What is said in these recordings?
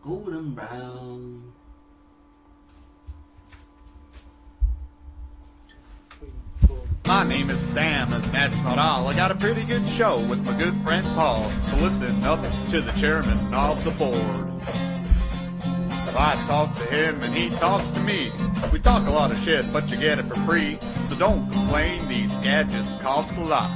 golden brown. My name is Sam, and that's not all. I got a pretty good show with my good friend Paul. So listen up to the chairman of the board. I talk to him and he talks to me. We talk a lot of shit, but you get it for free. So don't complain, these gadgets cost a lot.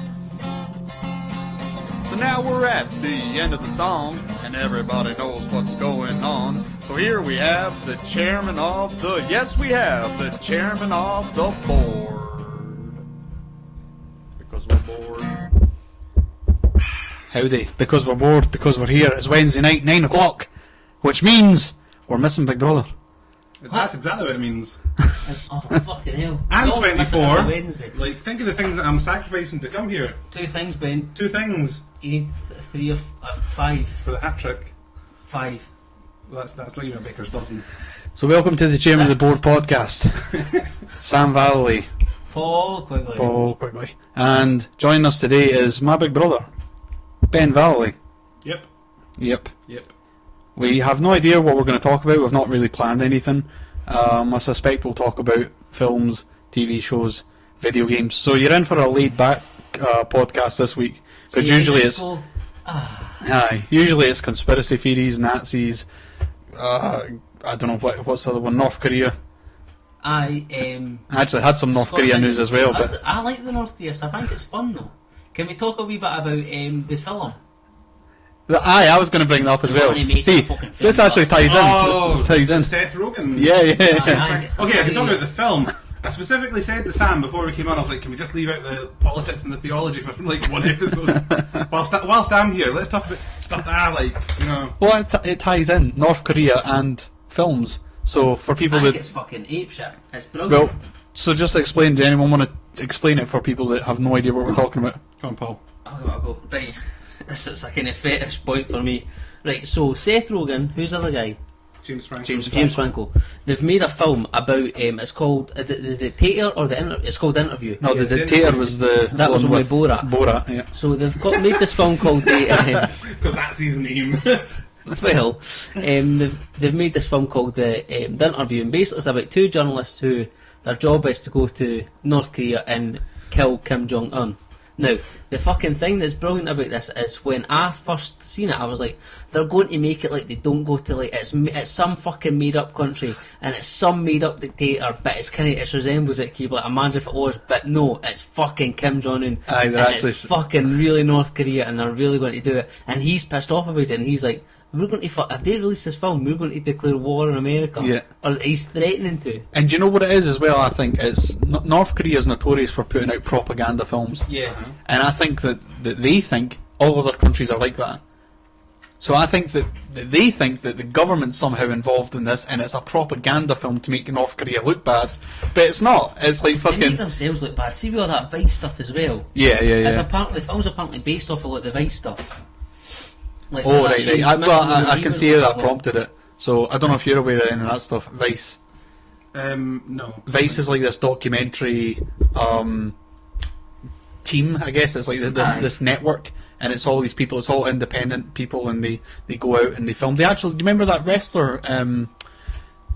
So now we're at the end of the song, and everybody knows what's going on. So here we have the chairman of the... Yes, we have the chairman of the board. Because we're bored. Howdy. Because we're bored, because we're here. It's Wednesday night, 9 o'clock, which means we're missing Big Brother. That's exactly what it means. Oh, fucking hell. And No, 24. Wednesday. Like, think of the things that I'm sacrificing to come here. 2 things, Ben. 2 things You need 3 or 5. for the hat trick. 5. Well, that's not even a baker's dozen. So welcome to the Chairman of the Board podcast. Sam Vallely. Paul quickly. And joining us today is my big brother, Benn Vallely. Yep. Yep. Yep. We have no idea what we're going to talk about. We've not really planned anything. I suspect we'll talk about films, TV shows, video games. So you're in for a laid-back podcast this week. Because usually it's... usually it's conspiracy theories, Nazis, I don't know, what's the other one, North Korea. I actually had some North Korea news as well. But I like the North Korea stuff. I think it's fun though. Can we talk a wee bit about the film? I was going to bring that up as well. See, this actually ties in. Oh, this ties in. Seth Rogen. Yeah. Okay, I can talk about the film. I specifically said to Sam before we came on, I was like, can we just leave out the politics and the theology for like one episode? whilst I'm here, let's talk about stuff that I like, you know. Well, it ties in North Korea and films. So for people I that... think it's fucking apeshit. It's brilliant. Well, so just to explain, do anyone want to explain it for people that have no idea what we're talking about? Come on, Paul. I'll go. Right. This is a kind of fetish point for me. Right, so Seth Rogen, who's the other guy? James Franco. James Franco. They've made a film about it's called the Dictator or it's called Interview. No, the Dictator was the that was one with Borat. Borat, yeah. So they've made this film called because that's his name. Well, they've made this film called the Interview, and basically it's about 2 journalists who their job is to go to North Korea and kill Kim Jong-un. Now, the fucking thing that's brilliant about this is when I first seen it, I was like, they're going to make it like they don't go to like it's some fucking made up country and it's some made up dictator, but it resembles it. Keep like imagine if it was, but no, it's fucking Kim Jong Un. Aye, they're actually it's fucking really North Korea, and they're really going to do it. And he's pissed off about it, and he's like, we're going to if they release this film, we're going to declare war on America. Yeah. Or he's threatening to. And do you know what it is as well? I think it's North Korea is notorious for putting out propaganda films. Yeah. And I think that they think all other countries are like that. So I think that they think that the government's somehow involved in this, and it's a propaganda film to make North Korea look bad. But it's not. It's like fucking... They make themselves look bad. See with all that Vice stuff as well. Yeah. The film's apparently based off of like the Vice stuff. Like, oh, right. I can see how that prompted it. So I don't know if you're aware of any of that stuff. Vice. No. Vice is like this documentary team, I guess. It's like this network, and it's all these people. It's all independent people, and they go out and they film. Do you remember that wrestler,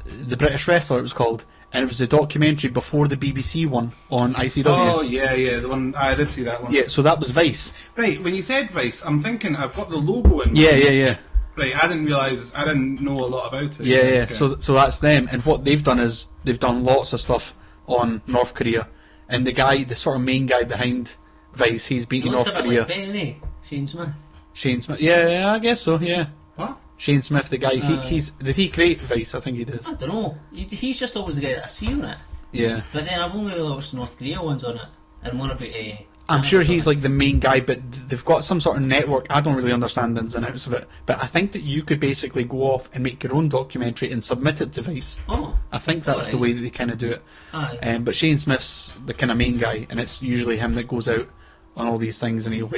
the British wrestler it was called? And it was a documentary before the BBC one on ICW. Oh, yeah, the one, I did see that one. Yeah, so that was Vice. Right, when you said Vice, I'm thinking I've got the logo in. Yeah. Right, I didn't know a lot about it. Yeah. Okay. So that's them, and what they've done is they've done lots of stuff on North Korea, and the sort of main guy behind Vice, he's been in North Korea. Like Ben, Shane Smith. Yeah, I guess so. Yeah. What? Shane Smith, the guy, did he create Vice? I think he did. I don't know. He's just always the guy that I see on it. Yeah. But then I've only watched North Korea ones on it, and one about I'm sure he's like the main guy, but they've got some sort of network. I don't really understand the ins and outs of it, but I think that you could basically go off and make your own documentary and submit it to Vice. Oh. I think that's the way that they kind of do it. Aye. But Shane Smith's the kind of main guy, and it's usually him that goes out on all these things, and he'll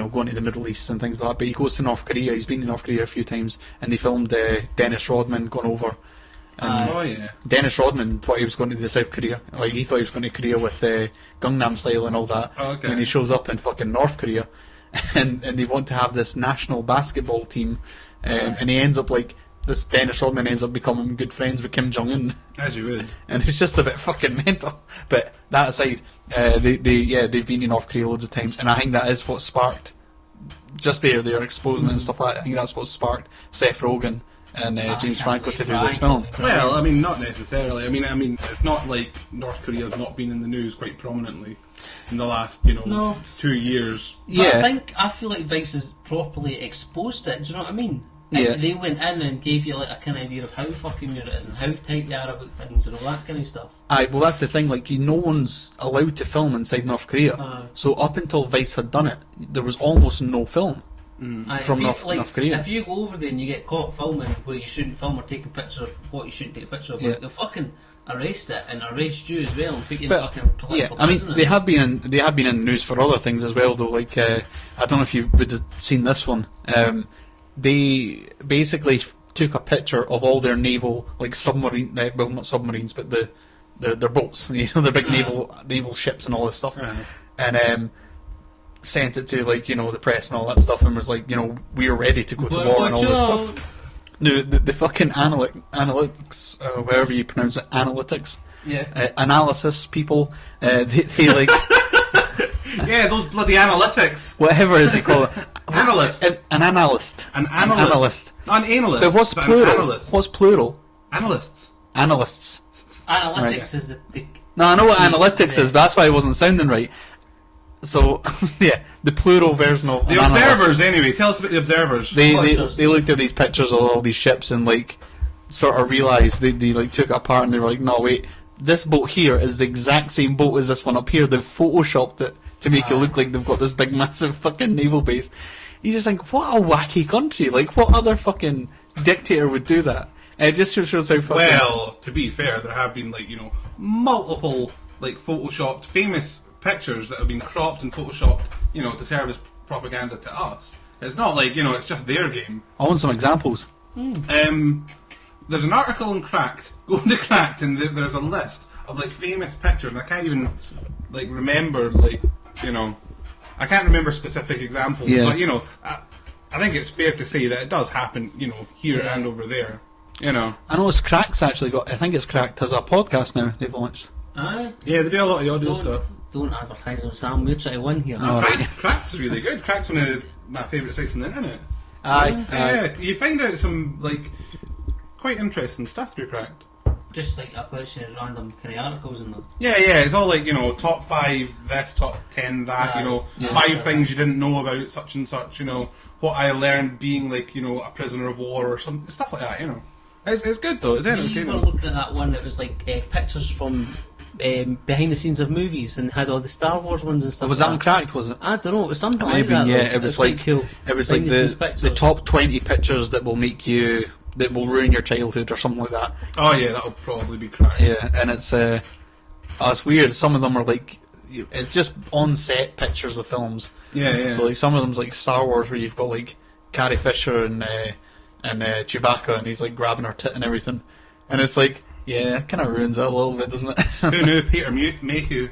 going to the Middle East and things like that. But he goes to North Korea. He's been to North Korea a few times, and they filmed Dennis Rodman going over. And Dennis Rodman thought he was going to the South Korea. Like, he thought he was going to Korea with Gangnam Style and all that. Oh, okay. And he shows up in fucking North Korea, and they want to have this national basketball team, and he ends up like this Dennis Rodman ends up becoming good friends with Kim Jong Un, As you would. and it's just a bit fucking mental. But that aside, they've been to North Korea loads of times, and I think that is what sparked. Just they're exposing it and stuff like that. I think that's what sparked Seth Rogen and James Franco to do this film. Well, I mean, not necessarily. I mean, it's not like North Korea's not been in the news quite prominently in the last, 2 years. But I feel like Vice has properly exposed it. Do you know what I mean? Yeah. They went in and gave you like a kind of idea of how fucking weird it is and how tight they are about things and all that kind of stuff. Aye, well that's the thing, like no one's allowed to film inside North Korea. So up until Vice had done it, there was almost no film from North Korea. If you go over there and you get caught filming where you shouldn't film or taking pictures of what you shouldn't take a picture of, they'll fucking arrest it and arrest you as well and put you in fucking political prison. They have been in the news for other things as well though, like I don't know if you would have seen this one. They basically took a picture of all their naval, like submarine, well not submarines, but their boats, their big naval ships and all this stuff, and sent it to the press and all that stuff, and was like, we're ready to go to war and all this stuff. No, the fucking analytics, wherever you pronounce it, analytics, analysis people, they like. Yeah, those bloody analytics. Whatever is it called? Analyst. An analyst. An analyst. Not an analyst. But what's plural? What's plural? Analysts. Analysts. Analytics is the... No, I know what analytics is, but that's why it wasn't sounding right. So, the plural version of the observers, anyway. Tell us about the observers. They looked at these pictures of all these ships and, sort of realised, they took it apart and they were like, no, wait, this boat here is the exact same boat as this one up here. They've photoshopped it to make it look like they've got this big massive fucking naval base. You just think, what a wacky country. Like, what other fucking dictator would do that? And it just shows how fucking... Well, to be fair, there have been, multiple, photoshopped, famous pictures that have been cropped and photoshopped, to serve as propaganda to us. It's not like, it's just their game. I want some examples. There's an article in Cracked, go into Cracked, and there's a list of, famous pictures, and I can't even, remember, I can't remember specific examples, but, I think it's fair to say that it does happen, here and over there, I know it's Crack's actually got, I think it's Cracked has a podcast now they've launched. Aye. Yeah, they do a lot of the audio stuff. Don't advertise on Sam, we're trying to win here. Crack's really good. Crack's one of my favourite sites on the internet. Aye. Yeah, you find out some, quite interesting stuff through Cracked. Just a collection of random kind of articles in them. Yeah, it's all top 5 this, top 10 that, 5 things you didn't know about such and such, what I learned being a prisoner of war or some stuff like that, It's good though, it's entertaining. You were looking at that one that was pictures from behind the scenes of movies and had all the Star Wars ones and stuff. Was that on Cracked, was it? I don't know, it was something like that. Yeah, it was cool. It was the top 20 pictures that will make you... that will ruin your childhood or something like that. Oh yeah, that'll probably be Cracked. Yeah, and it's weird. Some of them are it's just on-set pictures of films. Yeah. So some of them's Star Wars, where you've got Carrie Fisher and Chewbacca, and he's grabbing her tit and everything, and it's it kind of ruins it a little bit, doesn't it? Who knew Peter Mayhew,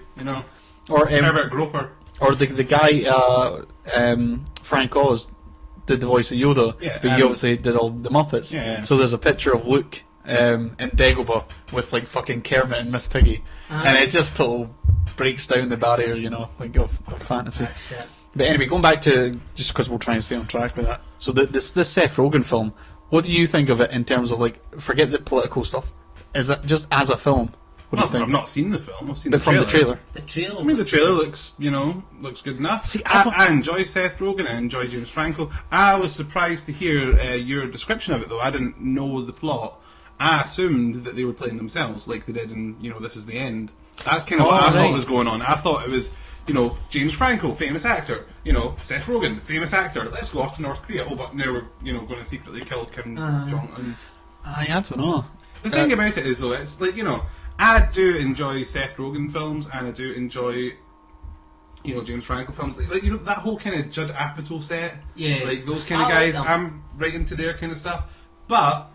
or Herbert Groper, or the guy Frank Oz did the voice of Yoda, but he obviously did all the Muppets. Yeah. So there's a picture of Luke in Dagobah with fucking Kermit and Miss Piggy, and it just total breaks down the barrier, of fantasy. Yeah. But anyway, going back to, just because we're trying to stay on track with that. So this Seth Rogen film, what do you think of it in terms of forget the political stuff? Is it just as a film? What do you think? I've not seen the film. I've seen the trailer. The trailer. I mean, the trailer looks good enough. See, I enjoy Seth Rogen. I enjoy James Franco. I was surprised to hear your description of it, though. I didn't know the plot. I assumed that they were playing themselves, like they did in This Is the End. That's kind of what I thought was going on. I thought it was, James Franco, famous actor. Seth Rogen, famous actor. Let's go off to North Korea. Oh, but now we're, going to secretly kill Kim Jong-un. I don't know. The thing about it is, though, it's I do enjoy Seth Rogen films, and I do enjoy, James Franco films. That whole kind of Judd Apatow set. Yeah. Those kind of guys, I'm right into their kind of stuff. But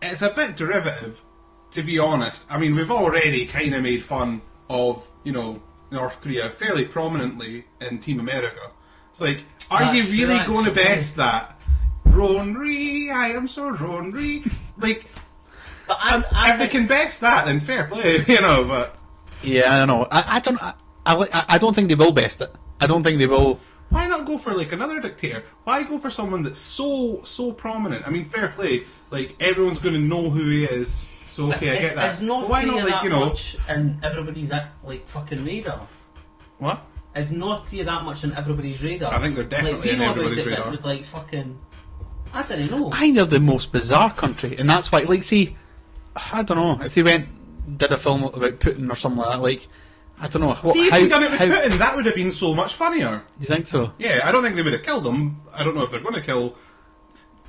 it's a bit derivative, to be honest. I mean, we've already kind of made fun of, North Korea fairly prominently in Team America. It's are you really going to best that Ronry, I am so Ronry. Like, But if they can best that, then fair play, you know. But Yeah, I don't know. I don't think they will best it. I don't think they will. why not go for like another dictator? Why go for someone that's so prominent? I mean, fair play. Like, everyone's going to know who he is. So okay, I get that. Is North But why Korea not, like, that you know? much in everybody's like fucking radar? What? Is North Korea that much in everybody's radar? I think they're definitely they in know about everybody's it, but radar. with, like fucking, I don't know. I think they're the most bizarre country, and that's why. Like, see, I don't know if they did a film about Putin or something like that. Like, I don't know. See, if they'd done it with Putin, that would have been so much funnier. Do you think so? Yeah, I don't think they would have killed him. I don't know if they're going to kill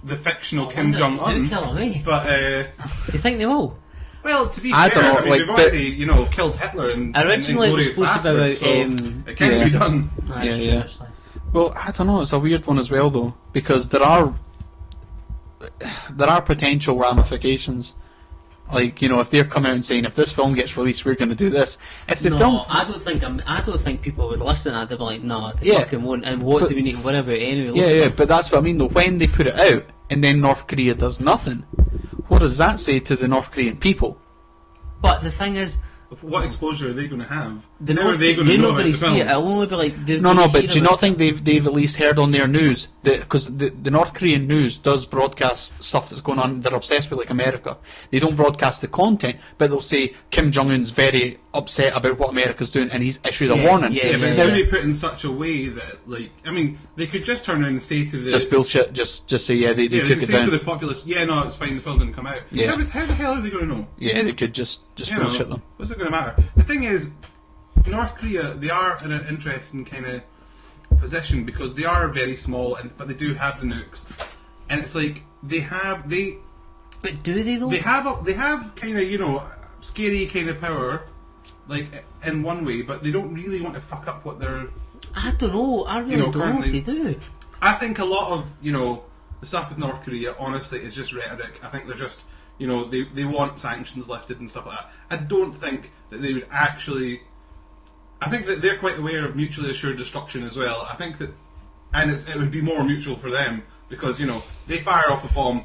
the fictional I Kim wonder if they do Jong-un. kill him, eh? But, Do you think they will? well, to be I fair, don't know, I mean, like, they've but- already, you know, killed Hitler and Originally it was Inglourious supposed to be Basterds, about, so it can be done. That's Yeah, true, yeah. actually. Well, I don't know. It's a weird one as well, though, because there are potential ramifications. Like, you know, if they're coming out and saying, if this film gets released, we're going to do this. If the No, film, I don't think people would listen to that. They'd be like, no, they Yeah. fucking won't. And what But- do we need to worry about anyway? yeah, but that's what I mean. Though, when they put it out and then North Korea does nothing, what does that say to the North Korean people? But the thing is, What exposure are they going to have? the How are North they Korea, going to they're know not about going the to see film? it. It'll only be like they're No, gonna but hear do you about not think they've at least heard on their news that because the North Korean news does broadcast stuff that's going on? They're obsessed with like America. They don't broadcast the content, but they'll say Kim Jong Un's very upset about what America's doing, and he's issued a Yeah, warning. yeah, Yeah, but it's yeah. going to be put in such a way that, like, I mean, they could just turn around and say to the... Just bullshit. Just say yeah, they yeah, they took could it say to down. the populace, yeah, no, it's fine, the film didn't come out. Yeah. How the hell are they going to know? Yeah, they could just You know, bullshit them. what's it going to matter? The thing is, North Korea, they are in an interesting kind of position because they are very small, but they do have the nukes, and it's like they But do they though? they have kind of, you know, scary kind of power, like in one way, but they don't really want to fuck up what they're. I don't know. I really You know, don't know if currently- they do. I think a lot of, you know, the stuff with North Korea, honestly, is just rhetoric. I think they're just, you know, they want sanctions lifted and stuff like that. I don't think that they would actually. I think that they're quite aware of mutually assured destruction as well. I think that, and it would be more mutual for them because, you know, they fire off a bomb,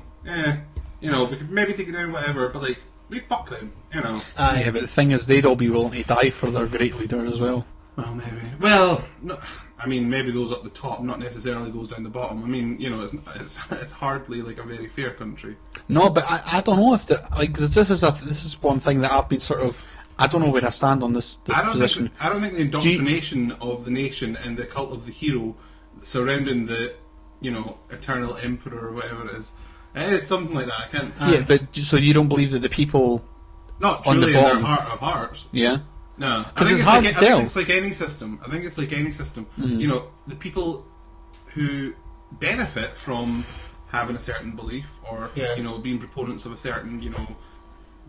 you know, we could maybe take it down, whatever, but like, we fuck them, you know. Yeah, but the thing is, they'd all be willing to die for their great leader as well. Well, maybe. Well, no, I mean, maybe those up the top, not necessarily those down the bottom. I mean, you know, it's hardly like a very fair country. No, but I don't know if this is one thing that I've been sort of. I don't know where I stand on this position. I don't think the indoctrination of the nation and the cult of the hero surrounding the, you know, eternal emperor or whatever it is something like that. I can't. Yeah, but so you don't believe that the people Not on the truly in their bottom- heart of hearts. Yeah. No, 'Cause I think it's hard like, to I think tell. it's like any system. I think it's like any system. You know, the people who benefit from having a certain belief or, Yeah. you know, being proponents of a certain, you know,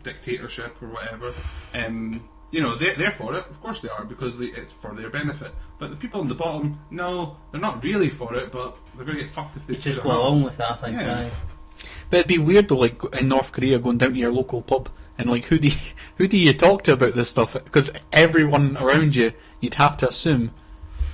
dictatorship or whatever, you know, they're for it. Of course they are, because it's for their benefit. But the people on the bottom, no, they're not really for it, but they're going to get fucked if they Just sit go at home. along with that, I think. Yeah. Aye. But it'd be weird though, like in North Korea, going down to your local pub and like who do you talk to about this stuff? Because everyone around you, you'd have to assume,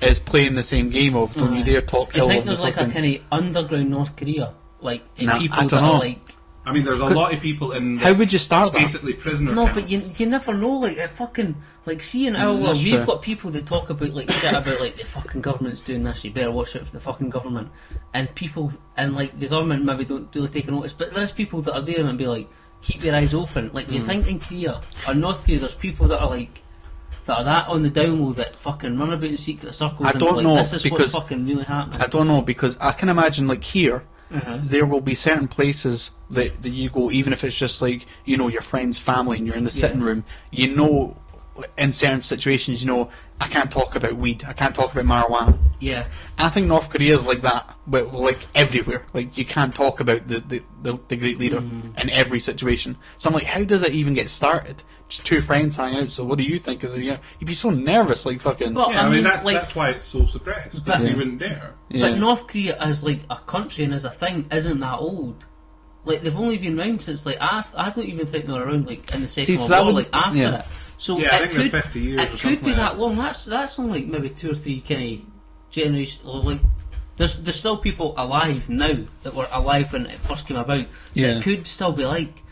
is playing the same game of don't you Aye. dare talk Do you ill think of there's the like a fucking. kind of underground North Korea, like Nah, people I that don't are know. like? I mean, there's a lot of people in How would you start that? basically prisoner No, camps. but you never know. Like it fucking like see in our world, that's we've true. got people that talk about like shit about like the fucking government's doing this. You better watch out for the fucking government. And people and like the government maybe don't really take a notice, but there's people that are there and be like, keep your eyes open. Like you think in Korea or North Korea, there's people that are like. That are that on the down low that fucking run about in secret circles I and don't like, know, this is what's because fucking really happening. I don't know, because I can imagine like here, there will be certain places that you go, even if it's just like, you know, your friend's family and you're in the sitting room, you know, in certain situations, you know, I can't talk about weed, I can't talk about marijuana. Yeah. I think North Korea is like that, but like everywhere. Like you can't talk about the great leader in every situation. So I'm like, how does it even get started? Just two friends hang out. So what do you think of the? You know, you'd be so nervous, like fucking. Well, Yeah, I mean that's like- that's why it's so suppressed. But- Because you wouldn't dare. Yeah. But North Korea as like a country and as a thing isn't that old. Like they've only been around since like I don't even think they were around like in the Second See, so World that War, would- like after yeah. it. So Yeah, I it think they're could 50 years or it could something be like that that. long. That's only like maybe 2 or 3 kind of generation or like there's still people alive now that were alive when it first came about. Yeah. It could still be like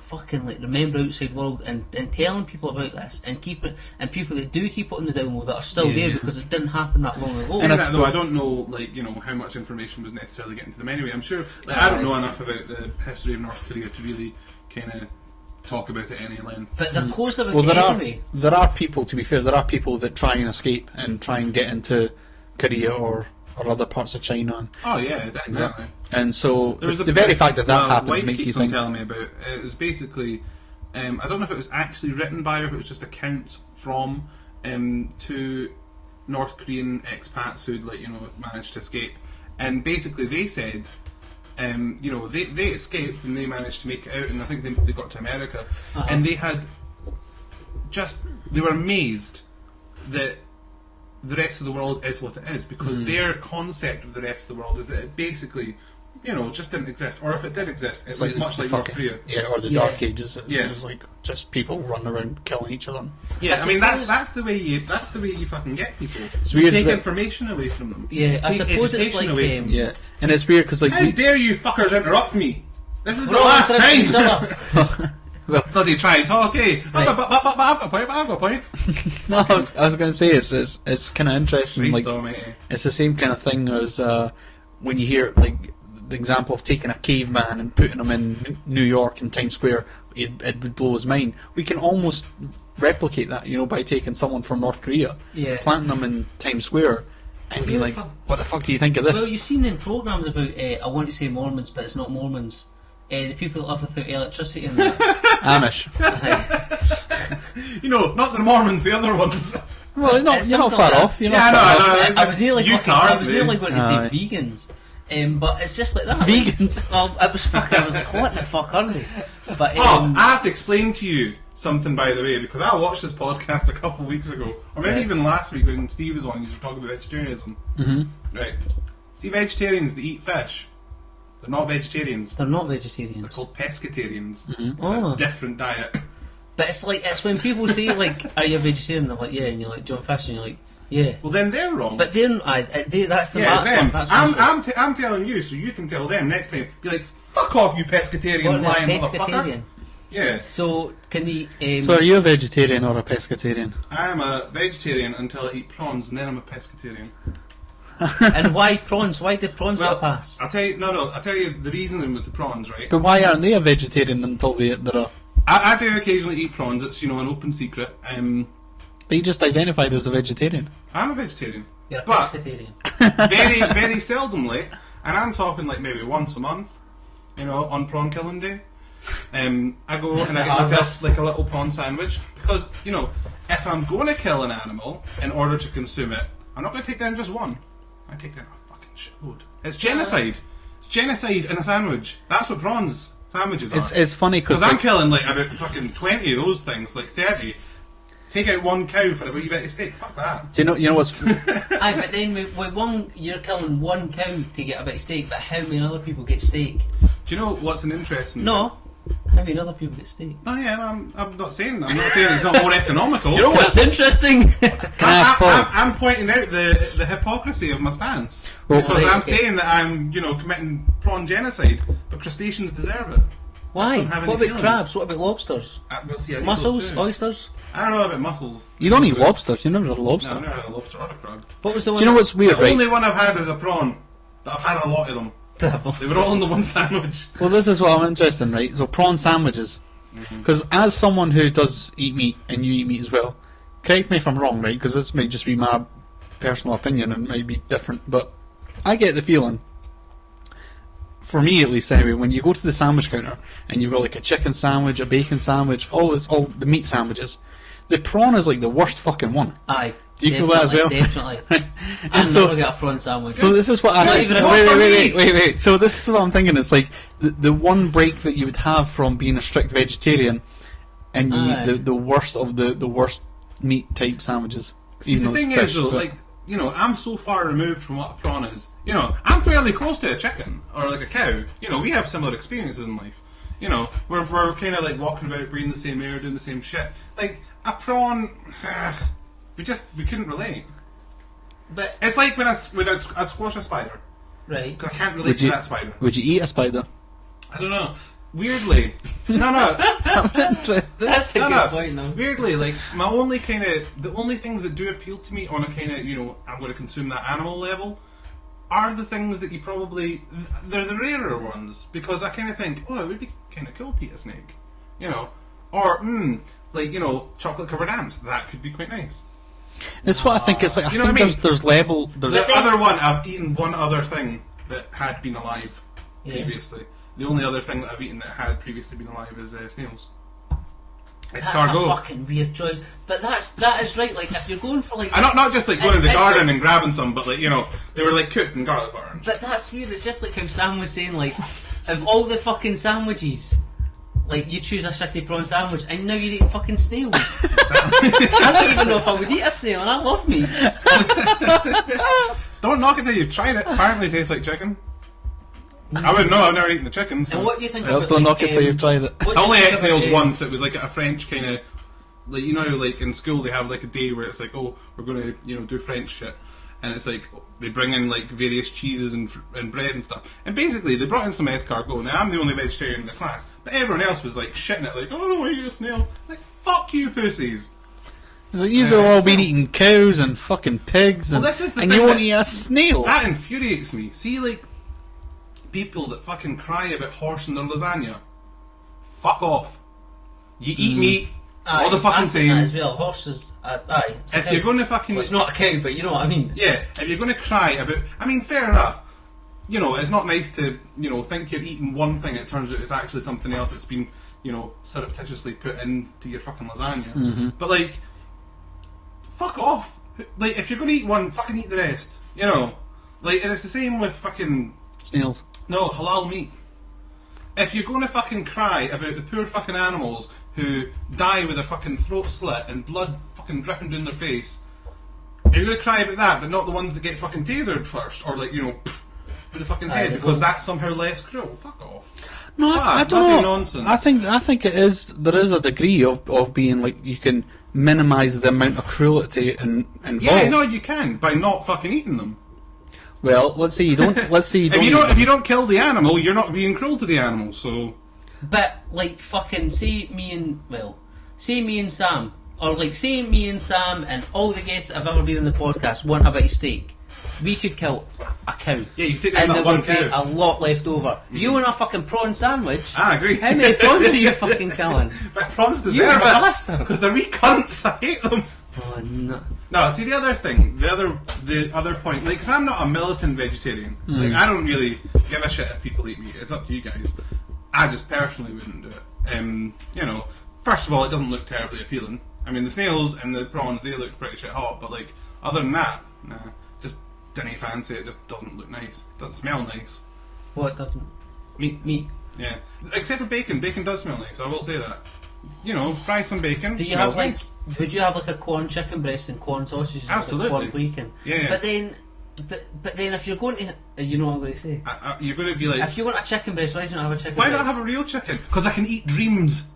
fucking like remember Outside World and telling people about this and keep it, and people that do keep it on the down low that are still there because it didn't happen that long ago. Saying that, though, I don't know, like, you know, how much information was necessarily getting to them anyway. I'm sure, like, I don't know enough about the history of North Korea to really kind of talk about it any length. But they're close about Well, it anyway. there are people, to be fair, there are people that try and escape and try and get into Korea or other parts of China. And, Oh yeah, exactly. and so There was the very fact that happens White makes you keeps think. on telling me about it was basically, I don't know if it was actually written by or if it was just accounts from two North Korean expats who'd, like, you know, managed to escape, and basically they said, you know, they escaped and they managed to make it out, and I think they got to America, and they were amazed that the rest of the world is what it is, because their concept of the rest of the world is that it basically, you know, just didn't exist, or if it did exist, it was much like North Korea. Yeah, or the Dark Ages. Yeah. It was like just people running around killing each other. Yeah, I mean that's the way you fucking get people. It's weird, You take but- information away from them. Yeah, I Take suppose it's education like away from them. Yeah, and it's weird because like How dare you fuckers interrupt me? This is the We're all last interrupting each time. other. Bloody try and talk, eh? Right. But I've got a point. no, I was going to say it's kind of interesting. Like, Brainstorm, eh? it's the same kind of thing as when you hear like the example of taking a caveman and putting him in New York in Times Square. It would blow his mind. We can almost replicate that, you know, by taking someone from North Korea, planting them in Times Square, and being like, "What the fuck do you think of this?" Well, you've seen them programs about I want to say Mormons, but it's not Mormons. The people that live without electricity and that. Amish. You know, not the Mormons, the other ones. Well, you're not something far like that. off. You're Yeah, not far off. no. I was nearly Utah, going to say Aye. vegans. But it's just like that. Vegans. Well, I was like, what the fuck are they? But I have to explain to you something, by the way, because I watched this podcast a couple of weeks ago, or maybe even last week when Steve was on. You were talking about vegetarianism. Mm-hmm. Right. See, vegetarians that eat fish, they're not vegetarians. they're not They're vegetarians. called pescatarians. Mm-hmm. It's Oh. a different diet. But it's when people say like, "Are you a vegetarian?" They're like, "Yeah," and you're like, "Do you want fish?" And you're like, "Yeah." Well, then they're wrong. But that's the yeah, it's them. That's I'm telling you, so you can tell them next time. Be like, fuck off, you pescatarian lying motherfucker. pescatarian. Yeah. So can they? So, are you a vegetarian or a pescatarian? I'm a vegetarian until I eat prawns, and then I'm a pescatarian. And why prawns? Why did prawns get a pass? I'll tell you. No. I'll tell you the reasoning with the prawns, right? But why aren't they a vegetarian until they're a? I do occasionally eat prawns. It's, you know, an open secret. But you just identified as a vegetarian. I'm a vegetarian, You're a but pescatarian. very, very seldomly, and I'm talking like maybe once a month. You know, on prawn killing day. I go and I get myself like a little prawn sandwich, because, you know, if I'm going to kill an animal in order to consume it, I'm not going to take down just one. I take down a fucking shitload. It's genocide. It's genocide in a sandwich. That's what prawns sandwiches are. It's funny Because because I'm killing like about fucking 20 of those things, like 30. Take out one cow for a wee bit of steak. Fuck that. do you know what's Aye, but then with one, you're killing one cow to get a bit of steak. But how many other people get steak? Do you know what's an interesting? No. How many other people get steak? No, yeah, I'm not saying it's not more economical. You know what's interesting? Can I ask Paul? I'm pointing out the hypocrisy of my stance, Well, because right, I'm okay. saying that I'm, you know, committing prawn genocide, but crustaceans deserve it. Why? don't have any What about feelings. crabs? What about lobsters? We'll see, I eat those Mussels? too. Oysters? I don't know about mussels. You don't eat lobsters. You never had a lobster. No, I've never had a lobster or a crab. What was the one? Do you know what's weird, The right? only one I've had is a prawn, but I've had a lot of them. They were all in the one sandwich. Well, this is what I'm interested in, right? So prawn sandwiches. Because as someone who does eat meat, and you eat meat as well, correct me if I'm wrong, right? Because this might just be my personal opinion and it might be different, but I get the feeling, for me at least anyway, when you go to the sandwich counter and you've got like a chicken sandwich, a bacon sandwich, all the meat sandwiches, the prawn is like the worst fucking one. Aye. Do you feel that as well? Definitely. And I'm so- never get a prawn sandwich. So this is what Not I even a wait. So this is what I'm thinking. It's like the one break that you would have from being a strict vegetarian, and you Aye. eat the worst of the worst meat type sandwiches. See, even the though it's thing fish, is, though, but- like, you know, I'm so far removed from what a prawn is. You know, I'm fairly close to a chicken or like a cow. You know, we have similar experiences in life. You know, we're kind of like walking about, breathing the same air, doing the same shit. Like a prawn, we couldn't relate. But It's like when I squash a spider. Right. 'Cause I can't relate to that spider. Would you eat a spider? I don't know. Weirdly, no. I'm interested. That's a No, good no. point, though. Weirdly, like the only things that do appeal to me on a kind of, I'm going to consume that animal level, are the things that they're the rarer ones, because I kind of think, oh, it would be kind of cool to eat a snake, or chocolate covered ants. That could be quite nice. That's what I think. It's like I think there's level. The other one, I've eaten one other thing that had been alive previously. The only other thing that I've eaten that had previously been alive is snails. It's That's cargo. a fucking weird choice. But that is right, like, if you're going for, like... And not just, like, going to the garden like, and grabbing some, but, like, they were, like, cooked in garlic butter. But that's weird. It's just like how Sam was saying, like, of all the fucking sandwiches, like, you choose a shitty prawn sandwich, and now you're eating fucking snails. I don't even know if I would eat a snail, and I love meat. Don't knock it till you've tried it. Apparently it tastes like chicken. I wouldn't know, I've never eaten the chicken. So. And what do you think Well, about, don't like, knock it till you've tried it. I only ate snails once. It was like a French kind of, like, like in school they have like a day where it's like, oh, we're going to do French shit, and it's like they bring in like various cheeses and bread and stuff, and basically they brought in some escargot. Now I'm the only vegetarian in the class, but everyone else was like shitting it, like, oh, I don't want to eat a snail. Like, fuck you, pussies. Like, you've all been eating cows and fucking pigs, and, this is the and thing you won't that- eat a snail. That infuriates me. See, like, people that fucking cry about horse in their lasagna. Fuck off. You eat meat, all the fucking same. As well, horses. Aye. It's a If cow. you're going to fucking... Well, it's not a cow, but you know what I mean. Yeah, if you're going to cry about... I mean, fair enough. It's not nice to, think you're eating one thing, it turns out it's actually something else that's been, surreptitiously put into your fucking lasagna. Mm-hmm. But, like, fuck off. Like, if you're going to eat one, fucking eat the rest. Like, and it's the same with fucking... Snails. No, halal meat. If you're going to fucking cry about the poor fucking animals who die with their fucking throat slit and blood fucking dripping down their face, you're going to cry about that, but not the ones that get fucking tasered first, or like, with the fucking head, because that's somehow less cruel. Fuck off. No, I don't bloody know. nonsense. I think it is. There is a degree of being like you can minimise the amount of cruelty involved. Yeah, no, you can by not fucking eating them. Well, let's say you don't. Let's say you don't. If you don't kill the animal, you're not being cruel to the animal. So, But, like, fucking, say me and Sam, or like, say me and Sam and all the guests that have ever been on the podcast want a bit of steak. We could kill a cow. Yeah, you take and that there one would be cow. a lot left over. You want a fucking prawn sandwich? I agree. How many prawns are you fucking killing? but prawns You're deserve a it bastard. because they're wee cunts. I hate them. Oh, no. No, see the other thing, the other point, like, because I'm not a militant vegetarian. Like, I don't really give a shit if people eat meat. It's up to you guys. I just personally wouldn't do it. First of all, it doesn't look terribly appealing. I mean, the snails and the prawns, they look pretty shit hot, but like, other than that, nah, just didn't fancy it. Just doesn't look nice. Doesn't smell nice. What doesn't? Meat. Yeah, except for bacon. Bacon does smell nice. I will say that. Fry some bacon. Do you smells have like? nice. Would you have like a corn chicken breast and corn sausages? Absolutely. Like corn bacon. Yeah. But then if you're going to, you know what I'm going to say. You're going to be like, If you want a chicken breast, why don't you have a chicken why breast? not have a real chicken? Because I can eat dreams.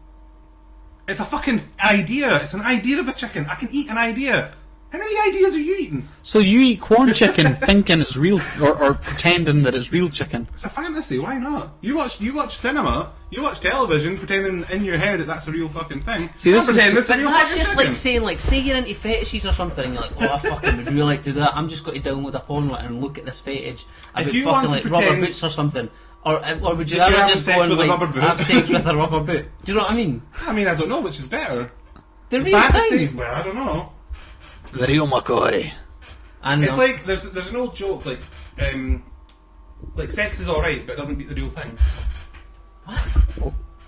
It's a fucking idea. It's an idea of a chicken. I can eat an idea. How many ideas are you eating? So you eat corn chicken thinking it's real, or pretending that it's real chicken. It's a fantasy. Why not? You watch cinema. You watch television, pretending in your head that that's a real fucking thing. See, this I'm pretending is- it's a But real that's fucking just chicken. like saying, like, say you're into fetishes or something, and you're like, oh, I fucking would really like to do that. I'm just going to download a porn and look at this fetish about you fucking want to like pretend- rubber boots or something. Or would you If you're ever having just sex go and with a like rubber boot. have sex with a rubber boot? Do you know what I mean? I mean, I don't know which is better. The real Fantasy? thing. Well, I don't know. The real McCoy. I know. It's like there's an old joke like sex is alright, but it doesn't beat the real thing.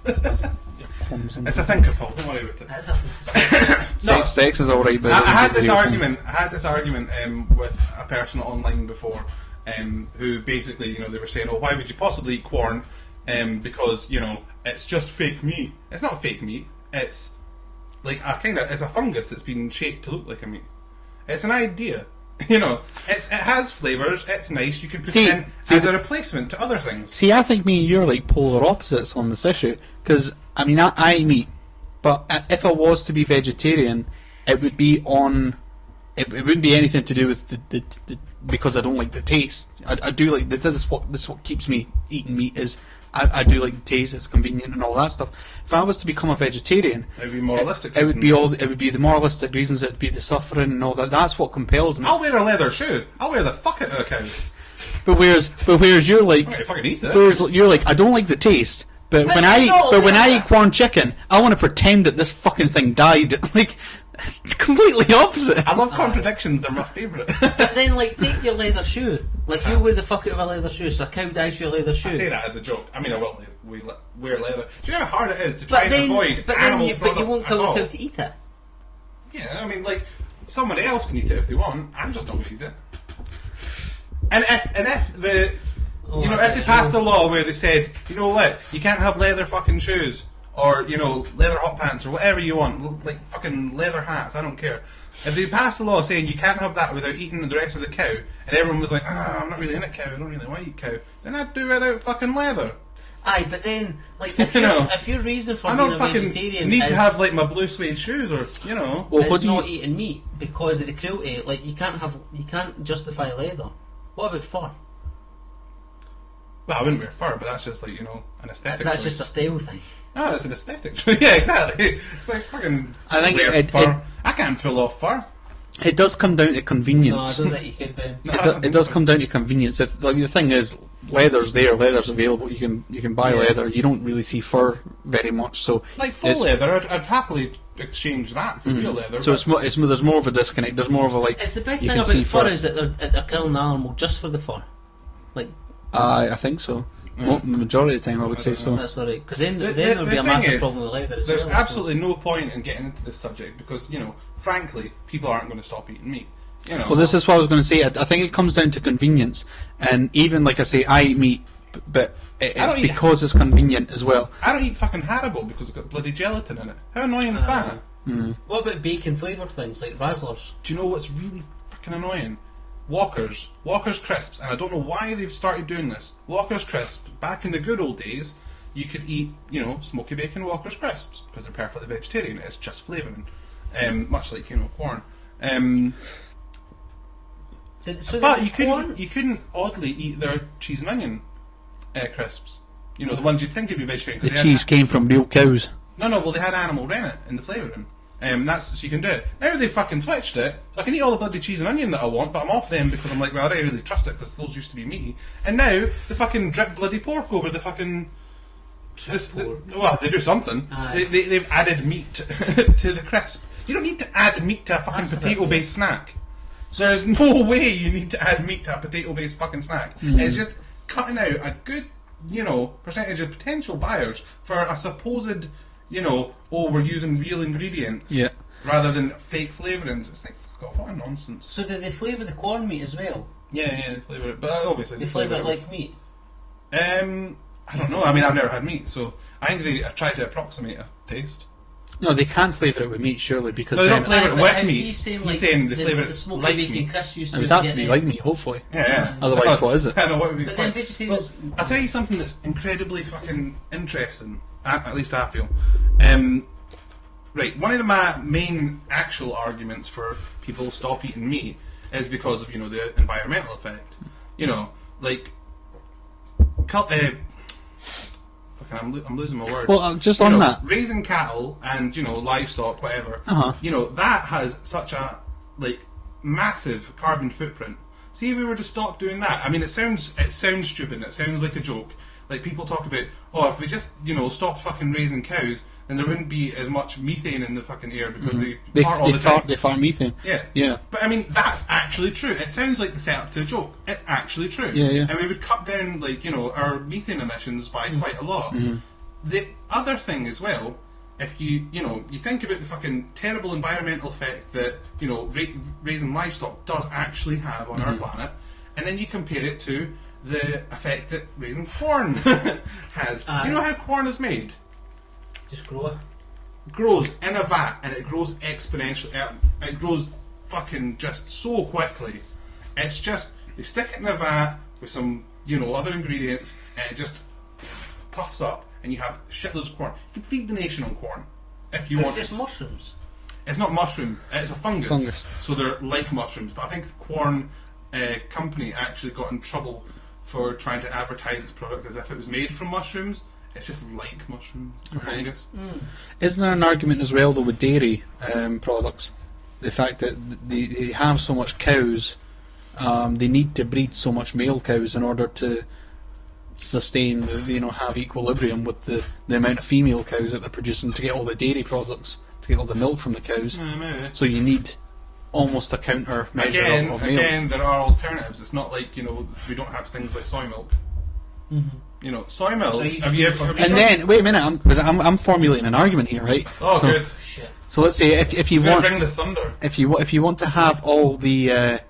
It's a thinker, Paul. Don't worry about it. That's a- Sex is alright, but it I doesn't had beat the this real thing. argument. I had this argument with a person online before, who basically, they were saying, "Oh, why would you possibly eat corn? Because it's just fake meat. It's not fake meat. It's like it's a fungus that's been shaped to look like a meat. It's an idea." It has flavours. It's nice. You can put it in as a replacement to other things. See, I think me and you are like polar opposites on this issue. Because, I mean, I eat meat. But if I was to be vegetarian, it would be on... It wouldn't be anything to do with the because I don't like the taste. I do like this is what keeps me eating meat is I do like the taste. It's convenient and all that stuff. If I was to become a vegetarian, it would be moralistic. It would be the moralistic reasons. It would be the suffering and all that. That's what compels me. I'll wear a leather shoe. I'll wear the fuck out of a cow. But whereas you're like, I'm gonna fucking eat it. whereas you're like, I don't like the taste. But when I eat corn chicken, I want to pretend that this fucking thing died. Like, it's completely opposite. I love contradictions. They're my favourite. But then, like, take your leather shoe. Like, you wear the fuck out of a leather shoe, so a cow dies for your leather shoe. I say that as a joke. I mean, I will wear leather. Do you know how hard it is to try and avoid animal products But you won't at kill all? the cow to eat it. Yeah, I mean, like, somebody else can eat it if they want. I'm just not going to eat it. And if they passed a law where they said, you know what, you can't have leather fucking shoes, or, you know, leather hot pants, or whatever you want, like fucking leather hats, I don't care. If they passed a law saying you can't have that without eating the rest of the cow, and everyone was like, I'm not really in a cow, I don't really want to eat cow, then I'd do without fucking leather. Aye, but then, like, if your reason for I being don't a fucking vegetarian need is, to have, like, my blue suede shoes, or, you know. Well, is not eating meat because of the cruelty, like, you can't justify leather. What about fur? Well, I wouldn't wear fur, but that's just, like, you know, an aesthetic That's choice. just a style thing. No, that's an aesthetic choice. Yeah, exactly. It's like fucking I think wear fur. I can't pull off fur. It does come down to No, I convenience. don't think you could, Ben. It does come down to convenience. Like, the thing is, leather's there, leather's available. You can buy leather. You don't really see fur very much. So Like faux leather, I'd happily exchange that for real leather. So there's more of a disconnect. There's more of a like. It's the big you thing can see about fur is that they're killing the animal just for the fur. Like, I think so. Well, the majority of the time, I would say so. that's alright, because then The there'll be a thing massive is, problem with leather as there's well. I absolutely no point in getting into this subject because, you know, frankly, people aren't going to stop eating meat. You know. Well, this is what I was going to say. I think it comes down to convenience, and even like I say, I eat meat, but it's because it's convenient as well. I don't eat fucking Haribo because it's got bloody gelatin in it. How annoying is that? What about bacon flavoured things like Razzlers? Do you know what's really fucking annoying? Walker's crisps, and I don't know why they've started doing this. Walker's crisps, back in the good old days, you could eat, you know, smoky bacon Walker's crisps because they're perfectly vegetarian. It's just flavouring, much like, you know, corn. But you couldn't oddly eat their cheese and onion crisps. You know, the ones you'd think would be vegetarian. The cheese came from real cows. No, well, they had animal rennet in the flavouring. That's so you can do it. Now they fucking switched it, so I can eat all the bloody cheese and onion that I want, but I'm off them because I'm like, well, I don't really trust it because those used to be meaty. And now they fucking drip bloody pork over the fucking. Well, they do something. They've added meat to the crisp. You don't need to add meat to a fucking potato-based snack. So there's no way you need to add meat to a potato-based fucking snack. It's just cutting out a good, you know, percentage of potential buyers for a supposed, you know, we're using real ingredients rather than fake flavourings. It's like, fuck off, what a nonsense. So do they flavour the corn meat as well? Yeah, they flavour it, but obviously They flavour it like meat? I don't know. I mean, I've never had meat, so I think they tried to approximate a taste. No, they can't flavour it with meat, surely, because No, they don't flavour it But with how meat. he's saying, He's saying they flavour the it smoky like bacon meat. crisps used it to would have to get be it. like meat, hopefully. Yeah. Otherwise, what is it? I know what would be But quite- then vegetarians... I'll tell you something that's incredibly fucking interesting. At least I feel. Right, one of my main actual arguments for people stop eating meat is because of, you know, the environmental effect. You know, like, I'm losing my words. Well, just You on know, that. raising cattle and, you know, livestock, whatever. You know, that has such a like massive carbon footprint. See, if we were to stop doing that, I mean, it sounds stupid. It sounds like a joke. Like people talk about, if we just, you know, stopped fucking raising cows, then there wouldn't be as much methane in the fucking air because they fart all the time. They fart methane. Yeah. But I mean, that's actually true. It sounds like the setup to a joke. It's actually true. Yeah. And we would cut down, like, you know, our methane emissions by quite a lot. The other thing as well, if you think about the fucking terrible environmental effect that, you know, raising livestock does actually have on our planet, and then you compare it to the effect that raising corn has. Do you know how corn is made? Just grow it. Grows in a vat, and it grows exponentially. It grows fucking just so quickly. It's just, they stick it in a vat with some, you know, other ingredients, and it just puffs up, and you have shitloads of corn. You can feed the nation on corn if you want. It's mushrooms. It's not mushroom. It's a fungus. So they're like mushrooms, but I think corn company actually got in trouble for trying to advertise its product as if it was made from mushrooms. It's just like mushrooms. It's a fungus. Isn't there an argument as well, though, with dairy products? The fact that they have so much cows, they need to breed so much male cows in order to sustain, have equilibrium with the amount of female cows that they're producing to get all the dairy products, to get all the milk from the cows. So you need almost a counter measure of males. Again, there are alternatives. It's not like, we don't have things like soy milk. Soy milk. Then wait a minute, because I'm formulating an argument here, right? Oh, so, good. So let's say if you want, bring the thunder. If you want to have all the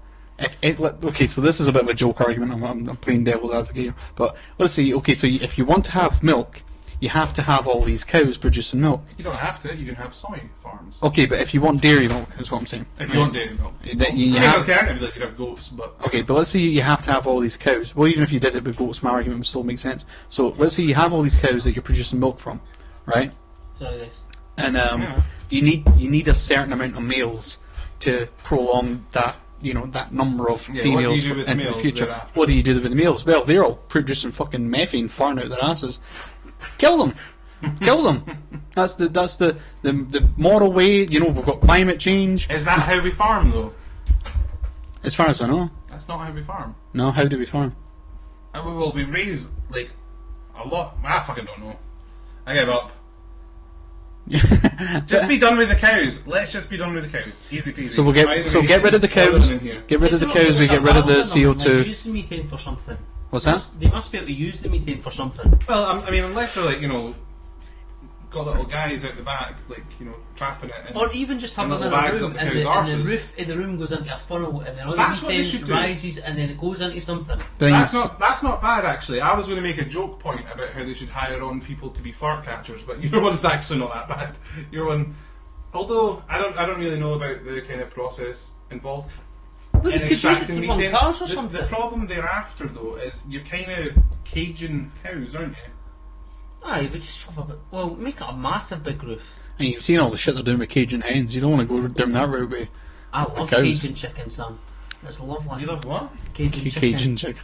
okay, so this is a bit of a joke argument. I'm playing devil's advocate here, but let's say, okay, so if you want to have milk, you have to have all these cows producing milk. You don't have to. You can have soy farms. Okay, but if you want dairy milk, is what I'm saying. If you want dairy milk, alternatively, you could have goats. But okay, but let's say you have to have all these cows. Well, even if you did it with goats, my argument would still make sense. So let's say you have all these cows that you're producing milk from, right? Sorry, guys. And you need a certain amount of males to prolong that. That number of females into the future. What do you do with the males? Well, they're all producing fucking methane, farting out their asses. Kill them. Kill them. That's the moral way. We've got climate change. Is that how we farm, though? As far as I know. That's not how we farm. No, how do we farm? We raise, a lot. I fucking don't know. I give up. Just be done with the cows. Let's just be done with the cows. Easy peasy. So get rid of the cows. Get rid of the cows. We get rid of the CO2. Use the methane for something. What's that? They must be able to use the methane for something. Well, unless they're got little guys out the back, trapping it. Or even just have them in a room, and the roof in the room goes into a funnel, and then all the methane rises, and then it goes into something. That's not bad, actually. I was going to make a joke point about how they should hire on people to be fart catchers, but your one's actually not that bad. Your one, although I don't really know about the kind of process involved. Well, they could use it to run cars or something. The problem thereafter, though, is you're kind of caging cows, aren't you? Aye, but just make it a massive big roof. And you've seen all the shit they're doing with caging hens. You don't want to go down that route with I love Cajun chicken, son. It's lovely. You love what? Cajun chicken.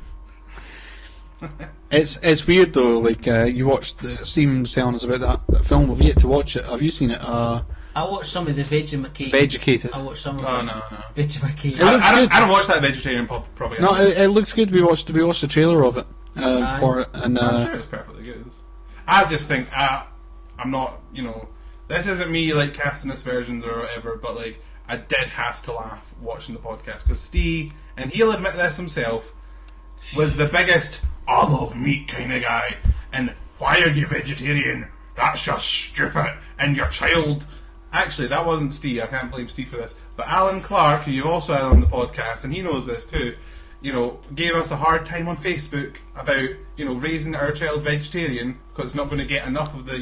It's weird though. You watched Steam telling us about that film. We've yet to watch it. Have you seen it? I watched some of the Vegetated. I watched some of no. Vegetated. I don't watch that vegetarian propaganda. No, it looks good. We watched the trailer of it for it, and I'm sure it's perfectly good. I just think I'm not. This isn't me casting aspersions or whatever, but I did have to laugh watching the podcast because Steve, and he'll admit this himself, was the biggest I love meat kind of guy. And why are you vegetarian? That's just stupid. And your child. Actually, that wasn't Steve. I can't blame Steve for this. But Alan Clark, who you've also had on the podcast, and he knows this too, gave us a hard time on Facebook about, raising our child vegetarian because it's not going to get enough of the,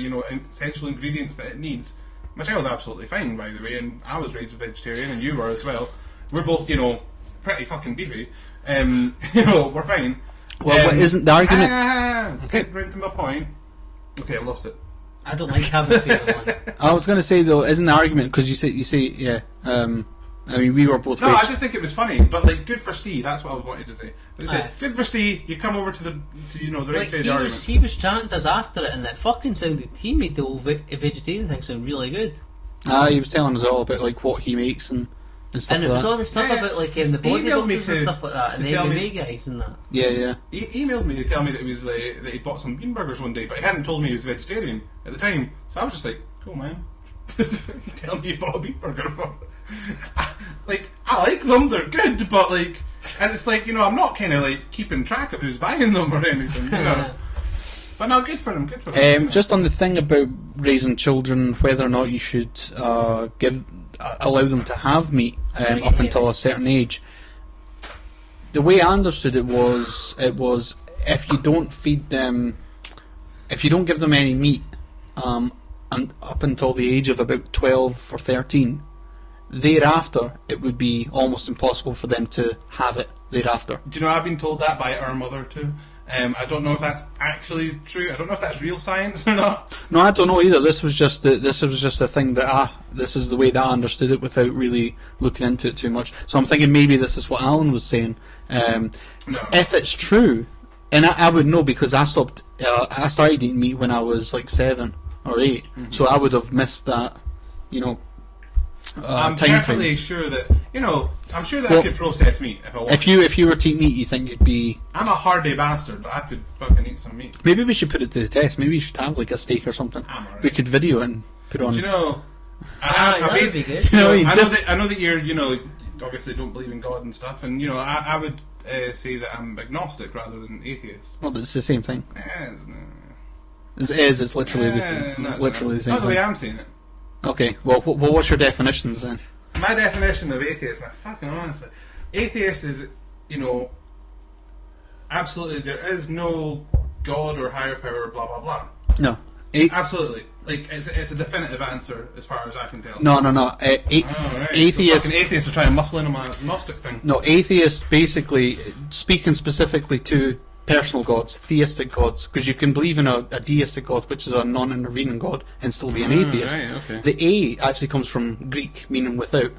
essential ingredients that it needs. My child's absolutely fine, by the way, and I was raised vegetarian, and you were as well. We're both, pretty fucking beefy. We're fine. Well, what isn't the argument? Okay, bring to my point. Okay, I've lost it. I don't like having to. I was going to say though, isn't the argument because you say yeah. We were both. No, I just think it was funny, but good for Steve. That's what I wanted to say. They said, good for Steve. You come over to the right side of the argument. He was chanting us after it, and it fucking sounded. He made the whole vegetarian thing sound really good. He was telling us all about what he makes and stuff. And it was all the stuff about the bodybuilders and stuff like that, and the MMA guys and that. Yeah. He emailed me to tell me that that he bought some bean burgers one day, but he hadn't told me he was vegetarian at the time. So I was just like, cool, man. Tell me you bought a bean burger for. I like them, they're good, but and it's I'm not kind of keeping track of who's buying them or anything, But no, good for them, Just on the thing about raising children, whether or not you should allow them to have meat up until a certain age. The way I understood it was if you don't feed them, if you don't give them any meat, and up until the age of about 12 or 13. Thereafter, it would be almost impossible for them to have it thereafter. Do you know, I've been told that by our mother too. I don't know if that's actually true. I don't know if that's real science or not. No, I don't know either. This was just a thing that this is the way that I understood it without really looking into it too much. So I'm thinking maybe this is what Alan was saying. No. If it's true, and I would know because I started eating meat when I was like 7 or 8, so I would have missed that, I'm time definitely frame. sure that I'm sure that I could process meat if I wanted. If you were to eat meat, you think you'd be? I'm a hardy bastard, but I could fucking eat some meat. Maybe we should put it to the test. Maybe you should have like a steak or something. I'm alright. We could video it and put it on. Do you know? That would be good. Do you know what I mean? I know that you're, obviously don't believe in God and stuff, and I would say that I'm agnostic rather than atheist. Well, it's the same thing. It's It's literally the same. Literally the same not the way thing. I'm seeing it. Okay. Well, what's your definitions then? My definition of atheist, and fucking honestly, atheist is, absolutely there is no God or higher power, blah blah blah. No. Absolutely, like it's a definitive answer as far as I can tell. No. Right. Atheist. So fucking atheists are trying to muscle in on my agnostic thing. No, atheist basically speaking specifically to personal gods, theistic gods, because you can believe in a deistic god, which is a non-intervening god, and still be an atheist. Right, okay. The A actually comes from Greek, meaning without.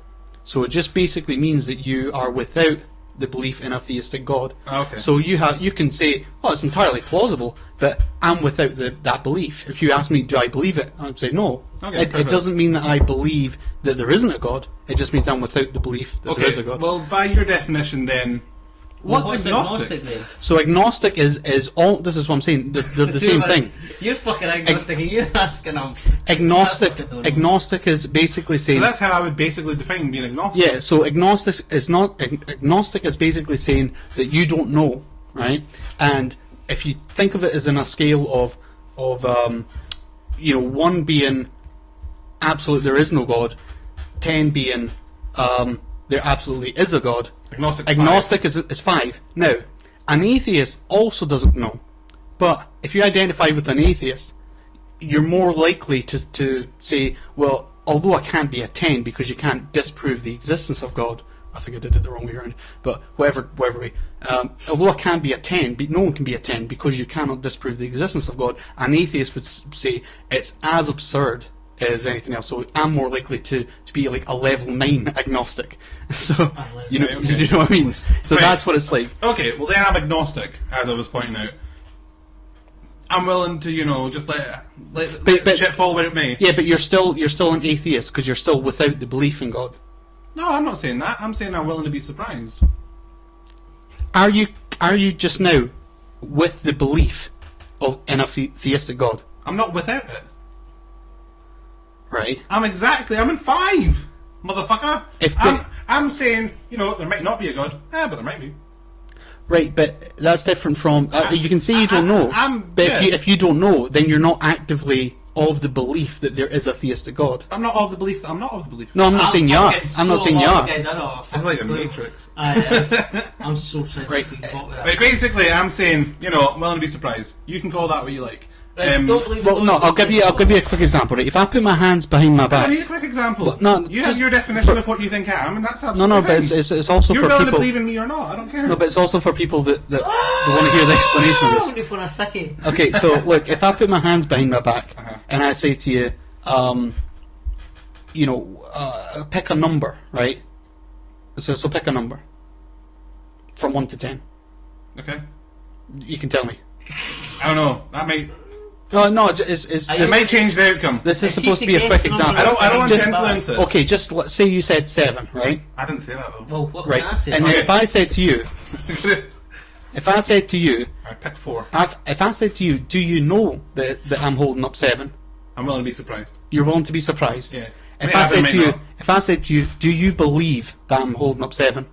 So it just basically means that you are without the belief in a theistic god. Okay. So you can say, oh, it's entirely plausible, but I'm without that belief. If you ask me, do I believe it? I'd say no. Okay, It doesn't mean that I believe that there isn't a god. It just means I'm without the belief that there is a god. Well, by your definition, then, what's agnostic? then? So agnostic is all. This is what I'm saying. They're the same thing. You're fucking agnostic and you're asking them. Agnostic is basically saying. So that's how I would basically define being agnostic. Yeah. So agnostic is basically saying that you don't know, right? And if you think of it as in a scale of 1 being absolute, there is no God, 10 being there absolutely is a God. Agnostic is 5. Now, an atheist also doesn't know. But if you identify with an atheist, you're more likely to say, well, although I can't be a 10 because you can't disprove the existence of God. I think I did it the wrong way around. But whatever way. Although I can't be a 10, but no one can be a 10 because you cannot disprove the existence of God. An atheist would say it's as absurd as anything else. So I'm more likely to be like a level 9 agnostic. So you know what I mean. So Right. that's what it's like. Okay, well then I'm agnostic, as I was pointing out. I'm willing to, just let shit fall where it may. Yeah, but you're still an atheist because you're still without the belief in God. No, I'm not saying that. I'm saying I'm willing to be surprised. Are you just now with the belief in a theistic God? I'm not without it. Right. I'm in 5, motherfucker. I'm saying, there might not be a God, but there might be. Right, but that's different from. You can say you don't know, but if you don't know, then you're not actively of the belief that there is a theistic God. I'm not of the belief that I'm not of the belief. No, I'm not saying you are. I'm not saying you are. It's like the Matrix. I'm so sorry. Right. Right, basically, I'm saying, I'm willing to be surprised. You can call that what you like. Don't believe Well, no, I'll give you a quick example. Right, if I put my hands behind my I back, need a quick example. But no, you just have your definition of what you think I am, and that's absolutely no, fine. but it's also You're for willing people. to believe in me or not, I don't care. No, but it's also for people that want to hear the explanation of this. For a second. Okay, so look, if I put my hands behind my back Uh-huh. and I say to you, pick a number, right? So pick a number from 1 to 10. Okay. You can tell me. I don't know. That might... No, it's It might change the outcome. this is If supposed you to be a could quick guess example. numbers, I don't want to Just- influence it. Okay, just say you said 7, right? I didn't say that, though. Well, what Right, can I say? and then Okay. if I said to you, I picked 4. if I said to you, do you know that I'm holding up 7? I'm willing to be surprised. You're willing to be surprised. Yeah. If Yeah, I I said might to you, not. if I said to you, do you believe that I'm holding up 7?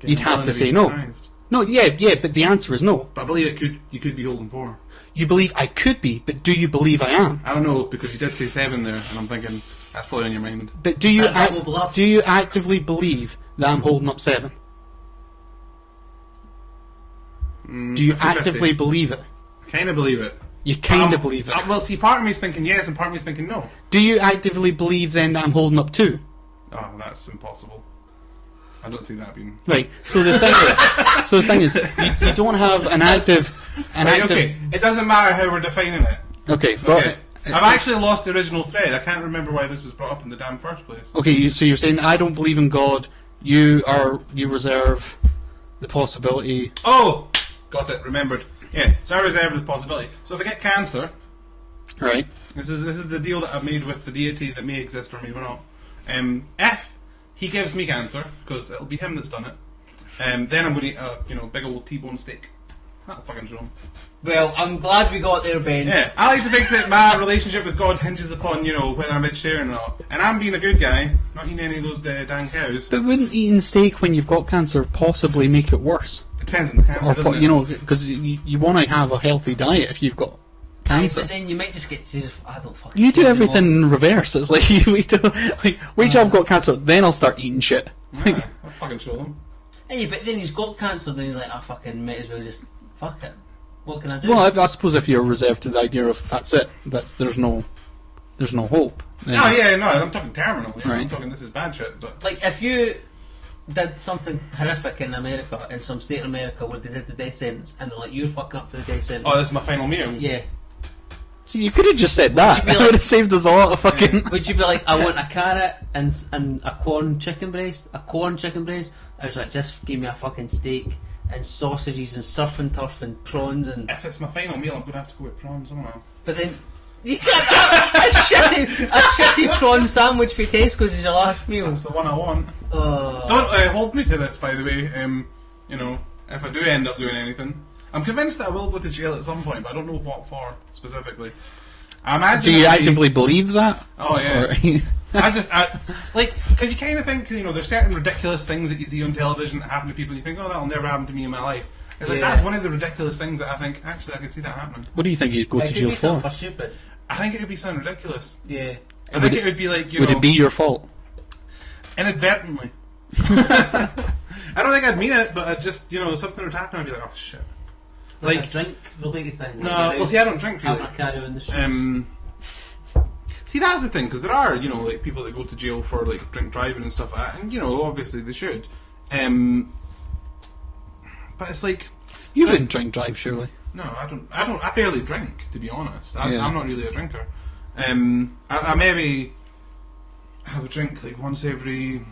You'd I'm have willing to be say no. surprised. No, yeah, but the answer is no. But I believe you could be holding 4. You believe I could be, but do you believe I am? I don't know, because you did say 7 there, and I'm thinking, that's probably on your mind. But do you That will bluff. do you actively believe that I'm holding up 7? Do you 50-50. actively believe it? Kind of believe it. You kind of believe it. Well, see, part of me's thinking yes, and part of me's thinking no. Do you actively believe then that I'm holding up 2? Oh, that's impossible. I don't see that being Right. So the thing is, you don't have an active. Okay, it doesn't matter how we're defining it. Okay. Well, Okay. I've actually lost the original thread. I can't remember why this was brought up in the damn first place. Okay. So you're saying I don't believe in God. You reserve the possibility. Oh, got it. Remembered. Yeah. So I reserve the possibility. So if I get cancer, Right. this is the deal that I've made with the deity that may exist or may not. If he gives me cancer, because it'll be him that's done it, then I'm going to eat a big old T-bone steak. That'll fucking show him. Well, I'm glad we got there, Ben. Yeah, I like to think that my relationship with God hinges upon, whether I'm vegetarian or not. And I'm being a good guy, not eating any of those damn cows. But wouldn't eating steak when you've got cancer possibly make it worse? It depends on the cancer, doesn't it? Because you want to have a healthy diet if you've got cancer. But then you might just get to I don't fucking You do care everything anymore. in reverse. It's like you wait till I've got cancer, then I'll start eating shit. Yeah, I'll fucking show them. Hey, but then he's got cancer, then he's like, I fucking might as well just fuck it. What can I do? Well, I suppose if you're reserved to the idea of that's it, there's no hope. Then, Oh yeah, no, I'm talking terminal. I'm Right. talking this is bad shit. But Like, if you did something horrific in America, in some state in America where they did the death sentence, and they're like, you're fucking up for the death sentence. oh, this is my final meal. Yeah. So you could have just said that. Would you be It would have like- saved us a lot of fucking. Would you be like, I want a carrot and a corn chicken breast? A corn chicken breast? I was like, just give me a fucking steak and sausages and surf and turf and prawns and... If it's my final meal, I'm gonna have to go with prawns somehow. But then... You can't have a shitty prawn sandwich for Tesco's as your last meal. That's the one I want. Oh. Don't hold me to this, by the way. If I do end up doing anything, I'm convinced that I will go to jail at some point, but I don't know what for specifically. I imagine. Do you it'll be- actively believe that? Oh yeah. Or- Because you kind of think, there's certain ridiculous things that you see on television that happen to people, and you think, oh, that'll never happen to me in my life. It's like, Yeah. that's one of the ridiculous things that I think, actually, I could see that happening. What do you think you'd go It to could jail be something for? for stupid. I think it would be something ridiculous. Yeah. I think it would be like, Would it be your fault? inadvertently. I don't think I'd mean it, but I'd just, something would happen, I'd be like, oh shit. Like a drink related thing. No, well, see, I don't drink really. Having a carry on the streets. See, that's the thing, because there are, like people that go to jail for like drink driving and stuff like that, and obviously they should. But it's like, You wouldn't drink drive, surely. no, I don't. I barely drink, to be honest. Yeah. I'm not really a drinker. I maybe have a drink like once every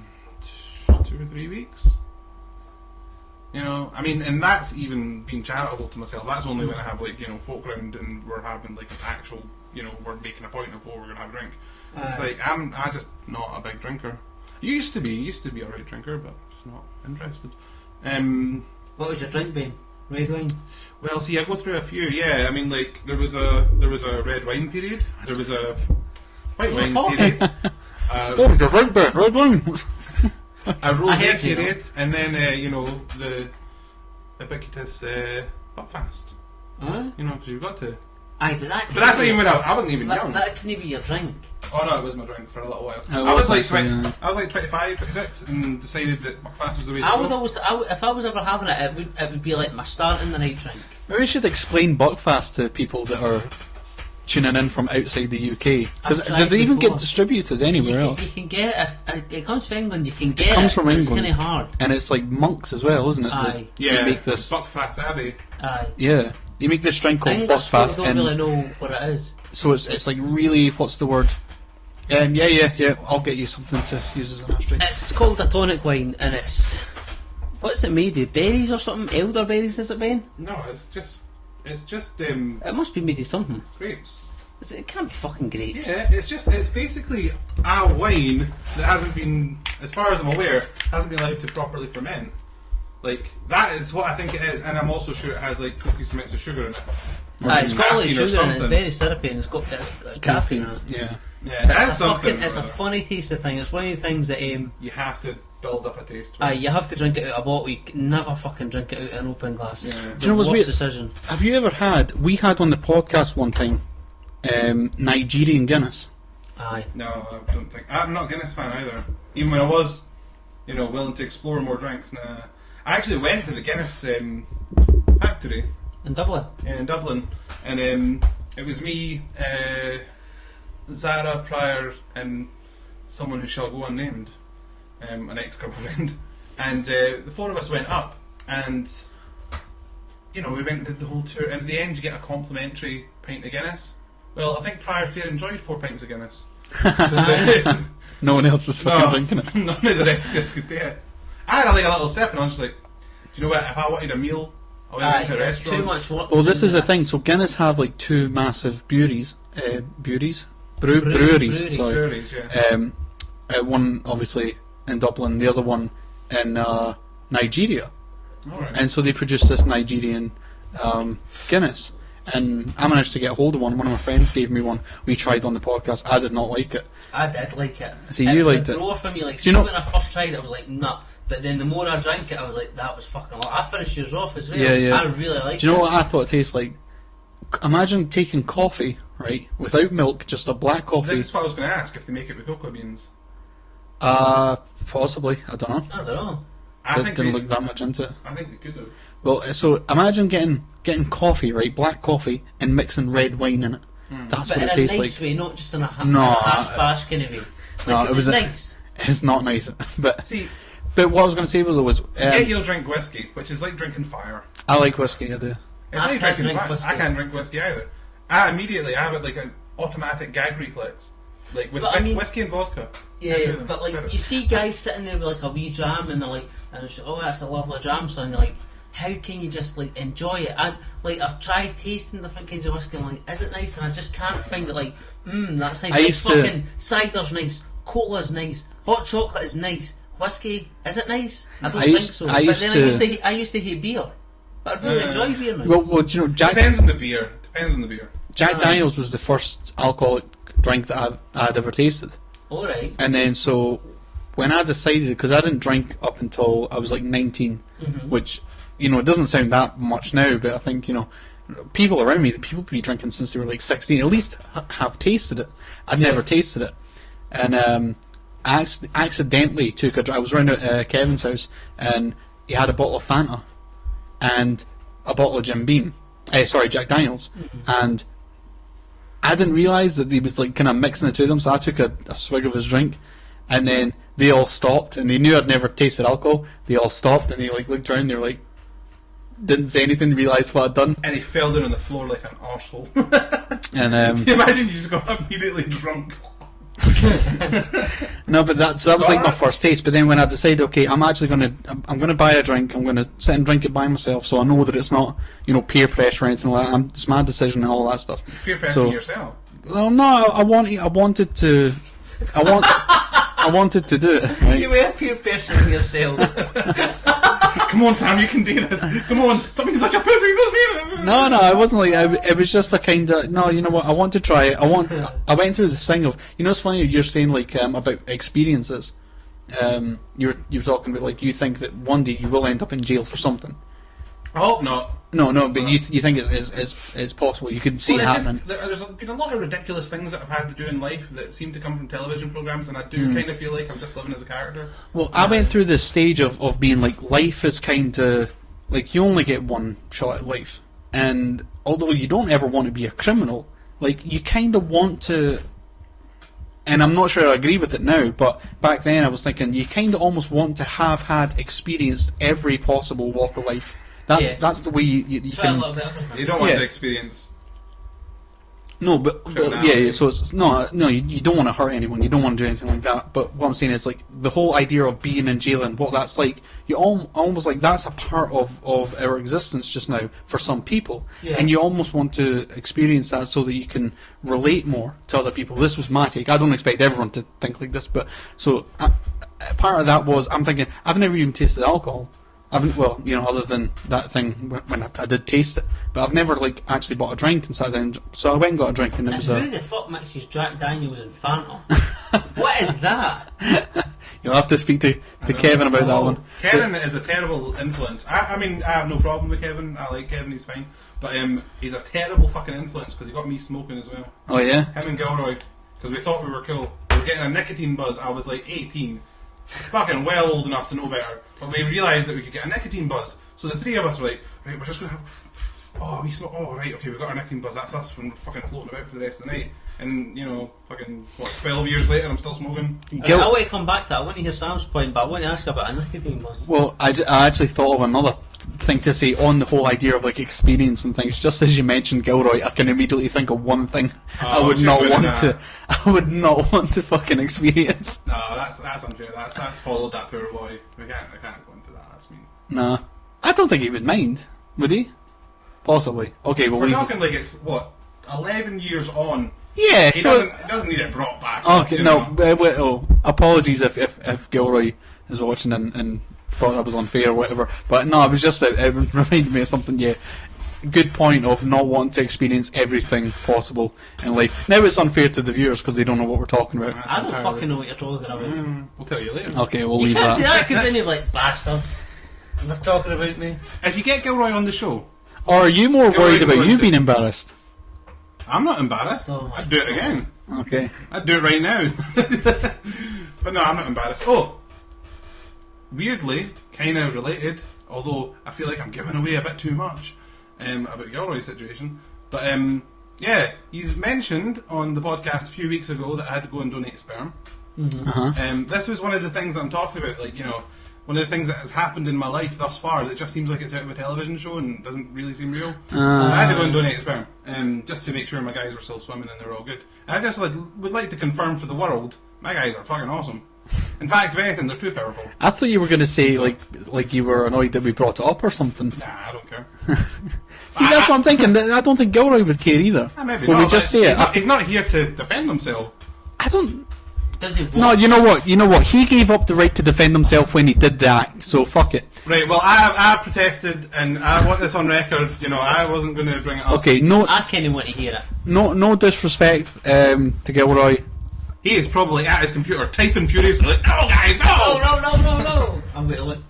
2 or 3 weeks. I mean, and that's even being charitable to myself. That's only when I have like folk round and we're having like an actual, we're making a point of what we're gonna have a drink. It's like I'm just not a big drinker. Used to be a right drinker, but just not interested. What was your drink, Ben? Red wine? Well, see, I go through a few. Yeah, I mean, like there was a red wine period. There was a white wine period. What was your drink, Ben? Red wine. A rosé heard you, period, and then the ubiquitous Buckfast. Huh? Because you've got to. Aye, but that. But that's not even when I wasn't even young. That couldn't be your drink. Oh no, it was my drink for a little while. Oh, I was like actually, 20, I was like 25, 26, and decided that Buckfast was the way to I go. would always, if I was ever having it, it would be like my start in the night drink. Maybe we should explain Buckfast to people that are tuning in from outside the UK. Because I've tried does it even before. get distributed anywhere You else? can get it if it comes from England. You can get it. comes from but it's England. kind of hard. And it's like monks as well, isn't it? that Aye. Yeah, you make this. Buckfast Abbey. Aye. Yeah, you make this drink called English folk Buckfast, don't and really know what it is. so it's like really, what's the word? Yeah. I'll get you something to use as an ashtray. It's called a tonic wine, and it's what's it made of? Berries or something? Elderberries, is it, Ben? No, it's just It must be made of something. grapes. It can't be fucking grapes. Yeah, it's basically a wine that hasn't been, as far as I'm aware, hasn't been allowed to properly ferment. Like, that is what I think it is, and I'm also sure it has like copious amounts of sugar in it. It's got a lot of Caffeine or sugar in it. It's something. very syrupy, and it's got caffeine in it. Yeah. Yeah, But that's it's something. It's a funny tasty thing. It's one of the things that You have to build up a taste. you have to drink it out of a bottle. You can never fucking drink it out of an open glass. It's Yeah. the Do you know what's worst weird? decision. Have you ever had? We had on the podcast one time Nigerian Guinness. Aye. No, I don't think. I'm not a Guinness fan either. Even when I was, willing to explore more drinks. Nah. I actually went to the Guinness factory In Dublin. in Dublin, and it was me, Zara Pryor, and someone who shall go unnamed, an ex-girlfriend. And the four of us went up, and we went and did the whole tour. And at the end, you get a complimentary pint of Guinness. Well, I think Prior Fair enjoyed 4 pints of Guinness. No one else was fucking drinking it. None of the rest of us could do it. I had like a little sip, and I was just like, do you know what? If I wanted a meal, I went to a restaurant. Too much work. Well, this is the thing. So Guinness have like 2 massive breweries. Breweries, sorry. Breweries, yeah. One obviously in Dublin, the other one in Nigeria. Alright. And so they produced this Nigerian Guinness. And I managed to get hold of one. One of my friends gave me one. We tried on the podcast. I did not like it. I did like it. See, you liked it. It was a grower for me. Like, Do you know- when I first tried it, I was like, nah. But then the more I drank it, I was like, that was fucking lot. I finished yours off as well. Yeah. I really liked it. Do you know what I thought it tastes like? Imagine taking coffee, right, without milk, just a black coffee. This is what I was going to ask, if they make it with cocoa beans. Possibly. I don't know. I don't know. I think Didn't they, look that much into it. I think they could have. Well, so imagine getting coffee, right, black coffee, and mixing red wine in it. That's But what in it a tastes nice like. way, not just in a No, hash-bash kind of way. Like, no, it was a- nice. It's not nice, but See, what I was going to say was you'll drink whiskey, which is like drinking fire. I like whiskey. I do. It's I like can't drinking drink fire. whiskey. I can't drink whiskey either. I have like an automatic gag reflex, like with But I mean- whiskey and vodka. Yeah, Can't do them. but Better. like you see guys sitting there with like a wee jam and they're like, oh, that's a lovely jam, son. You're like, how can you just like enjoy it? I've tried tasting different kinds of whiskey and like, is it nice? And I just can't find it. Like, that's nice. I Like, used to- fucking cider's nice, cola's nice, hot chocolate is nice. Whiskey, is it nice? I don't think so. But then I used to hate beer, but I really enjoy beer now. Well, do you know, Depends on the beer. Jack Daniels was the first alcoholic drink that I'd ever tasted. All right. And then so when I decided, because I didn't drink up until I was like 19, which, it doesn't sound that much now, but I think, people around me, people be drinking since they were like 16, at least have tasted it. I'd never tasted it. And I accidentally took a drink. I was around at Kevin's house, and he had a bottle of Fanta and a bottle of Jim Beam. Jack Daniels. And I didn't realise that he was like kind of mixing the two of them, so I took a swig of his drink, and then they all stopped, and they knew I'd never tasted alcohol. They all stopped, and they like looked around, and they were like, didn't say anything, realised what I'd done. And he fell down on the floor like an arsehole. And Can you imagine you just got immediately drunk? no, but that was like my first taste. But then when I decided, okay, I'm gonna buy a drink. I'm gonna sit and drink it by myself, so I know that it's not peer pressure or anything like that. It's my decision and all that stuff. Peer pressure So, yourself. well, no, I wanted to do it. Right? You were peer pressuring yourself. Come on, Sam, you can do this. Come on, stop being such a pussy. No, I wasn't like. It was just a kind of. No, you know what? I want to try it. I went through this thing of. It's funny you're saying like about experiences. You were talking about like you think that one day you will end up in jail for something. I hope not. No, but you think it's possible. You could see it happening. There's been a lot of ridiculous things that I've had to do in life that seem to come from television programs, and I do kind of feel like I'm just living as a character. Well, I went through this stage of being like, life is kind of like you only get one shot at life, and although you don't ever want to be a criminal, like you kind of want to. And I'm not sure I agree with it now, but back then I was thinking you kind of almost want to have had experienced every possible walk of life. That's the way you Try a can. little bit of everything. You don't want Yeah. to experience. No, but yeah. So it's no. You don't want to hurt anyone. You don't want to do anything like that. But what I'm saying is like the whole idea of being in jail and what that's like. You almost like that's a part of our existence just now for some people, and you almost want to experience that so that you can relate more to other people. This was my take. I don't expect everyone to think like this, but so part of that was I'm thinking I've never even tasted alcohol. Other than that thing when I did taste it, but I've never like actually bought a drink and sat down. So I went and got a drink, and it was who the fuck mixes Jack Daniels and Fanta? What is that? You'll have to speak to Kevin about that one. Kevin is a terrible influence. I mean, I have no problem with Kevin. I like Kevin; he's fine. But he's a terrible fucking influence because he got me smoking as well. Oh yeah. Him and Gilroy, because we thought we were cool. We were getting a nicotine buzz. I was like 18. Fucking well old enough to know better, but we realised that we could get a nicotine buzz. So the three of us were like, right, we're just going to have oh, we smoke. Oh, right, okay, we got our nicotine buzz. That's us when we're fucking floating about for the rest of the night. And, you know, fucking, 12 years later, I'm still smoking. I want to come back to that. I want to hear Sam's point, but I want to ask about a nicotine buzz. Well, I actually thought of another thing to say on the whole idea of like experience and things. Just as you mentioned Gilroy, I can immediately think of one thing I would not want to fucking experience. No, that's unfair. That's followed that poor boy. I can't go into that. That's mean. Nah, I don't think he would mind. Would he? Possibly. Okay, we're talking like it's what 11 years on. Yeah, he so doesn't need it brought back. Okay, apologies if Gilroy is watching and thought that was unfair or whatever. But no, it was just it reminded me of something. Yeah, good point of not wanting to experience everything possible in life. Now it's unfair to the viewers because they don't know what we're talking about. I don't fucking know what you're talking about. We'll tell you later. Okay, we'll you leave can't that. say that because then you're like bastards. They're talking about me. If you get Gilroy on the show, or are you more worried about you being embarrassed? I'm not embarrassed. I'd do it again. Okay. I'd do it right now. But no, I'm not embarrassed. Oh, weirdly, kind of related, although I feel like I'm giving away a bit too much about Gilroy's situation. But yeah, he's mentioned on the podcast a few weeks ago that I had to go and donate sperm. Uh-huh. This was one of the things I'm talking about, like, you know, one of the things that has happened in my life thus far that just seems like it's out of a television show and doesn't really seem real. I had to go and donate sperm, just to make sure my guys were still swimming and they were all good. And I just would like to confirm for the world, my guys are fucking awesome. In fact, if anything, they're too powerful. I thought you were going to say like you were annoyed that we brought it up or something. Nah, I don't care. See, that's what I'm thinking. I don't think Gilroy would care either. Maybe Will not, we just say it? He's not here to defend himself. I don't. Does he? No, you know what? He gave up the right to defend himself when he did the act. So fuck it. Right. Well, I protested, and I want this on record. You know, I wasn't going to bring it up. Okay. No. I can't even want to hear it. No disrespect to Gilroy. He is probably at his computer typing furiously. Like, no, guys, no. No. I'm going to look.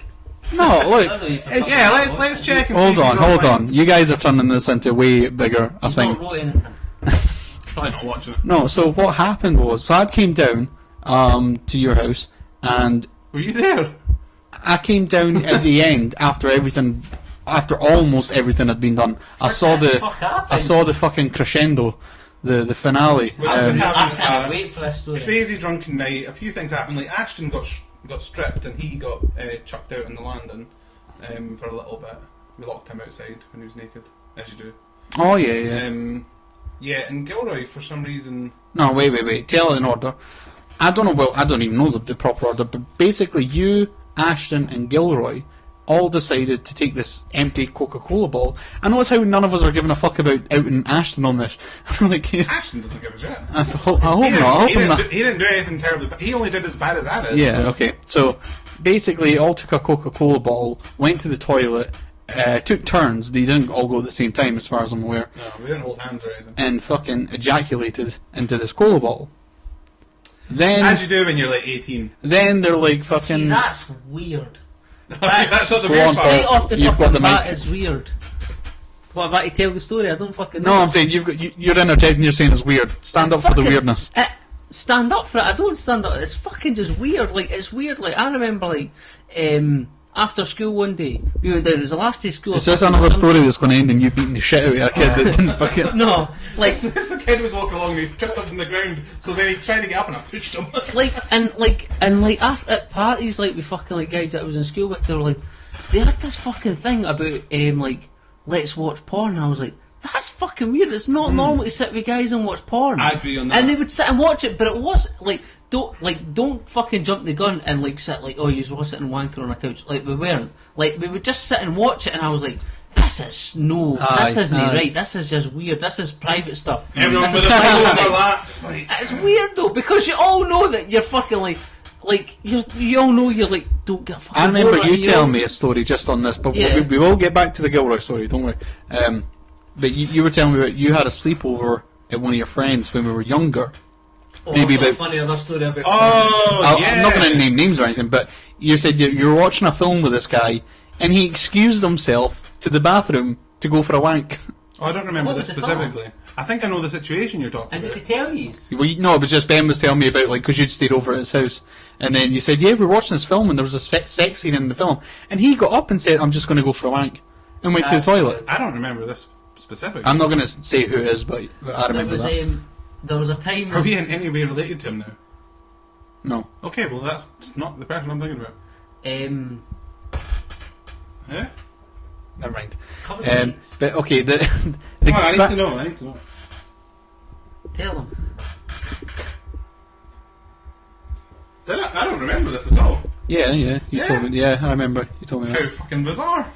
No, look. Yeah, let's check. And Hold on. You guys are turning this into way bigger a thing. Not wrote anything. Probably not watching it. No. So what happened was, I came down to your house, and were you there? I came down at the end after almost everything had been done. I saw the fucking crescendo, the finale. I can't wait for this story. Crazy drunken night. A few things happened. Like Ashton got stripped and he got chucked out in the landing for a little bit. We locked him outside when he was naked, as you do. Oh yeah. Yeah, and Gilroy for some reason. No, wait. Tell it in order. I don't know. Well, I don't even know the proper order. But basically, you, Ashton, and Gilroy all decided to take this empty Coca-Cola bottle. I notice how none of us are giving a fuck about outing Ashton on this. Like, Ashton doesn't give a shit. I hope not. He didn't do anything terribly bad. He only did as bad as I did. Yeah. So. Okay. So basically, all took a Coca-Cola bottle, went to the toilet. Took turns. They didn't all go at the same time, as far as I'm aware. No, we didn't hold hands or anything. And fucking ejaculated into this cola bottle. Then, as you do when you're like 18. Then they're like fucking. See, that's weird. That's not the Go weird on, part. Right off the You've fucking got the bat mic. is weird. What about to tell the story? I don't fucking know. No, I'm saying you're interjecting. You're saying it's weird. Stand up for the weirdness. Stand up for it. I don't stand up. It's fucking just weird. Like, it's weird. Like, I remember like after school one day, we went down. It was the last day of school. Is this another story that's going to end in you beating the shit out of a kid that didn't fucking... No, like... This kid was walking along and he tripped up on the ground, so then he tried to get up and I pushed him. like after at parties, like, with fucking, like, guys that I was in school with, they had this fucking thing about, like, let's watch porn, and I was like, that's fucking weird. It's not normal to sit with guys and watch porn. I agree on that. And they would sit and watch it, but it was, like... Don't fucking jump the gun and like sit like, oh, you're all sitting wanking on a couch. Like, we weren't. Like, we would just sit and watch it, and I was like, this isn't right. This is just weird. This is private stuff. Everyone with a Bible on their lap. It's weird though, because you all know that you're fucking like you all know you're like, don't get fucking. I remember you telling me me a story just on this, but yeah. we will get back to the Gilroy story. Don't worry. But you were telling me about you had a sleepover at one of your friends when we were younger. Maybe about funny other story about. I'm not going to name names or anything, but you said you were watching a film with this guy, and he excused himself to the bathroom to go for a wank. Oh, I don't remember this specifically. I think I know the situation you're talking about. And did he tell you? Well, no, it was just Ben was telling me about, like, because you'd stayed over at his house, and then you said, yeah, we were watching this film, and there was a sex scene in the film, and he got up and said, I'm just going to go for a wank, and went to the toilet. I don't remember this specific. I'm not going to say who it is, but I remember that. There was a time... Are we in any way related to him now? No. Okay, well that's not the person I'm thinking about. Yeah? Never mind. Couple of weeks. But okay, I need to know. Tell them. I don't remember this at all. Yeah, you told me. Yeah, I remember. You told me How that. fucking bizarre.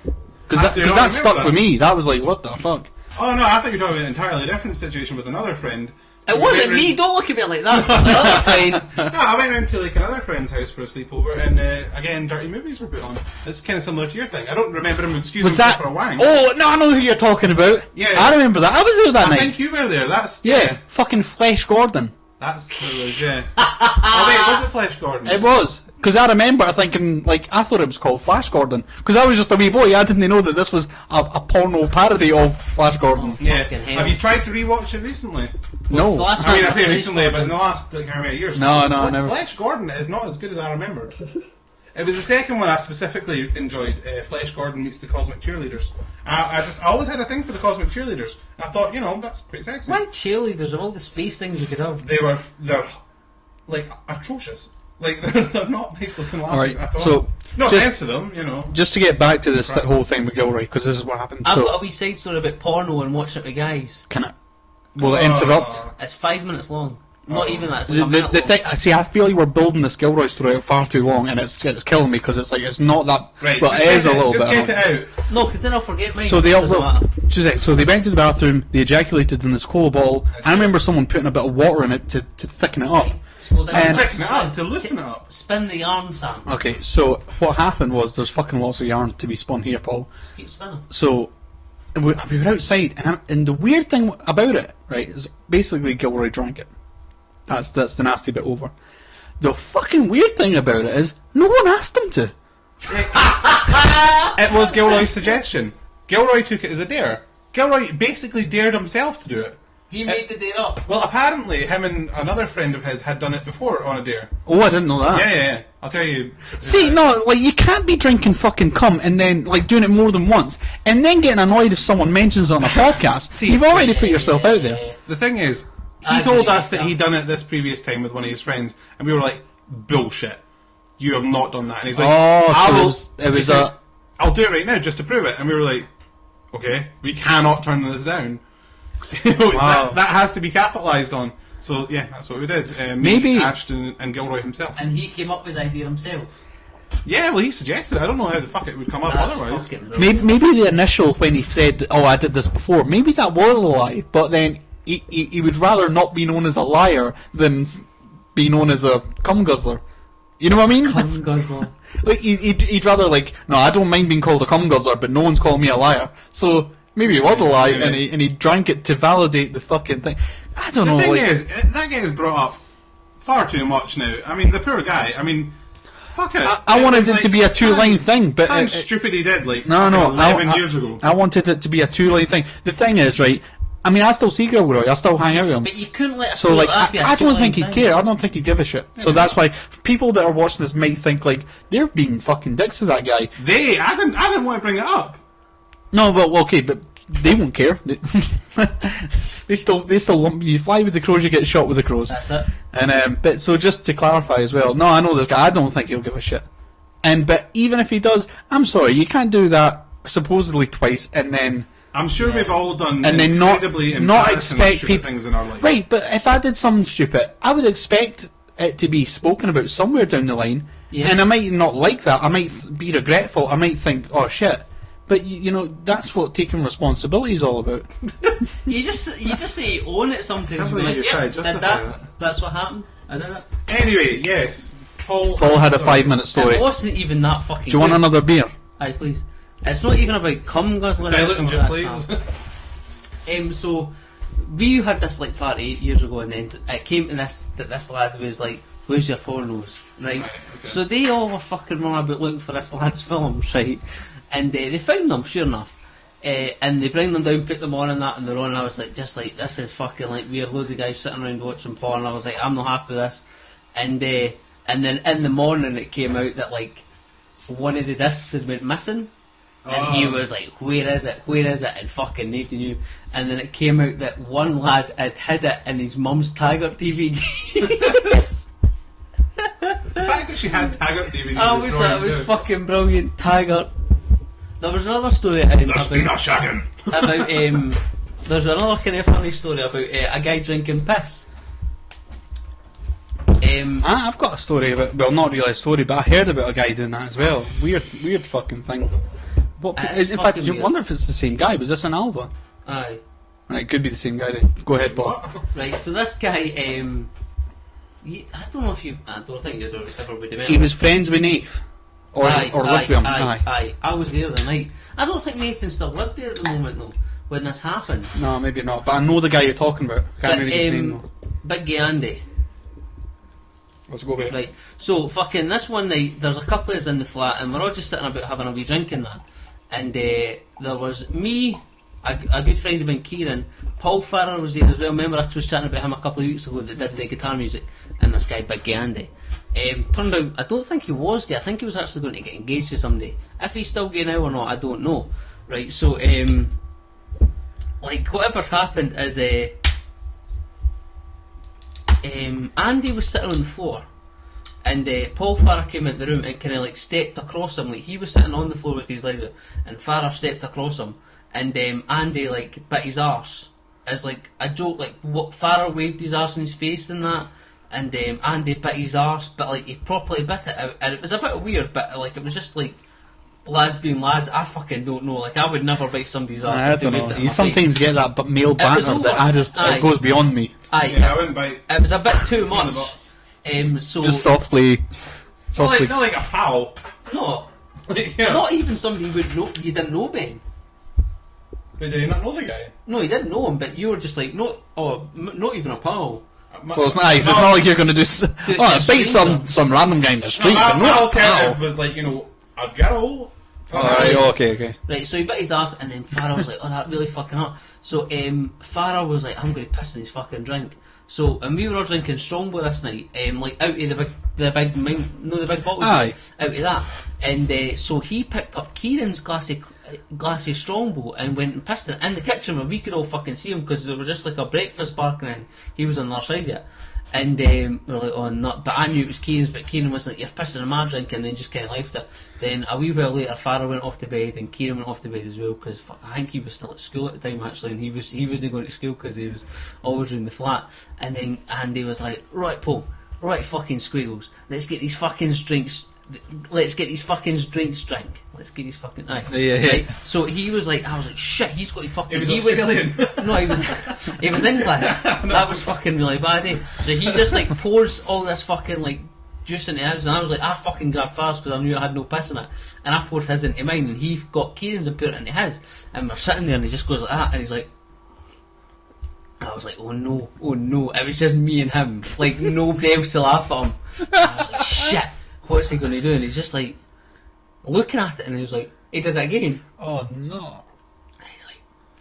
Because that stuck with me. That was like, what the fuck? Oh no, I thought you were talking about an entirely different situation with another friend. It wasn't me, don't look at me like that. Another friend. No, I went round to like another friend's house for a sleepover, and again, dirty movies were put on. It's kind of similar to your thing. I don't remember him excusing himself for a wang. Oh, no, I know who you're talking about. Yeah. I remember that. I was there that night. I think you were there. That's Yeah, fucking Flesh Gordon. That's what it was, yeah. Oh wait, was it Flash Gordon? It was. Because I remember thinking, like, I thought it was called Flash Gordon. Because I was just a wee boy. I didn't know that this was a porno parody of Flash Gordon. Yeah. Fucking hell. Have you tried to rewatch it recently? No. Flash I mean, I say Gordon, recently, but in the last like, how many years? No, never. Flash Gordon is not as good as I remembered. It was the second one I specifically enjoyed. Flash Gordon meets the Cosmic Cheerleaders. I always had a thing for the Cosmic Cheerleaders. I thought, that's pretty sexy. Why cheerleaders of all the space things you could have? They're like atrocious. Like they're not nice looking lasses at all. So no just- offense to them, Just to get back to this whole thing with Gilroy, because this is what happened. I've So, got a wee side story about porno and watching it with guys. can I... Will it interrupt? It's 5 minutes long. Not even that, it's like The a minute long. thing, see, I feel like we're building this Gilroy story out far too long, and it's killing me because it's like it's not that. Right, well, it is a little just bit. get it out. No, because then I'll forget mine. So they Doesn't matter. so they went to the bathroom. They ejaculated in this cola ball. I remember someone putting a bit of water in it to thicken it up. Right, slow down. And- Fixing it up to loosen it up. Spin the yarn, Sam. Okay, so what happened was there's fucking lots of yarn to be spun here, Paul. Keep spinning. So we were outside, and the weird thing about it, right, is basically Gilroy drank it. That's the nasty bit over. The fucking weird thing about it is no one asked him to. It was Gilroy's suggestion. Gilroy took it as a dare. Gilroy basically dared himself to do it. He made the date up. Well, apparently, him and another friend of his had done it before on a dare. Oh, I didn't know that. Yeah. I'll tell you. See, no, like, you can't be drinking fucking cum and then, like, doing it more than once, and then getting annoyed if someone mentions it on a podcast. See, You've already put yourself out there. The thing is, he I told agree, us that yeah. he'd done it this previous time with one of his friends, and we were like, bullshit. You have not done that. And he's like, Oh, I so will, it was he said, a... I'll do it right now just to prove it. And we were like, okay, we cannot turn this down. Wow. that has to be capitalised on. So, yeah, that's what we did. Maybe- Ashton and Gilroy himself. And he came up with the idea himself. Yeah, well, he suggested it. I don't know how the fuck it would come up That's otherwise. fucking brilliant. Maybe the initial, when he said, oh, I did this before, maybe that was a lie, but then he would rather not be known as a liar than be known as a cum guzzler. You know what I mean? Cum guzzler. Like, he'd rather, like, no, I don't mind being called a cum guzzler, but no one's calling me a liar. So maybe it was a lie, Yeah. and he drank it to validate the fucking thing. I don't The know. thing like, is, that guy is brought up far too much now. I mean, the poor guy. I mean, fuck it. I wanted was it to be a two-line thing, but Sounds it- stupid he did, like, No, 11 years ago. I wanted it to be a two-line thing. The thing is, right, I mean, I still see Gilroy, I still hang out with him. But you couldn't let So, like, that be a I don't think he'd two-line care. I don't think he'd give a shit. So that's why people that are watching this might think, like, they're being fucking dicks to that guy. I didn't want to bring it up. No, but, okay, but they won't care. They still lump, you fly with the crows, you get shot with the crows. That's it. And but so just to clarify as well, no, I know this guy. I don't think he'll give a shit. But even if he does, I'm sorry, you can't do that supposedly twice and then I'm sure we've all done and then not incredibly not embarrassing expect stupid people. things in our life. Right, but if I did something stupid, I would expect it to be spoken about somewhere down the line, Yeah. and I might not like that. I might be regretful. I might think, oh shit. But you know, that's what taking responsibility is all about. You just say you own it sometimes. Can't You're believe like, you yeah, tried, did justify that. it. That's what happened. I did it. Anyway, yes. Paul Paul had a sorry. 5-minute story. It wasn't even that fucking. Do you want good. another beer? Aye, please. It's not even about cum guzzling. or Dilute anything him just, like please. that, Sam. So we had this like party 8 years ago, and then it came to this that this lad was like, "Where's your pornos?" Right. Okay. So they all were fucking running about looking for this lad's films, right? And they found them, sure enough. And they bring them down, put them on and that, and they're on. And I was like, just like, this is fucking like weird. Loads of guys sitting around watching porn. And I was like, I'm not happy with this. And then in the morning, it came out that like one of the discs had went missing. And he was like, where is it, and fucking nobody knew. And then it came out that one lad had hid it in his mum's Taggart DVD. The fact that she had Taggart DVDs. That was fucking brilliant. Taggart. There was another story about There's been a shagging. there's another kind of funny story about a guy drinking piss. I've got a story about, well, not really a story, but I heard about a guy doing that as well. Weird fucking thing. In fact, you wonder if it's the same guy. Was this in Alva? Aye. Right, it could be the same guy then. Go ahead, Bob. Right, so this guy, I don't think you'd ever would have met him. He was friends with Nath. Or lived with him. Aye. I was there the night. I don't think Nathan still lived there at the moment though, when this happened. No, maybe not. But I know the guy you're talking about. Can't remember his name though. Big Gay Andy. Let's go with it. Right, so fucking this one night, there's a couple of us in the flat, and we're all just sitting about having a wee drink and that. And there was me, a good friend of mine, Kieran, Paul Farrer was there as well. Remember I was chatting about him a couple of weeks ago that did the guitar music, and this guy, Big Gay Andy. Turned out, I don't think he was gay, I think he was actually going to get engaged to somebody. If he's still gay now or not, I don't know. Right, so, like, whatever happened is, Andy was sitting on the floor, and Paul Farrer came into the room and kind of like stepped across him, like he was sitting on the floor with his legs out, and Farrer stepped across him, and Andy like bit his arse as like a joke, like what Farrer waved his arse in his face and that, and Andy bit his arse, but like he properly bit it, and it was a bit weird, but like it was just like lads being lads. I fucking don't know, like I would never bite somebody's arse. I don't know, you sometimes get that male banter that it goes beyond me. I wouldn't bite. It was a bit too much. So just softly. Not like a pal. No. Like, yeah. Not even somebody you would know. You didn't know Ben. Wait, did he not know the guy? No, you didn't know him, but you were just like, not even a pal. Well, it's nice. It's not like you're going to bite some random guy in the street. My alternative was like, a girl. Alright, okay. Right, so he bit his arse, and then Farrah was like, oh, that really fucking hurt. So Farrah was like, I'm going to piss in his fucking drink. So, and we were all drinking Strongbow this night, like out of the big bottle, Aye. out of that. And so he picked up Kieran's glassy Strongbow and went and pissed it in the kitchen where we could all fucking see him because there was just like a breakfast barking and he was on the other side of it. And we were like, oh, not. But I knew it was Kieran's, but Kieran was like, you're pissing in my drink, and then just kind of left it. Then a wee while later, Farrah went off to bed, and Kieran went off to bed as well, because I think he was still at school at the time, actually, and he wasn't going to school because he was always in the flat. And then Andy was like, right, Paul, right fucking squiggles, let's get these fucking drinks. Let's get these fucking drinks drank. Let's get these fucking Yeah. Right? So he was like, I was like, shit, he's got his fucking. He was Australian. No, he was English. That was fucking really bad. So he just like pours all this fucking like juice into his, and I was like, I fucking grabbed Farr's because I knew I had no piss in it, and I poured his into mine, and he got Kieran's and put it into his, and we're sitting there, and he just goes like that, and he's like. I was like, oh no, it was just me and him, like nobody else to laugh at him. And I was like, shit. What's he going to do? And he's just like looking at it, and he was like, he did it again. Oh no! And he's like,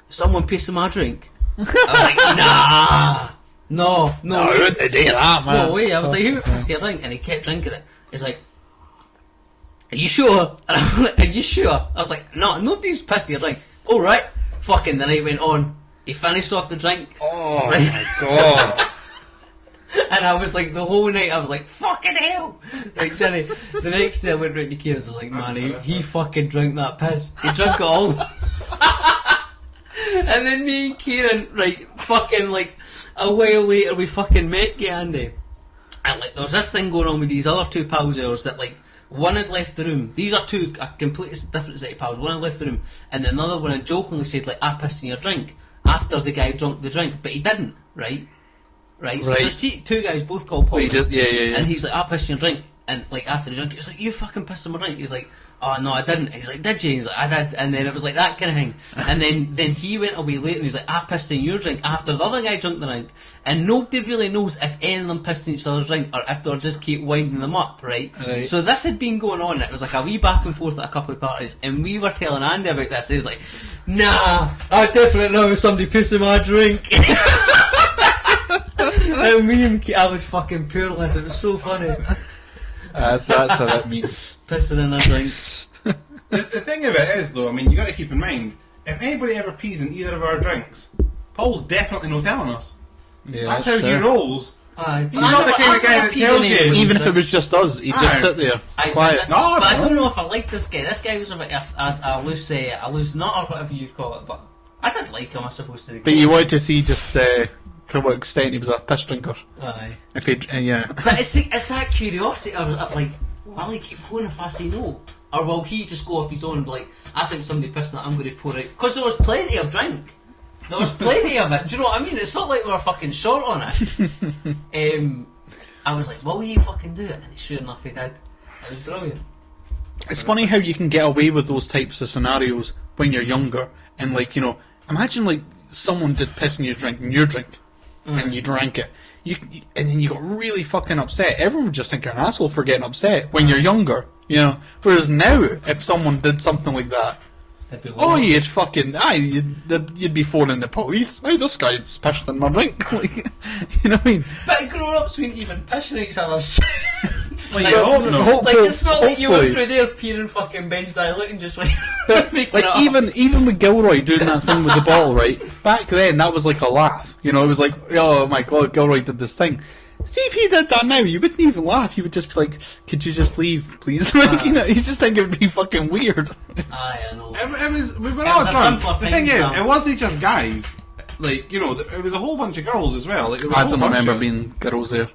someone piss in my drink. I was like, nah, no, I wouldn't do that, man. No way. I was like, who pissed your drink? And he kept drinking it. He's like, are you sure? And I was like, are you sure? I was like, no, nobody's pissed your drink. All right. Fucking the night went on. He finished off the drink. Oh right? My god. And I was like, the whole night, I was like, fucking hell! Like, Jenny, the next day I went round to Kieran's, I was like, man, he fucking drank that piss. He drank it all. And then me and Kieran, right, fucking like, a while later, we fucking met Andy. And like, there was this thing going on with these other two pals of ours that like, one had left the room. These are two a completely different set of pals. One had left the room, and then the other one had jokingly said, like, I pissed in your drink, after the guy drunk the drink, but he didn't, right? Right, so there's two guys both called Paul. Yeah. And he's like, I pissed in your drink. And like after the drink, he's like, you fucking pissed in my drink. He's like, oh no, I didn't. He's like, did you? He's like, I did. And then it was like that kind of thing. And then he went away later and he's like, I pissed in your drink after the other guy drank the drink. And nobody really knows if any of them pissed in each other's drink or if they'll just keep winding them up, right? So this had been going on. It was like a wee back and forth at a couple of parties. And we were telling Andy about this. He was like, nah, I definitely know somebody pissed in my drink. And me and I was fucking peerless. It was so funny. That's a bit mean. Pissing in a drink. The thing of it is, though, I mean, you got to keep in mind, if anybody ever pees in either of our drinks, Paul's definitely no telling us. Yeah, that's how he true. rolls. Aye, He's not the kind of guy that tells you. Even if it was just us, he'd just sit there, quiet. But I don't know if I like this guy. This guy was a bit a loose nut or whatever you call it. But I did like him, I suppose. But you wanted to see just to what extent he was a piss drinker. Aye. If he, yeah. But it's that curiosity of like, will he keep going if I say no? Or will he just go off his own and be like, I think somebody pissed that, I'm going to pour it. Because there was plenty of drink. There was plenty of it. Do you know what I mean? It's not like we were fucking short on it. I was like, will he fucking do it? And sure enough he did. It was brilliant. It's funny how you can get away with those types of scenarios when you're younger. And like, you know, imagine like someone did piss in your drink and you drank it. And then you got really fucking upset. Everyone would just think you're an asshole for getting upset when you're younger, you know. Whereas now, if someone did something like that, you'd fucking you'd be phoning the police. Hey, this guy's pissed in my drink. Like, you know what I mean? But grown-ups wouldn't even piss in each other's. Like it's not like you went through there peeing fucking Ben's dialect and just like even with Gilroy doing that thing with the bottle, right? Back then, that was like a laugh. You know, it was like, oh my god, Gilroy did this thing. See, if he did that now, you wouldn't even laugh. You would just be like, could you just leave, please? Like, you know, you just think it would be fucking weird. Aye, I know. We were all drunk. The thing is, it wasn't just guys. Like, you know, it was a whole bunch of girls as well. Like, I don't remember being girls there.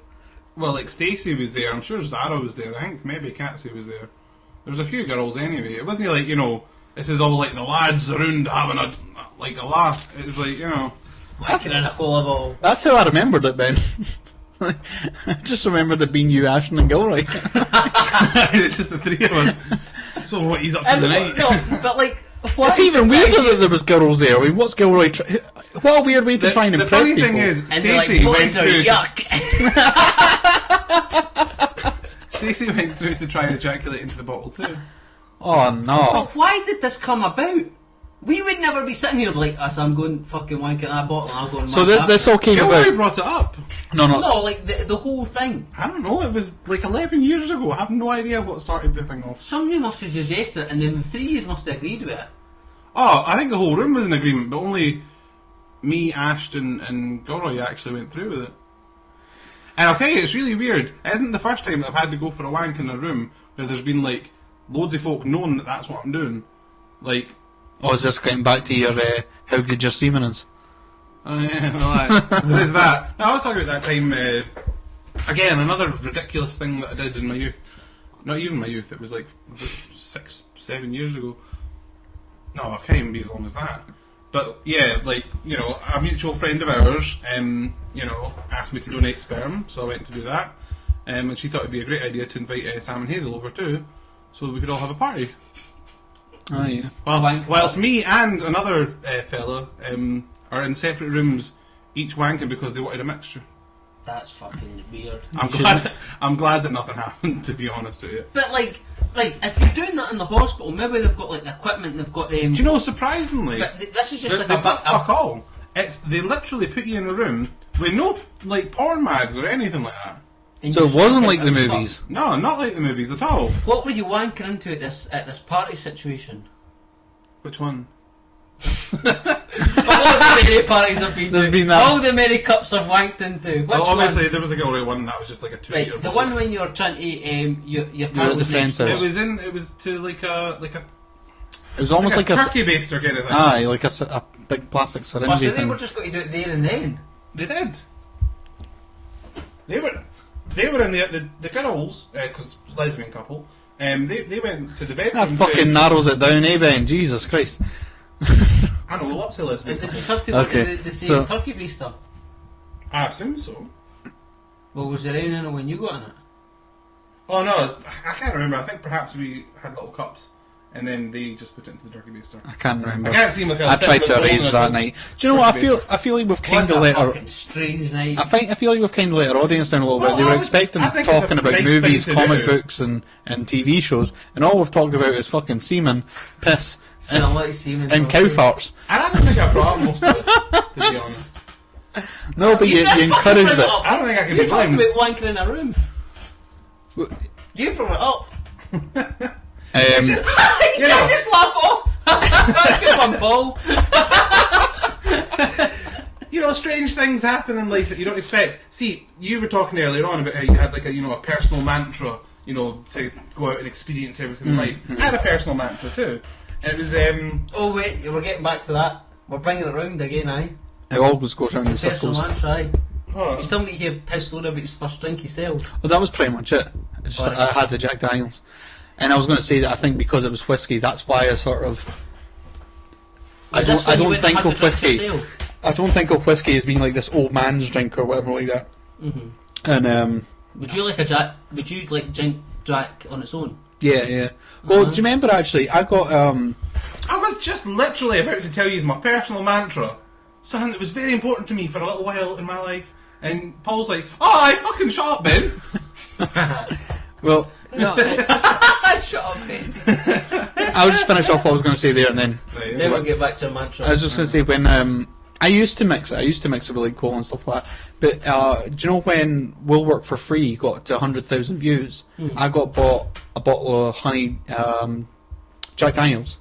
Well, like, Stacey was there. I'm sure Zara was there. I think maybe Catsy was there. There was a few girls anyway. It wasn't like, you know, this is all like the lads around having a laugh. It was like, you know, whacking in a cola ball. That's how I remembered it, Ben. I just remembered it being you, Ashton, and Gilroy. It's just the three of us. So what he's up to tonight? No, but like, it's even weirder that there was girls there. I mean, what's Gilroy? What a weird way to try and impress people. The funny thing is, Stacey went through. Yuck. Stacey went through to try and ejaculate into the bottle too. Oh no! But why did this come about? We would never be sitting here like, as I'm going fucking wanking that bottle and I'll go and so this all came Gilroy about. Brought it up. No, like the whole thing. I don't know. It was like 11 years ago. I have no idea what started the thing off. Somebody must have suggested it, and then the three must have agreed with it. Oh, I think the whole room was in agreement, but only me, Ashton, and Gilroy actually went through with it. And I'll tell you, it's really weird. It isn't the first time that I've had to go for a wank in a room where there's been like loads of folk knowing that that's what I'm doing. Like, oh, is this getting back to your how good your semen is? Oh yeah, well, there's that. No, I was talking about that time. Again, another ridiculous thing that I did in my youth. Not even my youth. It was like 6, 7 years ago. No, I can't even be as long as that. But yeah, like, you know, a mutual friend of ours, you know, asked me to donate sperm, so I went to do that. And she thought it'd be a great idea to invite Sam and Hazel over too, so we could all have a party. Oh yeah. Whilst me and another fella are in separate rooms, each wanking because they wanted a mixture. That's fucking weird. I'm glad that nothing happened, to be honest with you. But like, if you're doing that in the hospital, maybe they've got like the equipment, they've got them. Do you know, surprisingly, but this is just they've got fuck all. They literally put you in a room with no like porn mags or anything like that. So it wasn't like the movies. No, not like the movies at all. What were you wanking into at this party situation? Which one? All the many parties I've been There's to. been that. All the many cups I've wanked into. Which well, obviously one? there was a Gilroy one that was just like a 2 right, liter the one when you were trying to your at the friend's house. It was to like a It was almost like a turkey baster kind of thing. Aye, like a big plastic syringe. Oh, so they thing. were just going to do it there and then. They did. They were in the girls because lesbian couple. They went to the bedroom. That fucking narrows it down, eh, Ben? Jesus Christ. I know lots of lesbian Did you couples. have to go to the same turkey baster? I assume so. Well, was there any when you got in it? Oh no, I can't remember. I think perhaps we had little cups and then they just put it into the turkey baster. I can't remember. I can't see myself. I tried to erase that night. Do you know what I feel? I feel like we've kind of let our. Strange night. I feel like we've kind of let our audience down a little bit. They were expecting talking about movies, comic books, and TV shows, and all we've talked about is fucking semen, piss, and cow farts. And I don't think I brought most of this, to be honest. No, but you encouraged it. I don't think I can be talking blamed. about wanking in a room. You brought it up. It's just, you know, just laugh off. Good one, Paul. you know, strange things happen in life that you don't expect. See, you were talking earlier on about how you had like a personal mantra, you know, to go out and experience everything in life. I had a personal mantra too. And it was Oh wait, we're getting back to that. We're bringing it round again, aye. It always goes round in Personal circles. mantra, aye. oh, You still need to hear his story about his first drink himself. Well, that was pretty much it. It's just, Right. I had the Jack Daniels. And I was going to say that I think because it was whiskey, that's why I sort of... I Was this don't, I when you don't went and think had of the drink whiskey... yourself? I don't think of whiskey as being like this old man's drink or whatever like that. Mm-hmm. And, Would you like a Jack? Would you like drink Jack on its own? yeah. Well, do you remember actually, I got... I was just literally about to tell you my personal mantra, something that was very important to me for a little while in my life, and Paul's like, "Oh, I fucking shut up, Ben." Well, no, Shut up, mate. I'll just finish off what I was going to say there and then... Then we'll get back to a mantra. I was just going to say, when I used to mix it with like cola and stuff like that. But do you know when Will Work for Free got to 100,000 views? I bought a bottle of honey Jack Daniels,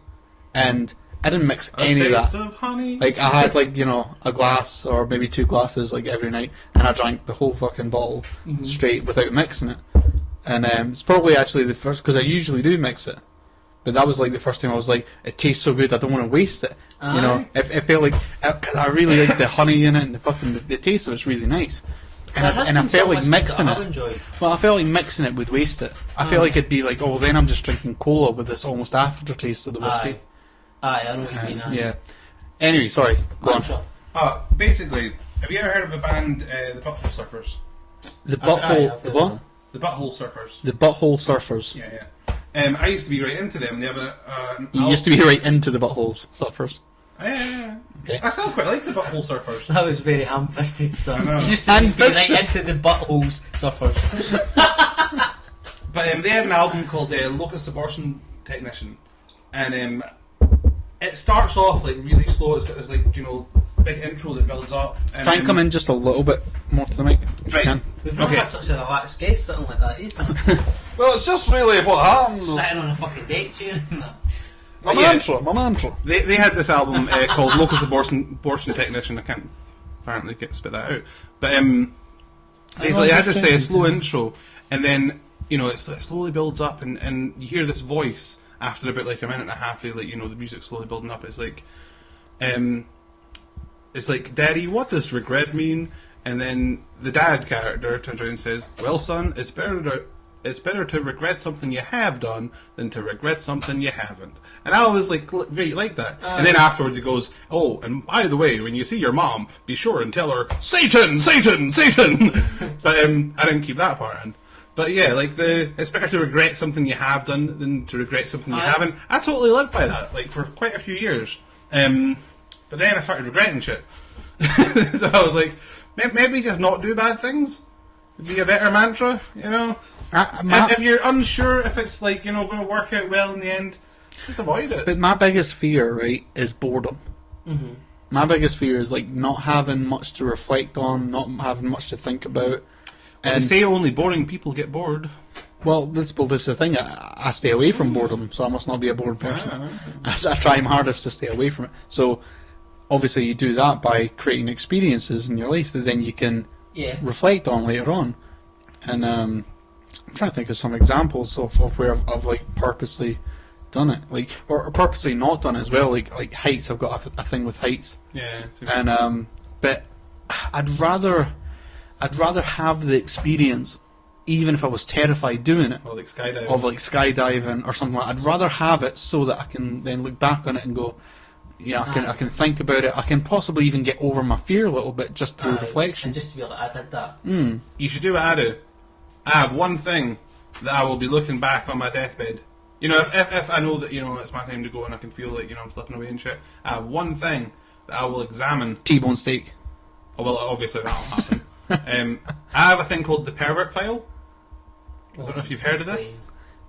and I didn't mix any of that. Taste of honey. Like I had like a glass or maybe 2 glasses like every night, and I drank the whole fucking bottle straight without mixing it. And it's probably actually the first, because I usually do mix it. But that was like the first time I was like, it tastes so good, I don't want to waste it. You know, it felt like, cause I really like the honey in it and the taste of it's really nice. And I felt like mixing it. Well, I felt like mixing it would waste it. I felt like it'd be like, oh, well, then I'm just drinking cola with this almost aftertaste of the whiskey. Aye, I know what you mean. Aye. Yeah. Anyway, sorry, go on. Basically, have you ever heard of a band, the Butthole Surfers? The butthole, I've what? The Butthole Surfers. The Butthole Surfers. Yeah. I used to be right into them. They have You used to be right into the Buttholes Surfers. Yeah. Okay. I still quite like the Butthole Surfers. That was very ham-fisted, son. I know. You just didn't be right into the buttholes suffers. But they had an album called Locust Abortion Technician, and it starts off like really slow. It's got this like big intro that builds up. And, Try and come in just a little bit more to the mic. If you Right. can. We've not Okay. had such a relaxed guest sitting like that, either. Well, it's just really what happens. Sitting on a fucking deck chair and that. My Yeah. mantra. They had this album called Locust Abortion Technician. I can't apparently spit that out. But basically, it had this slow intro, and then it slowly builds up, and you hear this voice after about like a minute and a half. Like the music slowly building up. It's like, "Daddy, what does regret mean?" And then the dad character turns around and says, "Well, son, it's better to regret something you have done than to regret something you haven't." And I was like, very like that. And then afterwards he goes, "Oh, and by the way, when you see your mom, be sure and tell her, Satan, Satan, Satan." But I didn't keep that part in. But yeah, like it's better to regret something you have done than to regret something you haven't. I totally lived by that, like for quite a few years. But then I started regretting shit. So I was like, maybe just not do bad things would be a better mantra, If you're unsure if it's like, going to work out well in the end, just avoid it. But my biggest fear, right, is boredom. Mm-hmm. My biggest fear is like not having much to reflect on, not having much to think about. They say only boring people get bored. Well, this is the thing. I stay away from boredom, so I must not be a bored person. I try my hardest to stay away from it. So, obviously, you do that by creating experiences in your life that then you can reflect on later on. And I'm trying to think of some examples of where I've like purposely done it, like or purposely not done it as well. Like heights, I've got a thing with heights. Yeah. And but I'd rather have the experience, even if I was terrified doing it, Or like skydiving. of like skydiving or something like that. I'd rather have it so that I can then look back on it and go, yeah, I can think about it. I can possibly even get over my fear a little bit just through reflection. And just to be like, I did that. You should do what I do. I have one thing that I will be looking back on my deathbed. If I know that, it's my time to go and I can feel like, I'm slipping away and shit, I have one thing that I will examine. T-bone steak. Oh, well, obviously that'll happen. I have a thing called the pervert file. I don't know if you've heard of this.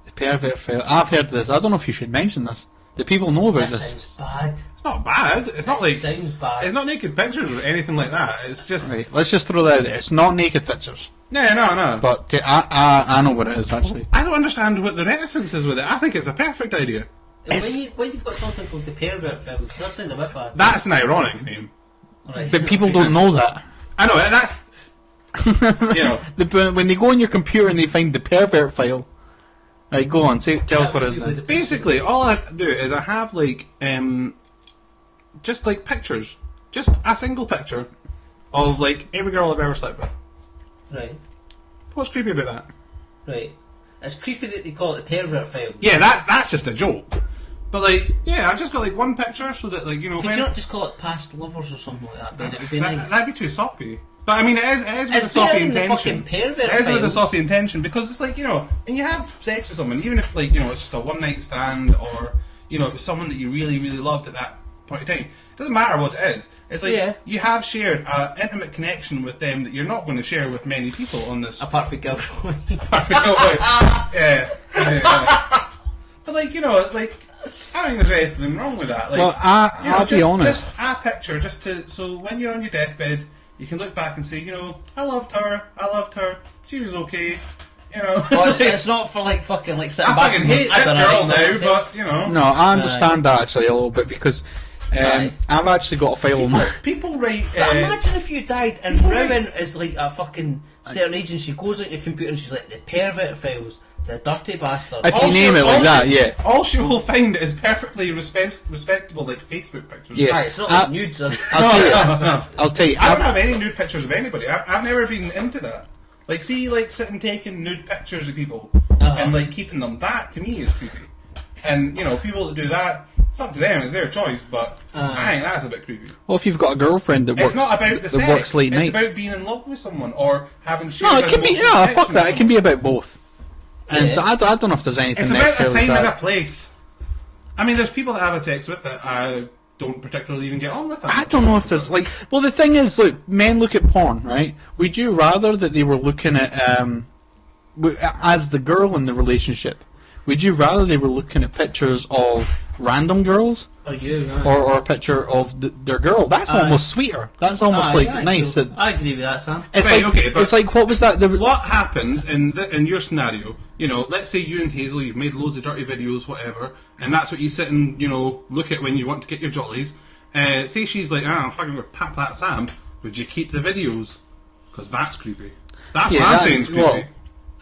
The pervert file. I've heard this. I don't know if you should mention this. Do people know about That this? sounds bad. It's not bad. It's not like... Sounds bad. It's not naked pictures or anything like that. It's just... Right, let's just throw that out there. It's not naked pictures. Yeah, no. But I know what it is, actually. I don't understand what the reticence is with it. I think it's a perfect idea. When you've got something called the Pervert Files, it does sound a bit bad. That's an ironic name. Right. But people don't know that. I know, and that's... you know. When they go on your computer and they find the pervert file... Right, go on, tell us what it is then. Basically, all I do is I have, like, just, like, pictures. Just a single picture of, like, every girl I've ever slept with. Right. What's creepy about that? Right. It's creepy that they call it the Pervert Files. Yeah, that's just a joke. But, like, yeah, I've just got, like, one picture so that, like, you know... Could you not just call it Past Lovers or something like that, Ben? It would be nice. That'd be too soppy. But, I mean, it is with a soppy intention. It is with a soppy intention, because it's like, you know, and you have sex with someone, even if, like, you know, it's just a one-night stand, or, you know, it was someone that you really, really loved at that point in time. It doesn't matter what it is. It's like, you have shared an intimate connection with them that you're not going to share with many people on this... Apart from girlfriend. Yeah. But, like, you know, like... I don't think there's anything wrong with that. Like, well, I'll be honest. Just a picture, so when you're on your deathbed, you can look back and say, you know, I loved her, she was okay, you know. Well, it's not for, like, fucking, like, sitting back I fucking hate this girl now, but, you know. No, I understand that, actually, a little bit, because I've actually got a file on my... People write... But imagine if you died and Rowan is, like, a fucking certain age and she goes on your computer and she's like, the Pervert Files. The dirty bastard. If you name it like that, yeah. All she will find is perfectly respectable, like, Facebook pictures. Yeah. Right, it's not like nudes. I'll tell you. I don't have any nude pictures of anybody. I've never been into that. Like, see, like, sitting taking nude pictures of people and, like, keeping them. That, to me, is creepy. And, you know, people that do that, it's up to them. It's their choice, but I think that's a bit creepy. Well, if you've got a girlfriend that works... It's not about the sex. Works late nights. It's about being in love with someone or having shared... No, it can be... Yeah, fuck that. It can be about both. And so I don't know if there's anything it's about necessarily a time and a place. I mean, there's people that have a sex with that I don't particularly even get on with them. I don't know if there's, like... Well, the thing is, look, men look at porn, right? Would you rather that they were looking at... as the girl in the relationship, would you rather they were looking at pictures of random girls? Or a picture of their girl? That's almost sweeter. That's almost nice. That I agree with that, Sam. It's right, like, it's like, what was that? What happens in your scenario? You know, let's say you and Hazel, you've made loads of dirty videos, whatever, and that's what you sit and, you know, look at when you want to get your jollies. Say she's like, I'm fucking going to pap that Sam. Would you keep the videos? Because that's creepy. That's what I'm saying is creepy. Well,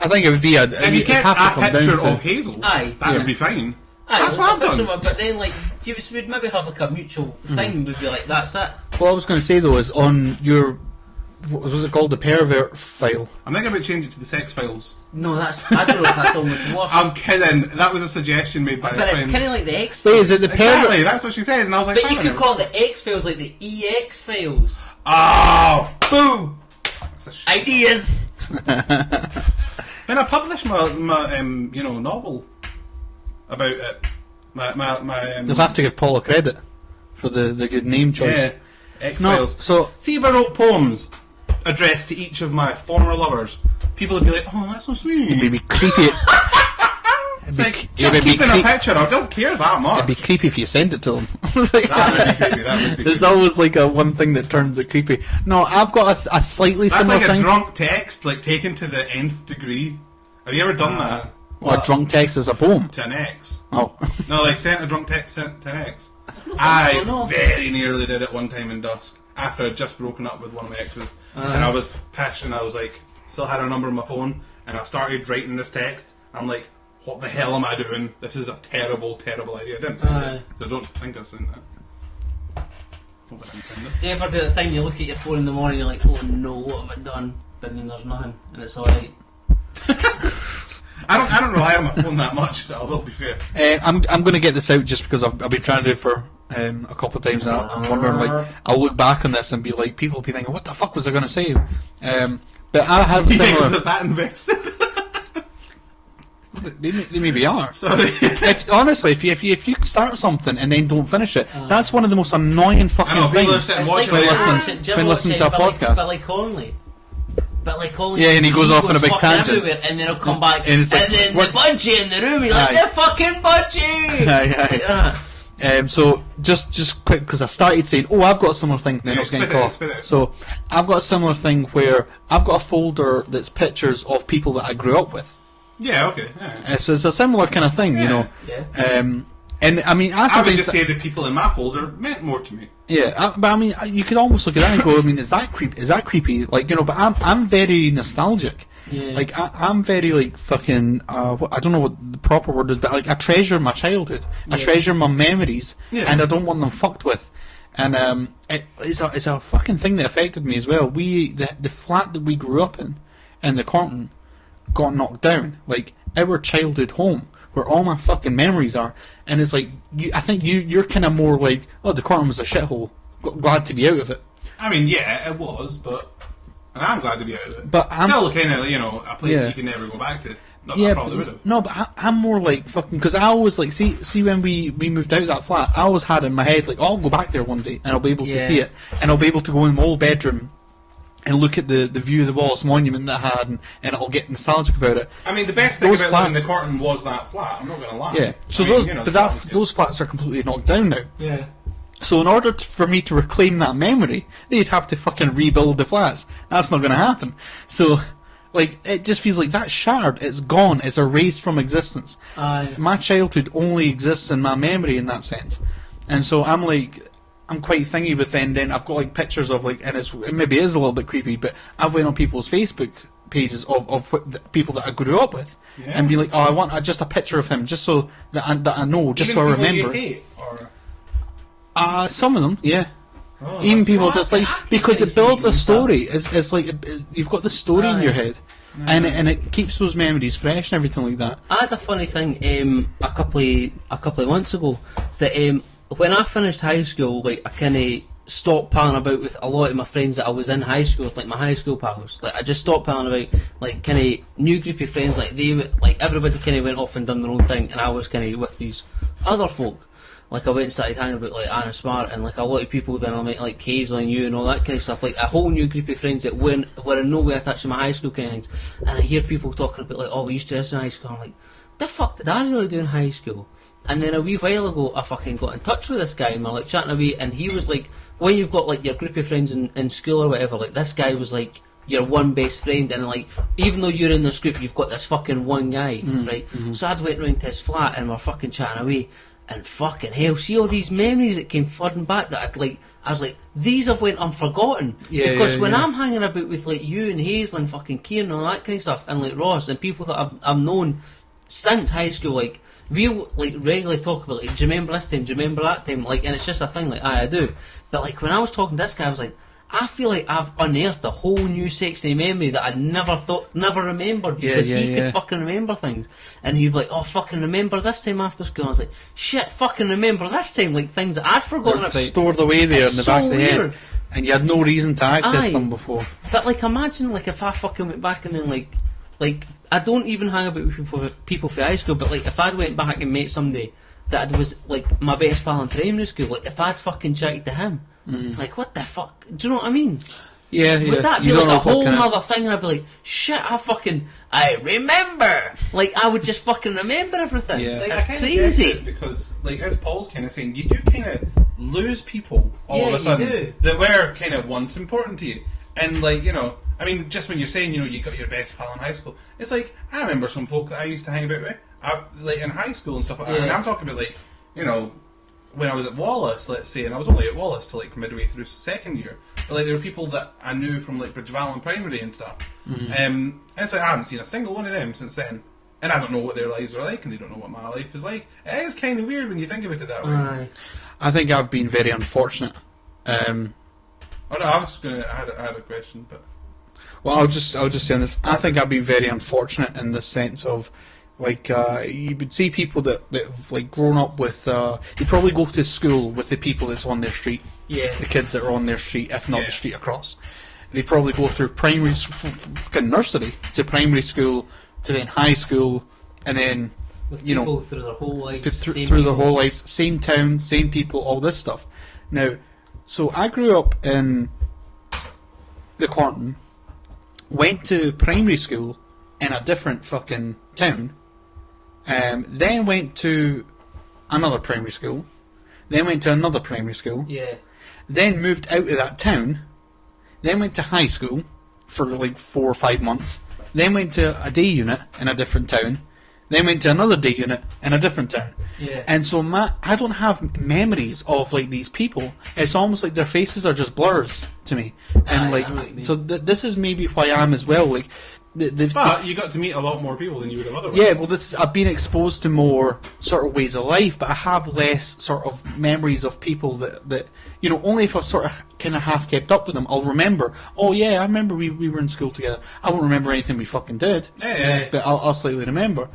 I think it would be and you get a picture of Hazel. That would be fine. That's what I've done. But then, like, you would maybe have like a mutual thing. Would be like, that's it. What I was going to say though is on your, what was it called, the Pervert file? I'm thinking about changing it to the Sex Files. No, I don't know if that's almost worse. I'm kidding. That was a suggestion made by a friend. But it's kind of like the X Files. Files. Is it the Pervert? Exactly, that's what she said, and I was like, but you could call the X Files like the EX Files. Oh, boom! Ideas. When I published my novel about it, you'll have to give Paul a credit for the good name choice. Yeah, X-Files. No, so see if I wrote poems addressed to each of my former lovers, people would be like, "Oh, that's so sweet." It'd be creepy. It's like, just keeping a picture, I don't care that much. It'd be creepy if you send it to them. That would be creepy. There's always like a one thing that turns it creepy. No, I've got a slightly similar thing. That's like a drunk text, like taken to the nth degree. Have you ever done that? Well, a drunk text is a poem. To an ex. Oh. No, like sent a drunk text to an ex. I very nearly did it one time in Dusk, after I'd just broken up with one of my exes. And I was pissed, and I was like, still had her number on my phone, and I started writing this text. I'm like, what the hell am I doing? This is a terrible, terrible idea. I didn't send it. I don't think I sent that. Do you ever do the thing you look at your phone in the morning and you're like, oh no, what have I done? But then there's nothing, and it's alright. I don't rely on my phone that much, I will be fair. I'm going to get this out just because I've been trying to do it for a couple of times, and I'm wondering, like, I'll look back on this and be like, people will be thinking, what the fuck was I going to say? But I have similar... Was it that invested? They maybe are. Sorry. Honestly, if you start something and then don't finish it, that's one of the most annoying fucking things when listening to a podcast. But like only. Yeah, and he goes off on a big tangent, and then he'll come back, and, and then the budgie in the room, you're like, the fucking budgie! Aye. So just quick, because I started saying, "Oh, I've got a similar thing." Then I was getting cut off. So I've got a similar thing where I've got a folder that's pictures of people that I grew up with. Yeah. Okay. Yeah. So it's a similar kind of thing, you know. Yeah. And I mean, I would just say the people in my folder meant more to me. Yeah, but I mean, you could almost look at that and go, I mean, is that creepy? Is that creepy? Like, you know, but I'm very nostalgic. Yeah. Like, I'm very, like, fucking, I don't know what the proper word is, but, like, I treasure my childhood. I treasure my memories, and I don't want them fucked with. And it's a fucking thing that affected me as well. The flat that we grew up in the Cornton, got knocked down. Like, our childhood home, where all my fucking memories are. And it's like, I think you're kind of more like, oh, the Cornton was a shithole. Glad to be out of it. I mean, yeah, it was, but... And I'm glad to be out of it. But I'm still kind of, you know, a place that you can never go back to. Not that I probably would have. No, but I'm more like fucking, because I always like see when we moved out of that flat, I always had in my head like, oh, I'll go back there one day and I'll be able to see it, and I'll be able to go in my old bedroom and look at the view of the Wallace Monument that I had, and I'll get nostalgic about it. I mean, the best thing about living in the Cornton was that flat. I'm not going to lie. Yeah. So those flats are completely knocked down now. Yeah. So in order for me to reclaim that memory, they'd have to fucking rebuild the flats. That's not going to happen. So, like, it just feels like that's shattered. It's gone. It's erased from existence. My childhood only exists in my memory in that sense. And so I'm like, I'm quite thingy with then I've got like pictures of like, and it maybe is a little bit creepy, but I've went on people's Facebook pages of people that I grew up with, and be like, oh, I want just a picture of him, just so that I know, just so I remember. You hate, or? Some of them, yeah. Oh, even people just like, because it builds a story. It's like you've got the story in your head, and it keeps those memories fresh and everything like that. I had a funny thing a couple of months ago that when I finished high school, like I kind of stopped palling about with a lot of my friends that I was in high school with, like my high school pals. Like I just stopped palling about, like kind of new group of friends. Like everybody kind of went off and done their own thing, and I was kind of with these other folk. Like I went and started hanging about like Anna Smart and like a lot of people. Then I met like Kaisley and you and all that kind of stuff. Like a whole new group of friends that were in no way attached to my high school kind of things. And I hear people talking about like, oh, we used to do this in high school. I'm like, the fuck did I really do in high school? And then a wee while ago, I fucking got in touch with this guy, and we're like chatting away, and he was like, when you've got like your group of friends in school or whatever, like this guy was like your one best friend, and like even though you're in this group, you've got this fucking one guy, right? Mm-hmm. So I'd went round to his flat, and we're fucking chatting away, and fucking hell, see all these memories that came flooding back that I was like, these have went unforgotten. Because when I'm hanging about with like you and Hazel and fucking Kieran and all that kind of stuff, and like Ross and people that I've known since high school, like we like regularly talk about like, do you remember this time, do you remember that time, like, and it's just a thing like I do. But like when I was talking to this guy, I was like, I feel like I've unearthed a whole new section of memory that I never remembered, because he could fucking remember things, and he'd be like, oh, fucking remember this time after school. I was like, shit, fucking remember this time, like things that I'd forgotten about, stored away there in the back of the head, and you had no reason to access them before. But like imagine like if I fucking went back and then like I don't even hang about with people from high school, but like if I'd went back and met somebody that was like my best pal in primary school, like if I'd fucking chatted to him, like what the fuck, do you know what I mean? Yeah. Would that be like a whole other thing, and I'd be like, shit, I remember, like I would just fucking remember everything. Like, that's crazy. Because like as Paul's kind of saying, you do kind of lose people all of a sudden that were kind of once important to you, and like, you know, I mean, just when you're saying, you know, you got your best pal in high school, it's like, I remember some folk that I used to hang about with, like in high school and stuff like that. And I'm talking about like, you know, when I was at Wallace, let's say, and I was only at Wallace till like midway through second year, but like there were people that I knew from like Bridgevalley Primary and stuff. And it's like I haven't seen a single one of them since then, and I don't know what their lives are like, and they don't know what my life is like. It is kind of weird when you think about it that way. I think I've been very unfortunate. Oh no, I was gonna. I had a question, but. Well, I'll just say this. I think I've been very unfortunate in the sense of, like, you would see people that have like grown up with. They probably go to school with the people that's on their street. Yeah. The kids that are on their street, if not the street across. They probably go through fucking nursery to primary school to then high school, and then with people through their whole lives, through their whole lives, same town, same people, all this stuff. Now, so I grew up in the Cornton. Went to primary school in a different fucking town, then went to another primary school, then went to another primary school, Yeah. then moved out of that town, then went to high school for like 4 or 5 months, then went to a day unit in a different town, then went to another day unit in a different town. Yeah. And so I don't have memories of like these people. It's almost like their faces are just blurs to me. And Aye, like, I know what you mean. so this is maybe why I am as well. Like, But you got to meet a lot more people than you would have otherwise. yeah, well, I've been exposed to more sort of ways of life, but I have less sort of memories of people that you know. Only if I've sort of kind of half kept up with them, I'll remember. Oh yeah, I remember we were in school together. I won't remember anything we fucking did, Yeah. but I'll slightly remember.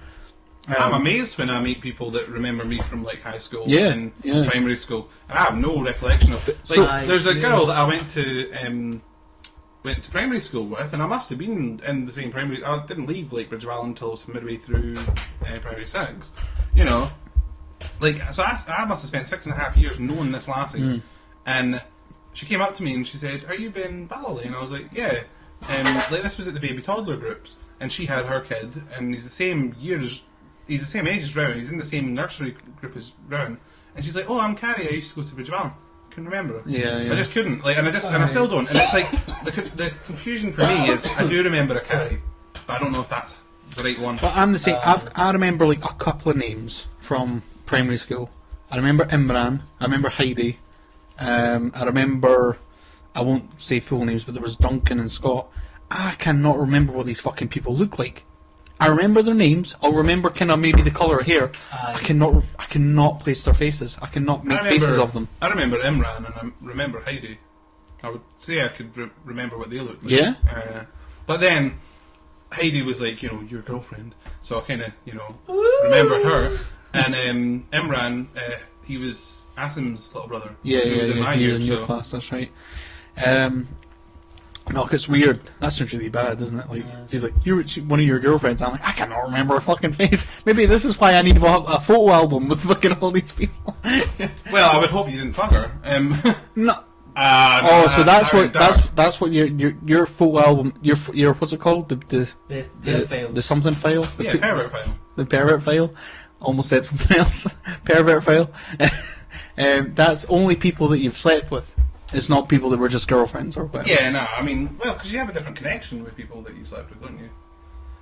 I'm amazed when I meet people that remember me from like high school Yeah, and yeah. primary school, and I have no recollection of. Like, So- there's a girl that I went to primary school with, and I must have been in the same primary. I didn't leave like Bridgevalley until midway through primary 6. You know, like so I must have spent 6.5 years knowing this lassie, and she came up to me and she said, "Are you Benn Vallely?" And I was like, "Yeah." Like this was at the baby toddler groups, and she had her kid, and he's the same age as Rowan. He's in the same nursery group as Rowan, and she's like, "Oh, I'm Carrie. I used to go to Bridgevalley." Couldn't remember. Yeah. I just couldn't. Like, and I still don't. And it's like the confusion for me is I do remember a Carrie, but I don't know if that's the right one. But I'm the same. I remember like a couple of names from primary school. I remember Imran. I remember Heidi. I remember. I won't say full names, but there was Duncan and Scott. I cannot remember what these fucking people look like. I remember their names. I'll remember kind of maybe the colour of hair. I cannot place their faces. I cannot make faces of them. I remember Imran and I remember Heidi. I would say I could remember what they looked like. Yeah? But then Heidi was like, you know, your girlfriend. So I kind of, you know, remembered her. And Imran, he was Asim's little brother. Yeah, He was in my he year, was in your so- class. That's right. No, it's weird. That sounds really bad, doesn't it? Like she's like, "You're one of your girlfriends." I'm like, I cannot remember her fucking face. Maybe this is why I need a photo album with fucking all these people. Well, I would hope you didn't fuck her. No. No, So that's what dark. that's what your photo album your what's it called The file. the something file Yeah, pervert file. the pervert file. Almost said something else. Pervert file. That's only people that you've slept with. It's not people that were just girlfriends or whatever. Yeah, no, I mean, well, because you have a different connection with people that you've slept with, don't you?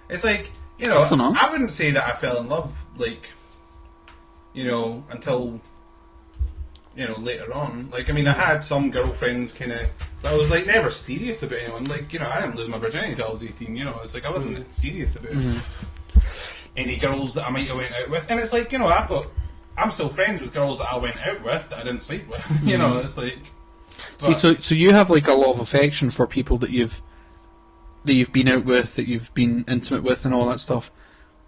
It's like, you know, I don't know. I wouldn't say that I fell in love, like, you know, until, you know, later on. Like, I mean, I had some girlfriends kind of, but I was, like, never serious about anyone. Like, you know, I didn't lose my virginity until I was 18, you know, it's like I wasn't serious about any girls that I might have went out with. And it's like, you know, I'm still friends with girls that I went out with that I didn't sleep with. You know, it's like... See, so you have like a lot of affection for people that you've been out with, that you've been intimate with, and all that stuff.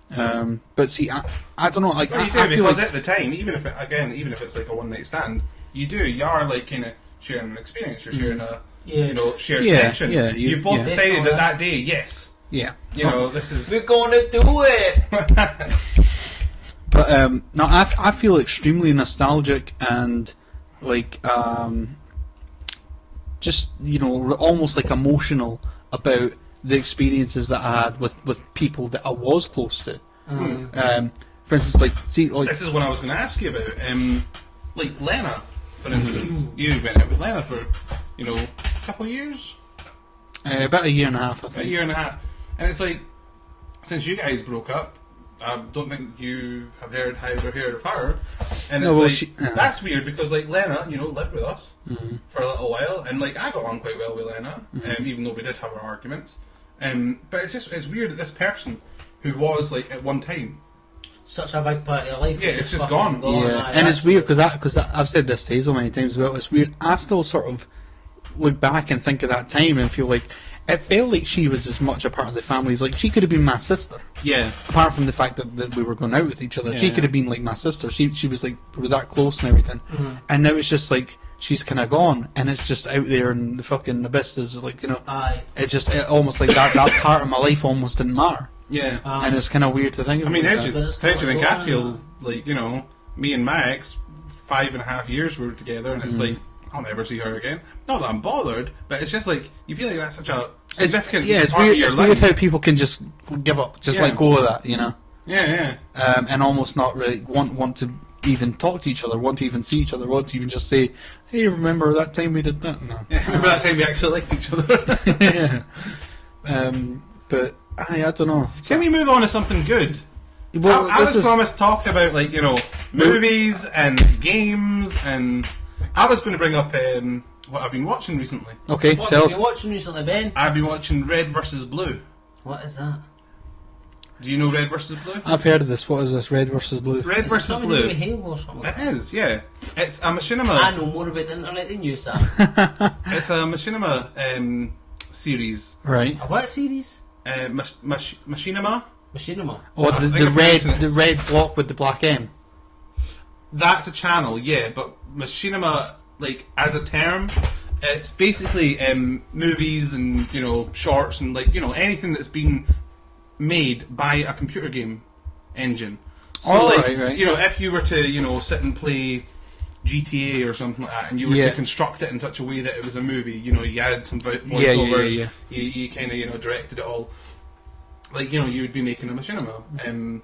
But see, I don't know. Like, Well, you do, I feel because like at the time, even if it's like a one night stand, you are like kind of sharing an experience. You're sharing a you know shared connection. yeah, you both yeah. decided that day, yes, yeah. you know this is. We're gonna do it. But no, I feel extremely nostalgic and like just, you know, almost like emotional about the experiences that I had with people that I was close to. For instance, like, see, like, This is what I was going to ask you about. Like Lena, for instance. You went out with Lena for, you know, a couple of years? about a year and a half, I A think. year and a half. And it's like, since you guys broke up, I don't think you have heard of her. And No, it's well, like, that's weird because, like, Lena, you know, lived with us for a little while. And, like, I got on quite well with Lena, even though we did have our arguments. But it's weird that this person who was, like, at one time, Such a big part of your life. Yeah, it's just fucking gone. Yeah, aye, and that's it's weird because I've said this to Hazel many times as well. It's weird. I still sort of look back and think of that time and feel like it felt like she was as much a part of the family as, like, she could have been my sister. yeah. Apart from the fact that we were going out with each other, she Yeah. could have been like my sister. She was like, we were that close and everything. And now it's just like she's kind of gone, and it's just out there in the fucking abyss. Is like, you know, Aye. it almost like that part of my life almost didn't matter, Yeah. and it's kind of weird to think. I mean, about how that. do you think I feel like, you know, me and my ex, 5.5 years we were together, and it's like, I'll never see her again. Not that I'm bothered, but it's just like, you feel like that's such a significant it's part weird. of your It's life. weird how people can just give up, just Yeah. let go of that, you know, Yeah, and almost not really want to even talk to each other, want to even see each other, want to even just say, hey, remember that time we did that? No. Yeah, remember that time we actually liked each other? Yeah. But I don't know. Can we move on to something good? Well, I was promised talk about, like, you know, movies and games, and I was going to bring up what I've been watching recently. Okay, What tell have us. you watching recently, Ben? I've been watching Red vs. Blue. What is that? Do you know Red vs. Blue? I've heard of this. What is this? Red versus Blue? Red vs. Something to do Blue. with Halo or something. It is, yeah. It's a machinima. I know more about the internet than you, Sam. It's a machinima series. Right. A what series? Machinima. Machinima. Oh, I the think I'm red pronouncing it. the red block with the black M. That's a channel, yeah, but machinima, like, as a term, it's basically movies and, you know, shorts and, like, you know, anything that's been made by a computer game engine. So, Oh, like, right. you know, if you were to, you know, sit and play GTA or something like that, and you were Yeah. to construct it in such a way that it was a movie, you know, you had some voiceovers, yeah. you kind of, you know, directed it all. Like, you know, you would be making a machinima.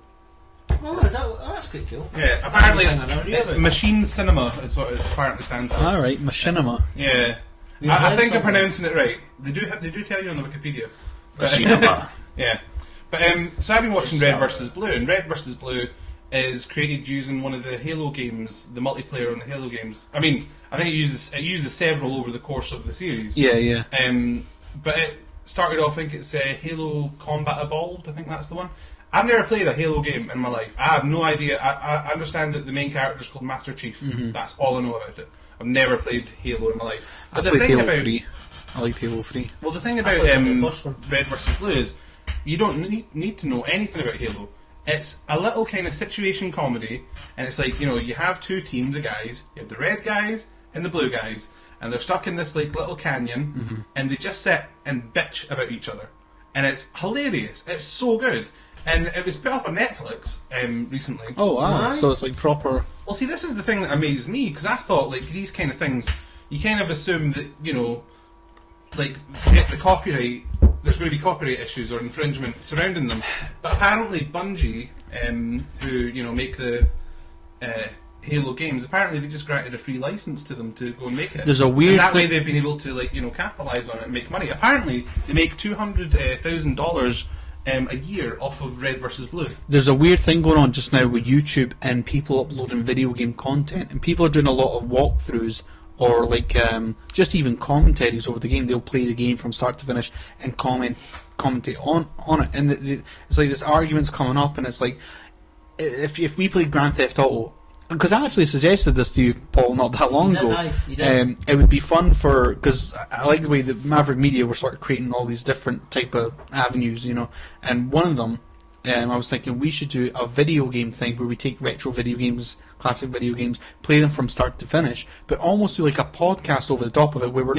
Oh, is that, that's quite cool. Yeah, apparently That's the thing I never knew it's about. machine cinema is what it apparently stands for. All right, machinima. Yeah, We've I heard think I'm something. pronouncing it right. They do tell you on the Wikipedia. But, Machinima. yeah, but so I've been watching Red vs. Blue, and Red vs. Blue is created using one of the Halo games, the multiplayer on the Halo games. I mean, I think it uses several over the course of the series. Yeah. But it started off, I think it's Halo Combat Evolved. I think that's the one. I've never played a Halo game in my life. I have no idea. I understand that the main character is called Master Chief. That's all I know about it. I've never played Halo in my life. I But the played thing Halo about 3. I liked Halo 3. well, the thing I about played the first one. Red vs. Blue is you don't need to know anything about Halo. It's a little kind of situation comedy, and it's like, you know, you have two teams of guys. You have the red guys and the blue guys, and they're stuck in this like little canyon, and they just sit and bitch about each other, and it's hilarious. It's so good, and it was put up on Netflix recently. Oh wow! Right. So it's like proper. Well, see, this is the thing that amazed me, because I thought, like, these kind of things, you kind of assume that, you know, like, the copyright, there's going to be copyright issues or infringement surrounding them. But apparently Bungie, who, you know, make the Halo games, apparently they just granted a free license to them to go and make it. There's a weird and that way thing- they've been able to, like, you know, capitalise on it and make money. Apparently they make $200,000 a year off of Red vs. Blue. There's a weird thing going on just now with YouTube and people uploading video game content, and people are doing a lot of walkthroughs or like just even commentaries over the game. They'll play the game from start to finish and commentate on it, and it's like this argument's coming up, and it's like if we played Grand Theft Auto. Because I actually suggested this to you, Paul, not that long You did, ago. aye, you did. It would be fun because I like the way that Maverick Media were sort of creating all these different type of avenues, you know. And one of them, I was thinking we should do a video game thing where we take retro video games, classic video games, play them from start to finish, but almost do like a podcast over the top of it, where we're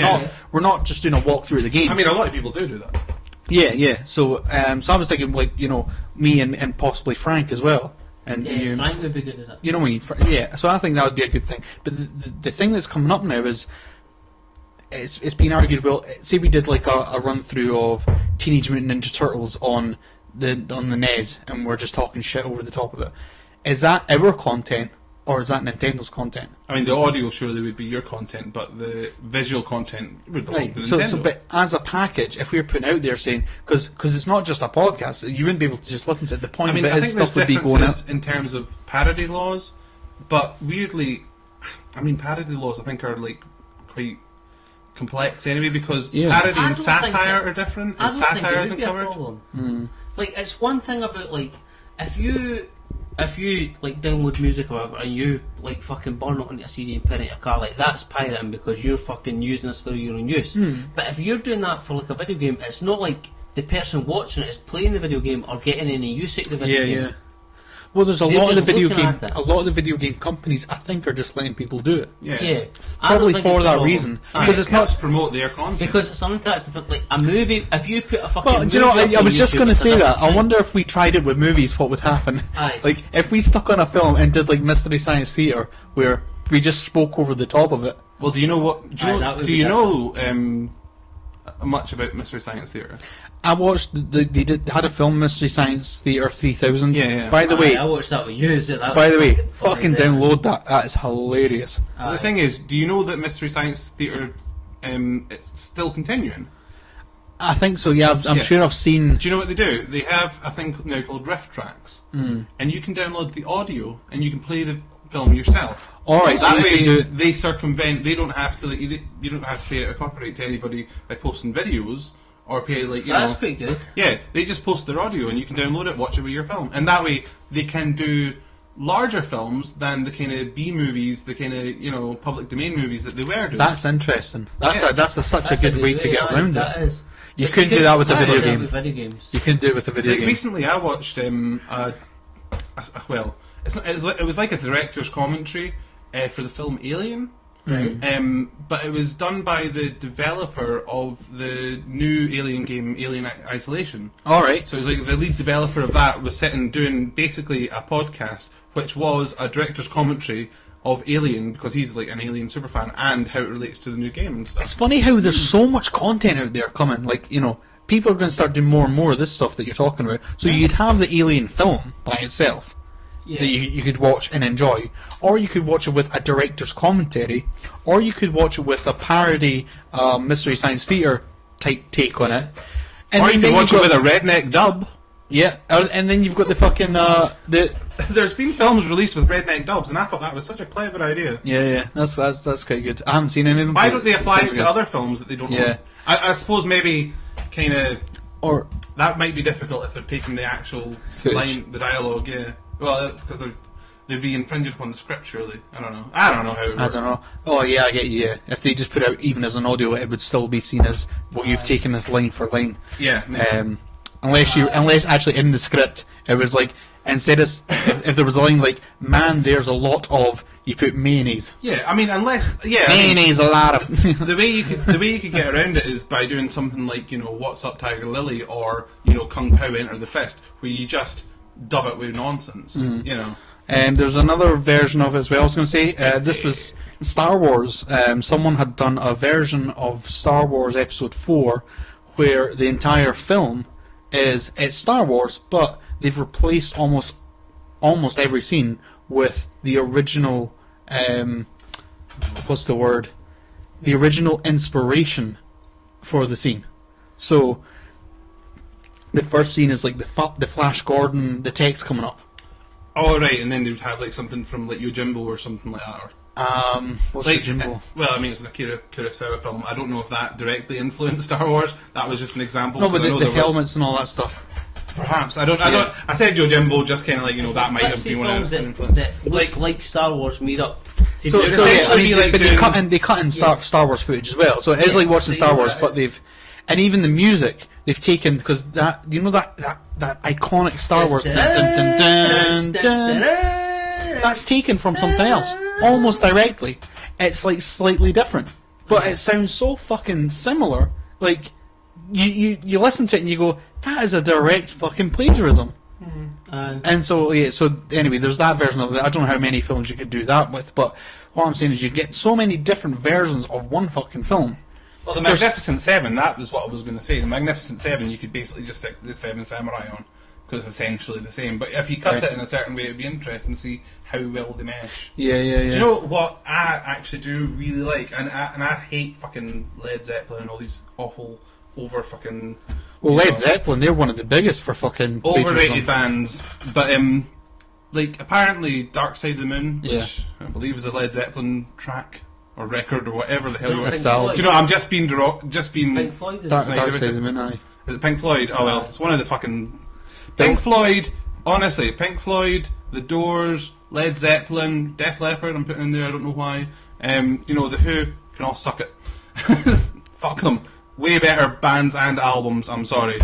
not just doing a walkthrough of the game. I mean, a lot of people do that. Yeah. So I was thinking, like, you know, me and possibly Frank as well. And Yeah, you, Frank would be good at it. you know what I mean? Yeah, so I think that would be a good thing. But the thing that's coming up now is it's been argued. Well, say we did like a run through of Teenage Mutant Ninja Turtles on the NES, and we're just talking shit over the top of it. Is that our content or is that Nintendo's content? I mean, the audio surely would be your content, but the visual content would belong to Right. Nintendo. So, but as a package, if we're putting out there saying, because it's not just a podcast, you wouldn't be able to just listen to it. The point I mean, of it I is think there's stuff would be going out. differences in terms of parody laws, but weirdly, I mean, parody laws I think are like quite complex anyway, because Yeah. parody I and don't think satire it- are different, I and don't think satire it would isn't be a covered. problem. Like, it's one thing about, like, if you like download music or whatever and you like fucking burn it onto a CD and put it in your car, like, that's pirating because you're fucking using this for your own use. But if you're doing that for like a video game, it's not like the person watching it is playing the video game or getting any use out of the video game. Yeah. Well, there's a They're lot of the just video looking game. at it. A lot of the video game companies, I think, are just letting people do it. Yeah, Yeah. I don't Probably think for it's a that problem. reason. Aye. Because it's helps not. promote their content. Because it's something that, like, a movie, if you put a fucking Well, do you know movie what? up I on was just YouTube, going to it's a say that. different I thing. wonder if we tried it with movies, what would happen? Aye. Like, if we stuck on a film and did like Mystery Science Theater, where we just spoke over the top of it. well, do you know what? Aye, that would Do be you know much about Mystery Science Theater? I watched. Had a film, Mystery Science Theater 3000. Yeah. By the way, I watched that with you. So that by the was way, fucking funny. download that. That is hilarious. Well, the thing is, do you know that Mystery Science Theater it's still continuing? I think so. Yeah, I'm Yeah. sure I've seen. Do you know what they do? They have a thing now called riff tracks, and you can download the audio and you can play the film yourself. All right, so That you way can do. they circumvent. They don't have to. Like, you don't have to pay a copyright to anybody by posting videos or pay That's pretty good. Yeah, they just post their audio and you can download it, watch it with your film, and that way they can do larger films than the kind of B movies, the kind of public domain movies that they were doing. That's interesting. That's Yeah. such a good way to get around that it. is. You But couldn't do that with a can't video do that game. with video games. You can do it with a video Like game. recently, I watched well, it was like a director's commentary for the film Alien. But it was done by the developer of the new Alien game, Alien Isolation. All right. So it was like the lead developer of that was sitting doing basically a podcast, which was a director's commentary of Alien, because he's like an Alien superfan, and how it relates to the new game and stuff. It's funny how there's so much content out there coming. Like, people are going to start doing more and more of this stuff that you're talking about. So you'd have the Alien film by itself Yeah. that you could watch and enjoy, or you could watch it with a director's commentary, or you could watch it with a parody Mystery Science Theater type take on it. And Or you then can watch it you've with got- a redneck dub. Yeah, and then you've got the fucking There's been films released with redneck dubs, and I thought that was such a clever idea. yeah, that's quite good. I haven't seen any of them. Why but don't they it apply sounds it good. to other films that they don't Yeah. own? I suppose maybe kind of Or that might be difficult if they're taking the actual Footage. the dialogue. Yeah, well, because they'd be infringing upon the script. Surely, I don't know how. It I works. don't know. Oh yeah, I get you. Yeah, if they just put it out even as an audio, it would still be seen as what you've taken as line for line. Yeah, maybe. Unless actually in the script it was like, instead of if there was a line like, "Man, there's a lot of," you put mayonnaise. yeah. I mean, unless I mean, Mayonnaise, a lot of. the way you could get around it is by doing something like What's Up Tiger Lily, or Kung Pao Enter the Fist, where you just dub it with nonsense. There's another version of it as well. I was going to say this was Star Wars. Someone had done a version of Star Wars Episode 4 where the entire film it's Star Wars, but they've replaced almost every scene with the original. What's the word? The original inspiration for the scene. So the first scene is like the Flash Gordon, the text coming up. Oh right, and then they would have like something from like Yojimbo or something like that. Or, What's like, Yojimbo? well, I mean, it's an Akira Kurosawa film. I don't know if that directly influenced Star Wars. That was just an example. No, but because I know the there was- helmets and all that stuff. Perhaps I don't. I said Yojimbo just kind of like that might have been one of films the that, influence. that look like Star Wars made up. to So, do so that. yeah, I mean, be like but doing- they cut in Star Wars footage as well. So it is Yeah, like watching so Star you know Wars, what it but is. they've and even the music they've taken, because that that iconic Star Wars dun, dun, dun, dun, dun, that's taken from something else almost directly. It's like slightly different, but it sounds so fucking similar. Like you listen to it and you go, that is a direct fucking plagiarism. And so anyway, there's that version of it. I don't know how many films you could do that with, but what I'm saying is you get so many different versions of one fucking film. Well, the There's- Magnificent Seven. That was what I was going to say. The Magnificent Seven, you could basically just stick the Seven Samurai on, because it's essentially the same. But if you cut Right. it in a certain way, it'd be interesting to see how well they mesh. Yeah. Do you know what I actually do really like? And I hate fucking Led Zeppelin and all these awful over fucking. Well, you Led know, Zeppelin, they're one of the biggest for fucking overrated plagiarism. bands, but like apparently Dark Side of the Moon, which I believe is a Led Zeppelin track or record or whatever the hell you Pink want. It's all- Floyd. Do you know? I'm just being Pink Floyd is Dark Side Side of the Moon, aye. Is it Pink Floyd? Oh well, it's one of the fucking Pink Floyd. Honestly, Pink Floyd, The Doors, Led Zeppelin, Def Leppard. I'm putting in there. I don't know why. The Who can all suck it. Fuck them. Way better bands and albums. I'm sorry.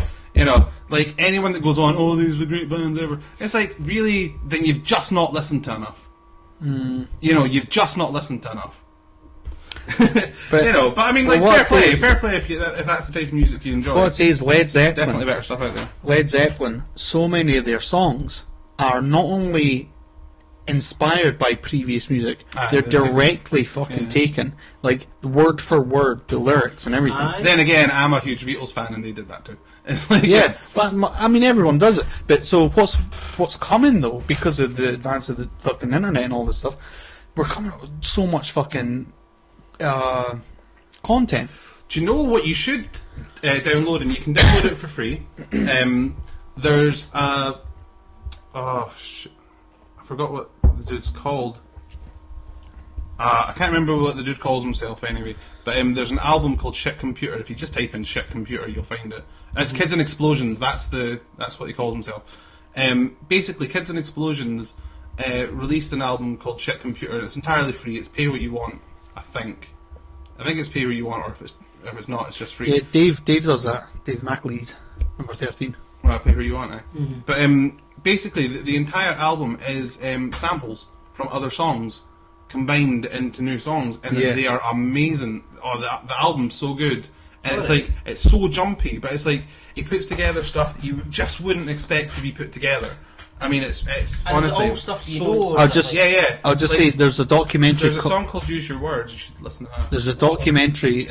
Like anyone that goes on, oh, these are the great bands ever. It's like, really, then you've just not listened to enough. You've just not listened to enough. But I mean, like, well, fair play if that's the type of music you enjoy. What it says, Led Definitely Zeppelin. better stuff out there. Led Zeppelin, so many of their songs are not only inspired by previous music, they're directly fucking taken, like word for word, the lyrics and everything. Aye. Then again, I'm a huge Beatles fan, and they did that too. It's like Yeah, but I mean, everyone does it. But so what's coming though, because of the advance of the fucking internet and all this stuff, we're coming up with so much fucking content. Do you know what you should download, and you can download it for free? There's I forgot what the dude's called. I can't remember what the dude calls himself anyway. But there's an album called Shit Computer. If you just type in Shit Computer, you'll find it. It's Kids and Explosions. That's what he calls himself. Basically, Kids and Explosions released an album called Shit Computer. It's entirely free. It's pay what you want. I think it's pay what you want, or if it's not, it's just free. Yeah, Dave does that. Dave McLeese, number 13. Well, pay what you want, But basically, the entire album is samples from other songs combined into new songs, and they are amazing. Oh, the album's so good, and it's like it's so jumpy, but it's like he puts together stuff that you just wouldn't expect to be put together. I mean, it's honestly all stuff you so. know. I'll just say there's a documentary. There's a song called "Use Your Words." You should listen to that. There's a documentary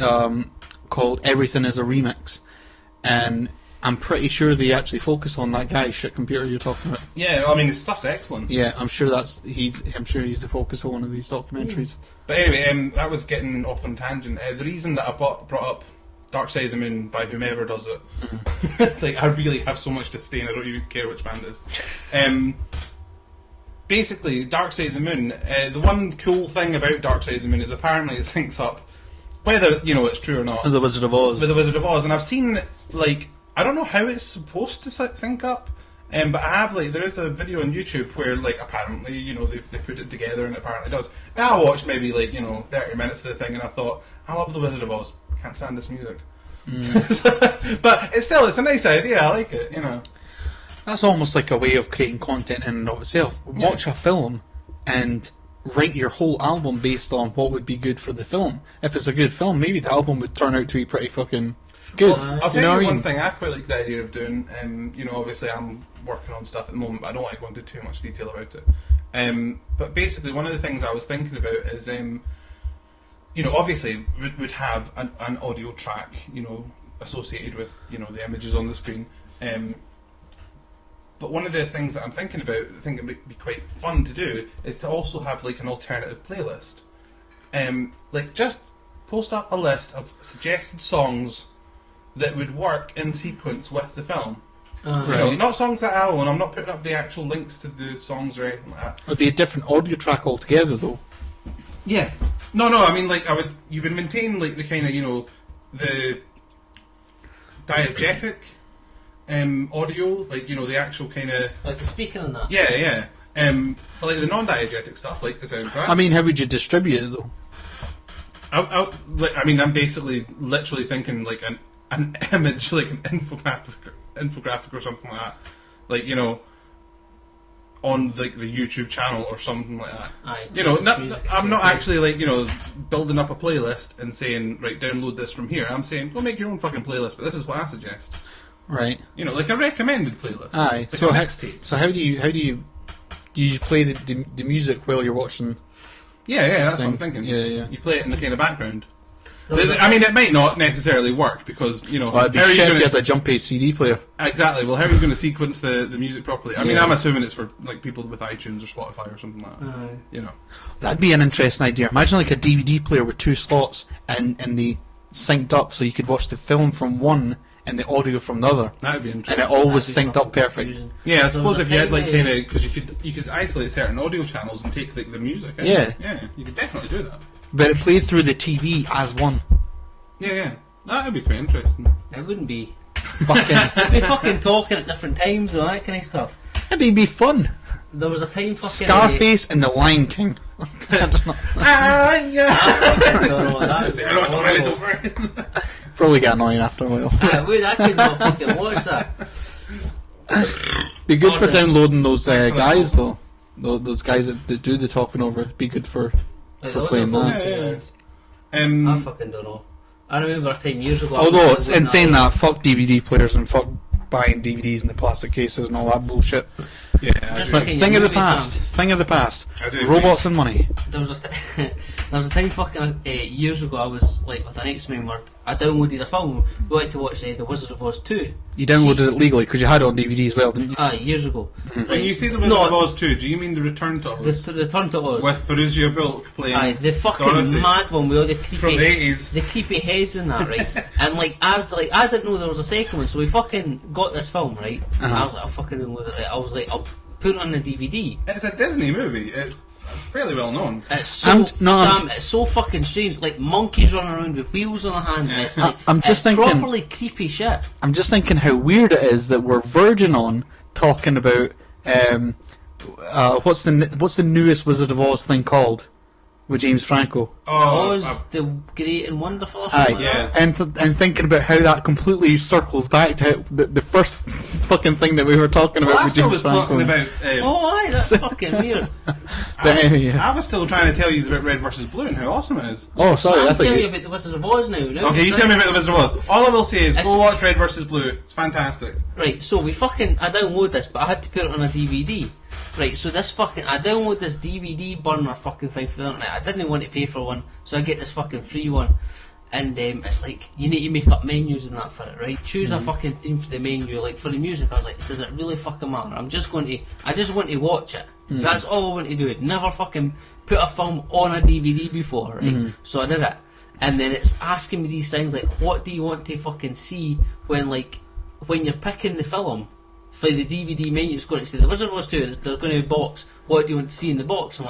called "Everything Is a Remix," and I'm pretty sure they actually focus on that guy, Shit Computer, you're talking about. Yeah, I mean, his stuff's excellent. Yeah, I'm sure he's the focus of one of these documentaries. But anyway, that was getting off on tangent. The reason that I brought up Dark Side of the Moon by whomever does it, like I really have so much disdain. I don't even care which band it is. Basically, Dark Side of the Moon. The one cool thing about Dark Side of the Moon is apparently it syncs up, whether it's true or not. The Wizard of Oz. With the Wizard of Oz, and I've seen I don't know how it's supposed to sync up, but I have there is a video on YouTube where apparently they put it together and it apparently does. Now I watched maybe 30 minutes of the thing and I thought I love the Wizard of Oz. Can't stand this music, but it's a nice idea. I like it. That's almost like a way of creating content in and of itself. Watch a film and write your whole album based on what would be good for the film. If it's a good film, maybe the album would turn out to be pretty fucking good. I'll tell you one thing I quite like the idea of doing. Obviously I'm working on stuff at the moment, but I don't want to go into too much detail about it. But basically, one of the things I was thinking about is, obviously we'd have an audio track, associated with the images on the screen. But one of the things that I'm thinking about, I think it would be quite fun to do, is to also have an alternative playlist. Just post up a list of suggested songs that would work in sequence with the film. Right. Not songs that I own. I'm not putting up the actual links to the songs or anything like that. It'd be a different audio track altogether, though. Yeah. No. I mean, you would maintain the kind of the diegetic audio, the actual kind of the speaking and that. Yeah. But the non-diegetic stuff, like the soundtrack. I mean, how would you distribute it, though? I'm basically literally thinking an image, an infographic or something like that, on the YouTube channel or something like that. I'm not actually building up a playlist and saying, right, download this from here. I'm saying, go make your own fucking playlist, but this is what I suggest. Right. A recommended playlist. Aye. So a mixtape. So how do you just play the music while you're watching? Yeah, that's what I'm thinking. Yeah. You play it in the kind of background. I mean, it might not necessarily work because Well, it'd be shit if you had a jumpy CD player. Exactly. Well, how are you going to sequence the music properly? I mean, I'm assuming it's for people with iTunes or Spotify or something like that. That'd be an interesting idea. Imagine a DVD player with 2 slots and they synced up, so you could watch the film from one and the audio from the other. That'd be interesting. And it all was synced up perfect. Confusing. Yeah, I suppose if you had because you could isolate certain audio channels and take the music. Yeah, you could definitely do that. But it played through the TV as one. Yeah, that'd be quite interesting. It wouldn't be. Fucking, We'd be fucking talking at different times and that kind of stuff. it'd be fun. There was a time fucking Scarface and the Lion King. I don't know. I don't know what that would be. Probably get annoying after a while. I could not fucking watch that. Be good for downloading those guys though. Those guys that do the talking over. Be good for playing that. I fucking don't know. I remember a time years ago. Although it's insane that fuck DVD players and fuck buying DVDs in the plastic cases and all that bullshit. Yeah, Thing of the past. Robots and money. There was a time fucking years ago. I was with an ex-member. I downloaded a film. We went to watch The Wizard of Oz 2. You downloaded it legally because you had it on DVD as well, didn't you? Years ago. When you say The Wizard of Oz 2, do you mean The Return to Oz? The Return to Oz. With Feruzia Bulk playing the fucking Dorothy. mad one with all the creepy From the 80s. the creepy heads in that, right? And I didn't know there was a second one, so we fucking got this film, right? And I was like, I'll fucking download it. Right? I was like, I'll put it on the DVD. It's a Disney movie. It's fairly well known. It's so it's so fucking strange. Like monkeys running around with wheels on their hands. It's like I'm just it's thinking, properly creepy shit. I'm just thinking how weird it is that we're verging on talking about what's the newest Wizard of Oz thing called with James Franco. Oz the Great and Wonderful. Or something like yeah. that. And thinking about how that completely circles back to the first fucking thing that we were talking about with James Franco. That's fucking weird. I was still trying to tell you about Red versus Blue and how awesome it is. Oh, sorry. I'm telling you about The Wizard of Oz now. Okay, you tell me about The Wizard of Oz. All I will say is go watch Red versus Blue. It's fantastic. Right, so I download this, but I had to put it on a DVD. Right, so I download this DVD burner fucking thing for the internet. I didn't want to pay for one, so I get this fucking free one. And it's like, you need to make up menus and that for it, right? Choose a fucking theme for the menu. Like, for the music, I was like, does it really fucking matter? I just want to watch it. That's all I want to do. I'd never fucking put a film on a DVD before, right? So I did it. And then it's asking me these things like, what do you want to fucking see when you're picking the film? For the DVD menu, it's going to say The Wizard of Oz 2, and there's going to be a box. What do you want to see in the box? And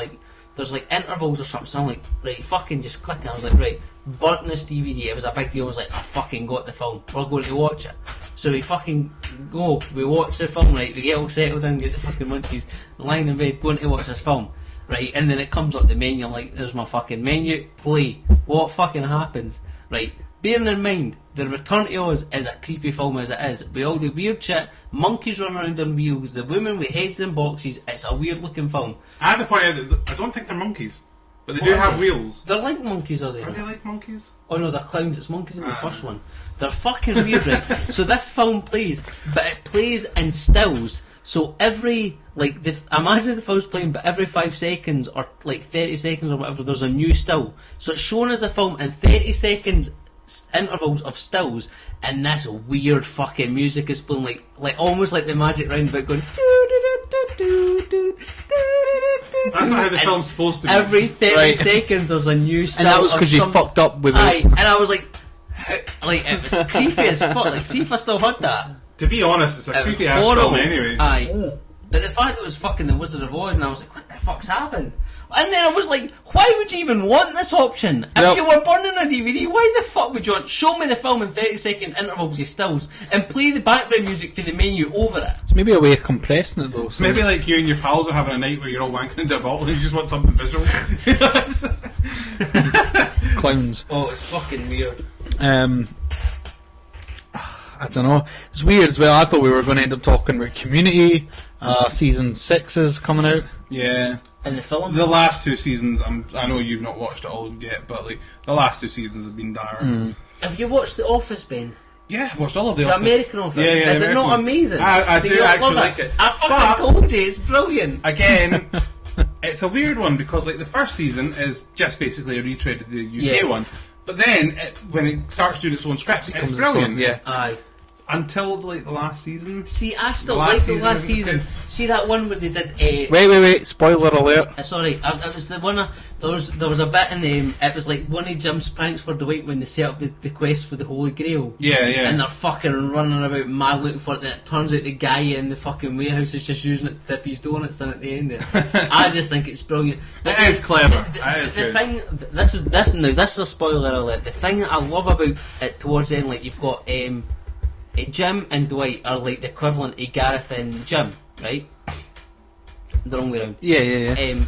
there's intervals or something. So I'm like, right, fucking just click. And I was like, right, burnt this DVD. It was a big deal. I was like, I fucking got the film. We're going to watch it. So we fucking go. We watch the film, right? We get all settled in, get the fucking munchies, lying in bed, going to watch this film, right? And then it comes up the menu. I'm like, there's my fucking menu. Play. What fucking happens, right? Bearing in mind, The Return to Oz is a creepy film as it is. With all the weird shit, monkeys running around on wheels, the women with heads in boxes, it's a weird looking film. I have to point out that I don't think they're monkeys, but they do have wheels. They're like monkeys, are they? Are they like monkeys? Oh no, they're clowns, it's monkeys in the first one. They're fucking weird, right? So this film plays, but it plays in stills. So every, imagine the film's playing, but every 5 seconds, or 30 seconds or whatever, there's a new still. So it's shown as a film in 30 seconds intervals of stills, and this weird fucking music is playing like almost like the Magic Roundabout going. That's not how the film's supposed to be. Every 30 seconds there's a new still. And that was because you fucked up with it. And I was like it was creepy as fuck. Like, see if I still had that. To be honest, it's a creepy ass film anyway. Aye. But the fact it was fucking The Wizard of Oz, and I was like, what the fuck's happened? And then I was like, why would you even want this option? If you were burning a DVD, why the fuck would you want? Show me the film in 30-second intervals of stills and play the background music for the menu over it. It's maybe a way of compressing it though. So maybe like you and your pals are having a night where you're all wanking into a bottle and you just want something visual. Clowns. Oh, it's fucking weird. I don't know. It's weird as well. I thought we were going to end up talking about Community. Season 6 is coming out. Yeah. And the film? The last 2 seasons, I know you've not watched it all yet, but the last 2 seasons have been dire. Have you watched The Office, Ben? Yeah, I've watched all of The The Office. American Office? Yeah, Is it not amazing? I do actually like it. I fucking told you, it's brilliant. Again, it's a weird one because the first season is just basically a retread of the UK one, but then when it starts doing its own script, it's brilliant. Aye. Until the last season. See, I still like the last season. See that one where they did. Wait! Spoiler alert! Sorry, it was the one. There was a bit in the. It was like one of Jim's pranks for Dwight when they set up the quest for the Holy Grail. Yeah. And they're fucking running about mad looking for it. And it turns out the guy in the fucking warehouse is just using it to dip his donuts in at the end. I just think it's brilliant. It is clever. It is the good. thing. This is a spoiler alert. The thing that I love about it towards the end, you've got. Jim and Dwight are like the equivalent of Gareth and Jim, right? The wrong way around. Yeah.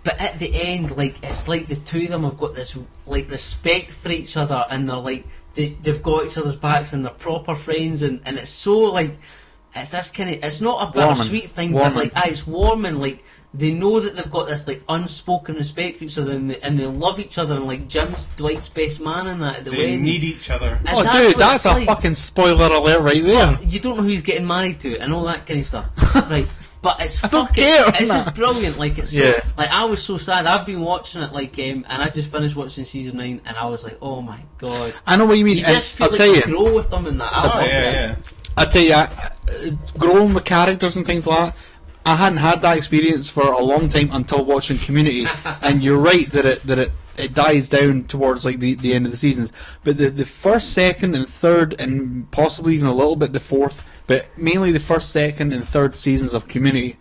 But at the end, it's like the two of them have got this respect for each other, and they're like they've got each other's backs, and they're proper friends, and it's so it's this kind of, it's not a bittersweet thing, but it's warm, and they know that they've got this unspoken respect for each other, and they love each other, and Jim's Dwight's best man in that at the wedding. They need each other. And Oh, dude, that's a fucking spoiler alert right there. You don't know who he's getting married to, and all that kind of stuff, right? but it's I don't fucking, care, it's man. just brilliant. Like it's so, Yeah. like I was so sad. I've been watching it and I just finished watching season 9, and I was like, oh my god. I know what you mean. You just feel I'll like tell you you. grow with them and that. I love it. yeah. I tell you, growing with characters and things like that, I hadn't had that experience for a long time until watching Community. And you're right that it dies down towards like the end of the seasons. But the first, second, and third, and possibly even a little bit the fourth, but mainly the first, second, and third seasons of Community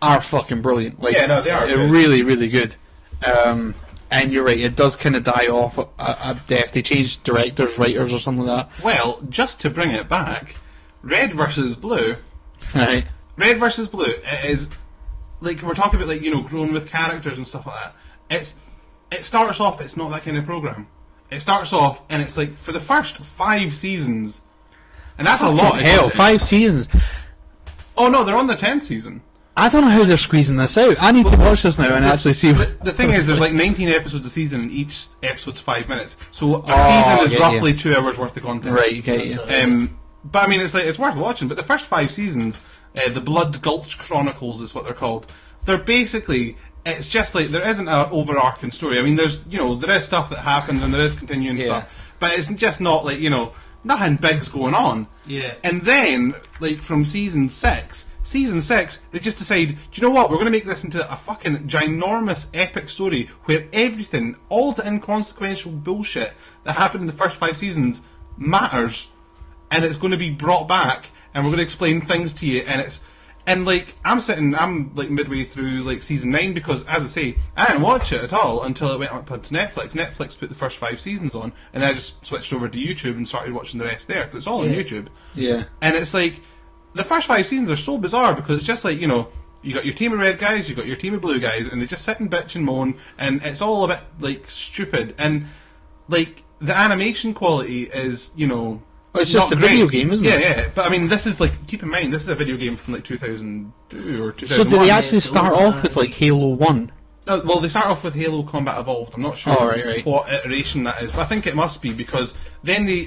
are fucking brilliant. Like, Yeah, no, they are They're good. really, really good. And you're right, it does kind of die off at death. They change directors, writers, or something like Well, just to bring it back, Red versus Blue. that. Right. Red versus Blue is like we're talking about, like, you know, growing with characters and stuff like that. It starts off, it's not that kind of program. It starts off and it's like for the first 5 seasons, and that's a lot. Hell, 5 seasons. Oh no, they're on their 10th season. I don't know how they're squeezing this out. I need to watch this now and actually see. The thing is, there's like 19 episodes a season, and each episode's 5 minutes. So a Oh, season is yeah, roughly 2 hours worth of content. Right, okay. Yeah. But I mean, it's worth watching. But the first 5 seasons, the Blood Gulch Chronicles is what they're called. They're basically, it's just like there isn't an overarching story. I mean, there is stuff that happens and there is continuing stuff, but it's just not like, you know, nothing big's going on. Yeah. And then, like, from season 6, they just decide, do you know what, we're going to make this into a fucking ginormous epic story where everything, all the inconsequential bullshit that happened in the first 5 seasons matters, and it's going to be brought back, and we're going to explain things to you, and like, I'm like midway through like season 9, because, as I say, I didn't watch it at all until it went up onto Netflix. Netflix put the first 5 seasons on, and I just switched over to YouTube and started watching the rest there, because it's all on YouTube. Yeah. And it's like, the first 5 seasons are so bizarre, because it's just like, you know, you got your team of red guys, you got your team of blue guys, and they just sit and bitch and moan, and it's all a bit, like, stupid. And, like, the animation quality is, you know, Well, it's just not a video great. game, isn't Yeah, it? yeah. But I mean, this is like, keep in mind, this is a video game from like 2002 or 2001. So did they actually it's start older. off with like Halo 1? Well, they start off with Halo Combat Evolved. I'm not sure Oh, right. what iteration that is, but I think it must be, because then they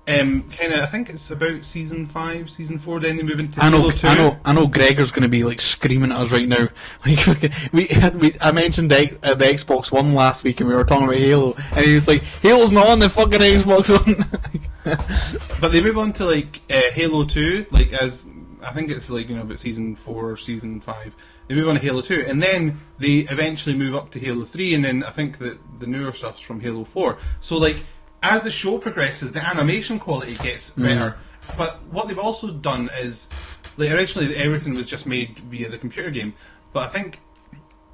kind of, I think it's about season 5, season 4. Then they move into Halo 2. I know. Gregor's going to be like screaming at us right now. Like, I mentioned the Xbox One last week, and we were talking about Halo, and he was like, "Halo's not on the fucking Xbox One." But they move on to like Halo 2, like, as I think it's like, you know, about season 4 or season 5. They move on to Halo 2, and then they eventually move up to Halo 3, and then I think that the newer stuff's from Halo 4. So like, as the show progresses, the animation quality gets better. But what they've also done is, like, originally everything was just made via the computer game, but I think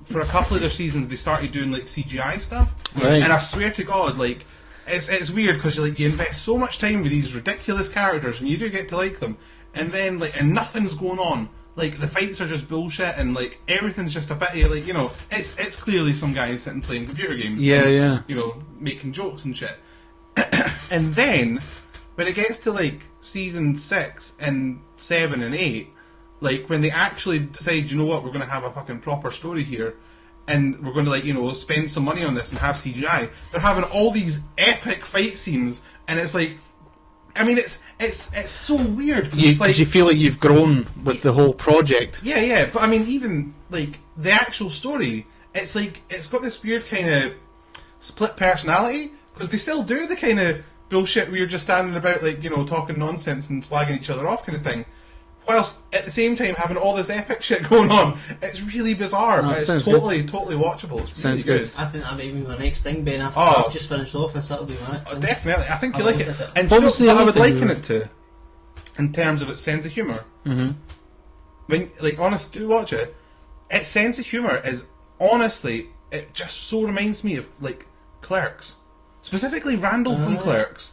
for a couple of their seasons they started doing like CGI stuff. Right. And I swear to God, like, it's weird, because you invest so much time with these ridiculous characters, and you do get to like them, and then and nothing's going on. Like, the fights are just bullshit, and like everything's just a bit like, you know, it's clearly some guys sitting playing computer games. Yeah, and, yeah. You know, making jokes and shit. And then when it gets to like season 6 and 7 and 8, like, when they actually decide, you know what, we're going to have a fucking proper story here, and we're going to, like, you know, spend some money on this and have CGI, they're having all these epic fight scenes, and it's like, I mean, it's so weird, Because like, you feel like you've grown with the whole project. yeah, but I mean, even like the actual story, it's like, it's got this weird kind of split personality, because they still do the kind of bullshit where you're just standing about, like, you know, talking nonsense and slagging each other off kind of thing, whilst at the same time having all this epic shit going on. It's really bizarre, No, but it it's sounds totally watchable. It's Sounds really good. good. I think that may be my next thing, Ben. After Oh. I've just finished off this, that'll be my next thing. Definitely, I think you I'll like look it. at it. And What do you was know the what I other would thing liken you- it to, in terms of its sense of humour? When, like, honestly, do watch it. Its sense of humour is, honestly, it just so reminds me of, like, Clerks. Specifically Randall from Clerks.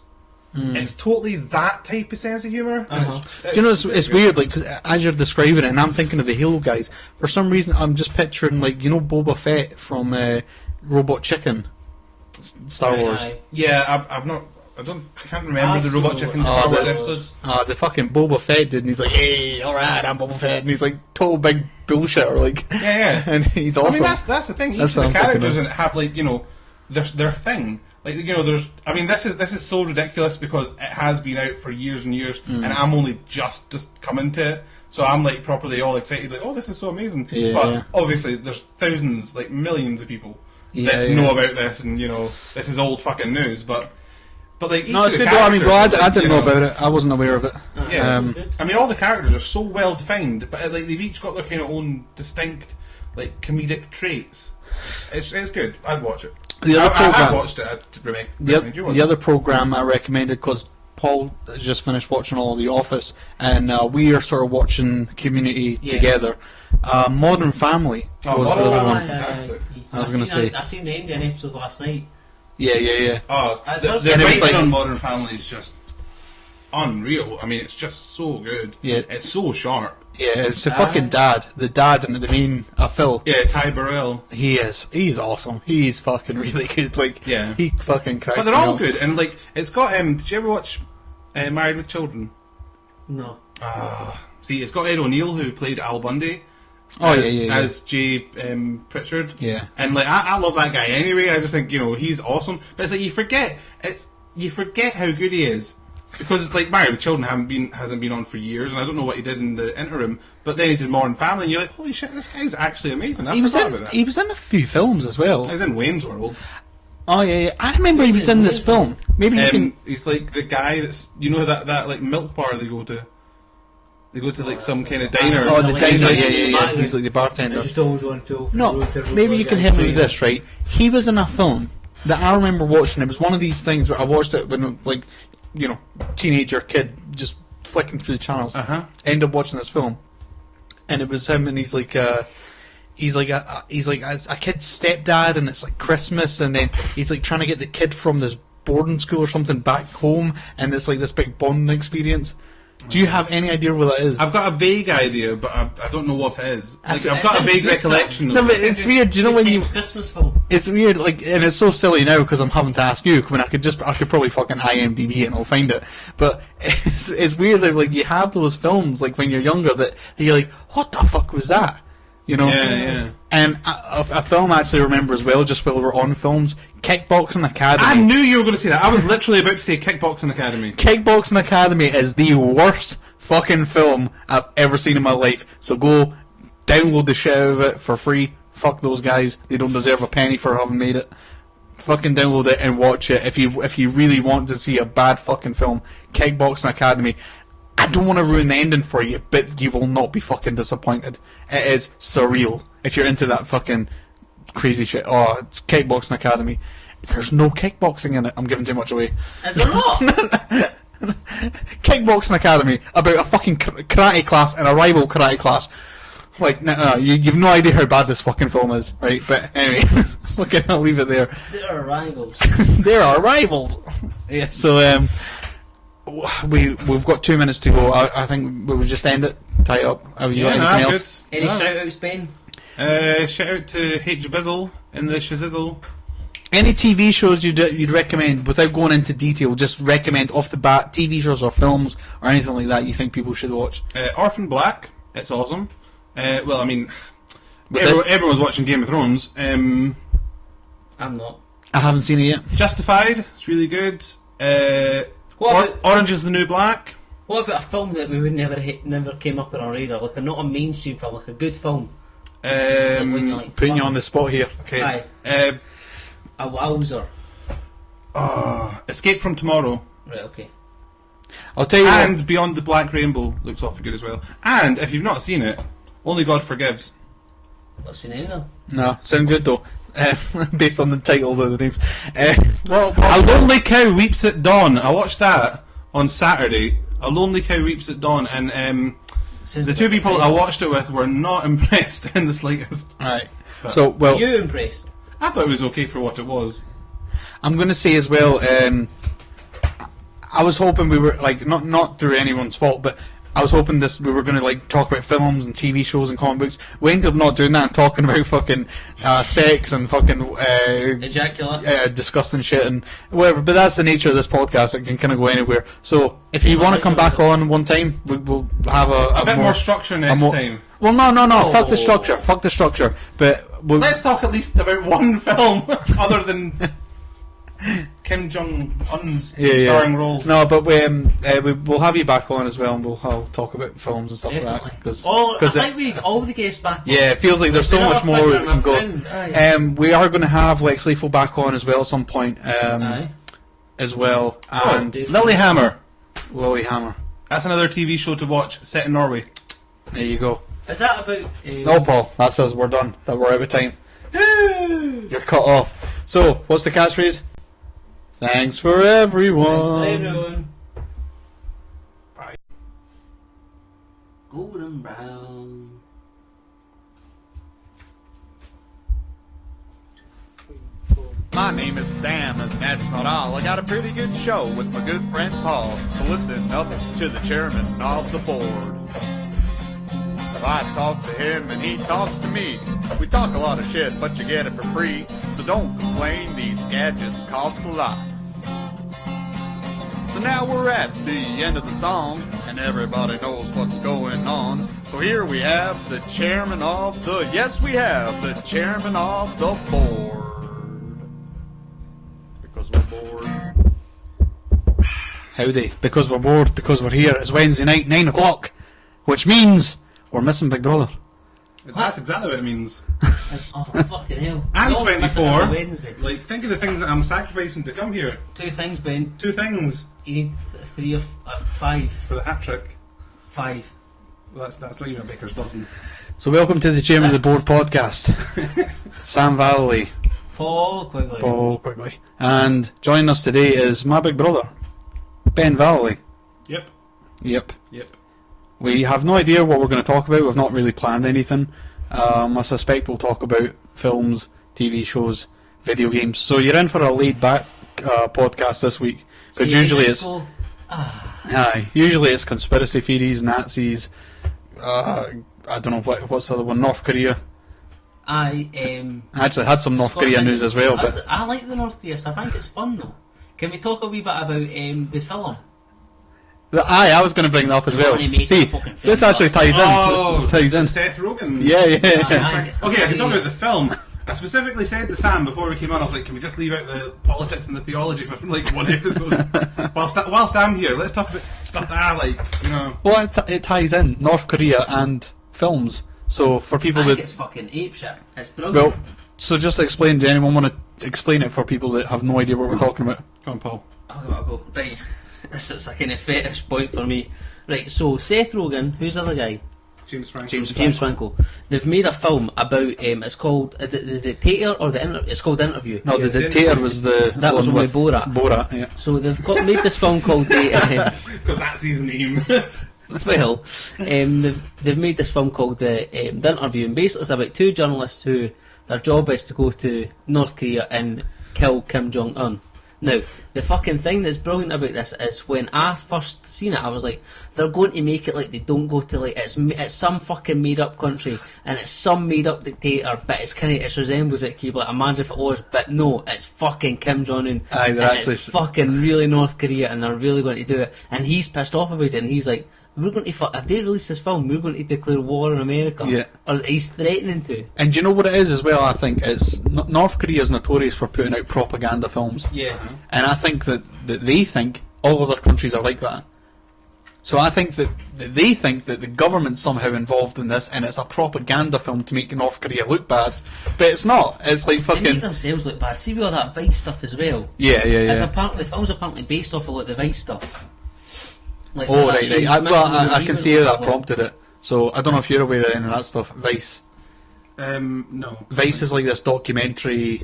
It's totally that type of sense of humour. And Do you know, it's weird, like, 'cause as you're describing it, and I'm thinking of the Halo guys, for some reason I'm just picturing, like, you know, Boba Fett from Robot Chicken, Star Aye, Wars. aye. Yeah, I can't remember the Robot Chicken Oh, Star Wars the- episodes. The fucking Boba Fett did, and he's like, "Hey, alright, I'm Boba Fett," and he's like, total big bullshitter, like, Yeah. and he's I awesome. mean, that's the thing. Each That's of what the I'm thinking characters of. in it have, like, you know, their thing. Like, you know, there's. I mean, this is so ridiculous because it has been out for years and years, and I'm only just coming to it. So I'm like properly all excited, like, oh, this is so amazing. Yeah, but yeah. obviously there's thousands, like millions of people that know about this, and this is old fucking news. But like each No, it's of the good though. I mean, characters, I didn't know about it. I wasn't aware of it. Yeah, I mean, all the characters are so well defined, but like they've each got their kind of own distinct, like comedic traits. It's good. I'd watch it. I watched it. The other program I recommended, because Paul has just finished watching all of The Office, and we are sort of watching Community together. Modern Family was the other one. I was going to say. I seen the Indian episode last night. Yeah. Oh, the writing on Modern Family is just unreal. I mean, it's just so good. Yeah, it's so sharp. Yeah, it's the fucking dad. The dad and the main Phil. Yeah, Ty Burrell. He's awesome. He's fucking really good. Like, he fucking cracks. But they're all good, and like, it's got. Did you ever watch Married with Children? No. See, it's got Ed O'Neill, who played Al Bundy. As Jay Pritchard. Yeah. And like, I love that guy anyway. I just think he's awesome. But it's like you forget how good he is. Because it's like Married with Children hasn't been on for years, and I don't know what he did in the interim. But then he did Modern Family, and you're like, holy shit, this guy's actually amazing. He was in a few films as well. He was in Wayne's World. Oh yeah. I remember he was in this film. Maybe you can. He's like the guy that's that like milk bar they go to. They go to like some kind of diner. Oh, the diner. Yeah. He's like the bartender. I just always want to. Maybe you can hit me with this, right? He was in a film that I remember watching. It was one of these things where I watched it when like. Teenager kid just flicking through the channels. End up watching this film, and it was him, and he's like a kid's stepdad, and it's like Christmas, and then he's like trying to get the kid from this boarding school or something back home, and it's like this big bonding experience. Do you have any idea what that is? I've got a vague idea, but I don't know what it is. Like, I've got a vague recollection. No, but it's weird. Do you know when you Christmas film? It's weird, like, and it's so silly now because I'm having to ask you. When I could probably fucking IMDb it and I'll find it. But it's weird that like you have those films like when you're younger that you're like, what the fuck was that? Yeah. And a film I actually remember as well, just while we're on films, Kickboxing Academy. I knew you were going to say that. I was literally about to say Kickboxing Academy. Kickboxing Academy is the worst fucking film I've ever seen in my life. So go download the shit out of it for free. Fuck those guys. They don't deserve a penny for having made it. Fucking download it and watch it if you really want to see a bad fucking film. Kickboxing Academy. I don't want to ruin the ending for you, but you will not be fucking disappointed. It is surreal if you're into that fucking crazy shit. Oh, it's Kickboxing Academy. There's no kickboxing in it. I'm giving too much away. Is there not? Kickboxing Academy about a fucking karate class and a rival karate class. Like, you've no idea how bad this fucking film is, right? But anyway, okay, I'll leave it there. There are rivals. There are rivals. Yeah. So we've got 2 minutes to go. I think we'll just end it. Tie it up. Have you got anything else? Any shout-outs, Ben? Shout out to H. Bizzle in the Shizzle. Any TV shows you'd recommend, without going into detail, just recommend off the bat, TV shows or films or anything like that you think people should watch? Orphan Black. It's awesome. Well, I mean, everyone's watching Game of Thrones. I'm not. I haven't seen it yet. Justified. It's really good. Orange is the New Black. What about a film that we would never came up on our radar, like not a mainstream film, like a good film? Putting you on the spot here. Okay. Aye. A wowzer. Escape from Tomorrow. Right. Okay. I'll tell you. And Beyond the Black Rainbow looks awfully good as well. And if you've not seen it, Only God Forgives. Not seen any though. No, sound good though. Based on the titles of the names. A Lonely Cow Weeps at Dawn. I watched that on Saturday. A Lonely Cow Weeps at Dawn, and the two people I watched it with were not impressed in the slightest. Alright. So, well, were you impressed? I thought it was okay for what it was. I'm going to say as well, I was hoping we were, like, not through anyone's fault, but I was hoping we were going to like talk about films and TV shows and comic books. We ended up not doing that and talking about fucking sex and fucking ejaculate, disgusting shit and whatever. But that's the nature of this podcast. It can kind of go anywhere. So if you want to come back on one time, we'll have a bit more structure next time. Well, no. Fuck the structure. Fuck the structure. But let's talk at least about one film other than Kim Jong Un's starring role. No, but we'll have you back on as well, and I'll talk about films and stuff like that. I think we need all the guests back on. Yeah, it feels like there's so much more we can go. We are going to have Lex Lethal back on as well at some point. As well, and Lilyhammer. Lilyhammer. That's another TV show to watch set in Norway. There you go. Is that about... No, Paul, that says we're done. That we're out of time. You're cut off. So, what's the catchphrase? Thanks for everyone. Thanks for everyone. Bye. Golden brown. My name is Sam, and that's not all. I got a pretty good show with my good friend Paul. So listen up to the chairman of the board. I talk to him and he talks to me. We talk a lot of shit, but you get it for free. So don't complain, these gadgets cost a lot. So now we're at the end of the song, and everybody knows what's going on. So here we have the chairman of the... Yes, we have the chairman of the board. Because we're bored. Howdy. Because we're bored, because we're here. It's Wednesday night, 9 o'clock. Which means we're missing Big Brother. That's exactly what it means. Oh, fucking hell. And You're 24. Wednesday. Like, think of the things that I'm sacrificing to come here. 2 things, Ben. 2 things You need 3 or 5. for the hat trick. 5. Well, that's not even a baker's dozen. So welcome to the Chairman of the Board podcast. Sam Vallely. Paul Quigley. Paul Quigley. And joining us today is my big brother, Benn Vallely. Yep. Yep. Yep. We have no idea what we're going to talk about. We've not really planned anything. I suspect we'll talk about films, TV shows, video games. So you're in for a laid-back podcast this week. Because usually it's conspiracy theories, Nazis. I don't know what's the other one. North Korea. I actually had some North Korea news as well. But I like the North Korea stuff. I think it's fun though. Can we talk a wee bit about the film? I was going to bring that up as well. See, this actually ties in. Oh, this ties in. Seth Rogen. Yeah. Okay, I can talk about the film. I specifically said to Sam before we came on, I was like, can we just leave out the politics and the theology for like one episode? whilst I'm here, let's talk about stuff that I like, you know. Well, it ties in North Korea and films. So for people I think that... it's fucking apeshit. It's brilliant. Well, so just to explain, do anyone want to explain it for people that have no idea what we're talking about? Come on, Paul. I'll go. Right. This is like an fetish point for me. Right, so Seth Rogen, who's the other guy? James Franco. James Franco. They've made a film about it's called the Dictator or it's called Interview. No, the Dictator was the that was one with Borat. Borat, yeah. So they've made this film called because that's his name. Well, they've made this film called the Interview, and basically it's about 2 journalists who their job is to go to North Korea and kill Kim Jong Un. Now, the fucking thing that's brilliant about this is when I first seen it, I was like, they're going to make it like they don't go to like it's some fucking made up country and it's some made up dictator, but it resembles it. Keep like imagine if it was, but no, it's fucking Kim Jong Un. Aye, it's fucking really North Korea, and they're really going to do it. And he's pissed off about it, and he's like, we're going to if they release this film, we're going to declare war on America. Yeah. Or he's threatening to. And do you know what it is as well? I think it's North Korea is notorious for putting out propaganda films. Yeah. And I think that they think all other countries are like that. So I think that they think that the government's somehow involved in this, and it's a propaganda film to make North Korea look bad. But it's not. It's like fucking... They make themselves look bad. See with all that Vice stuff as well. Yeah. The film's apparently based off of like the Vice stuff. Like, oh, right. I can see how that prompted it. So I don't know if you're aware of any of that stuff. Vice. No. Vice is like this documentary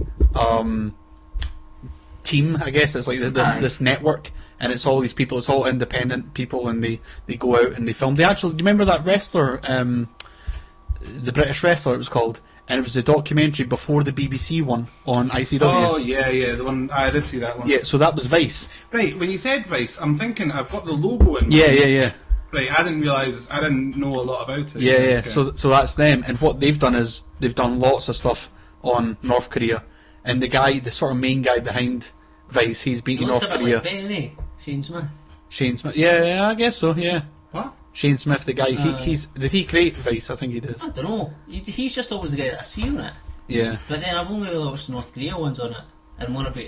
team, I guess. It's like this network, and it's all these people. It's all independent people, and they go out and they film. They actually, do you remember that wrestler, the British wrestler? It was called, and it was a documentary before the BBC one on ICW. Oh yeah, the one I did see that one. Yeah, so that was Vice. Right, when you said Vice, I'm thinking I've got the logo in. Yeah. Right, I didn't realise, I didn't know a lot about it. Yeah. Okay. So that's them, and what they've done is they've done lots of stuff on North Korea, and the sort of main guy behind Vice, he's been to North Korea. Like Ben, eh? Shane Smith. Yeah, I guess so. Yeah. What? Shane Smith, the guy. Did he create Vice? I think he did. I don't know. He's just always the guy that I see on it. Yeah. But then I've only watched North Korea ones on it, and one about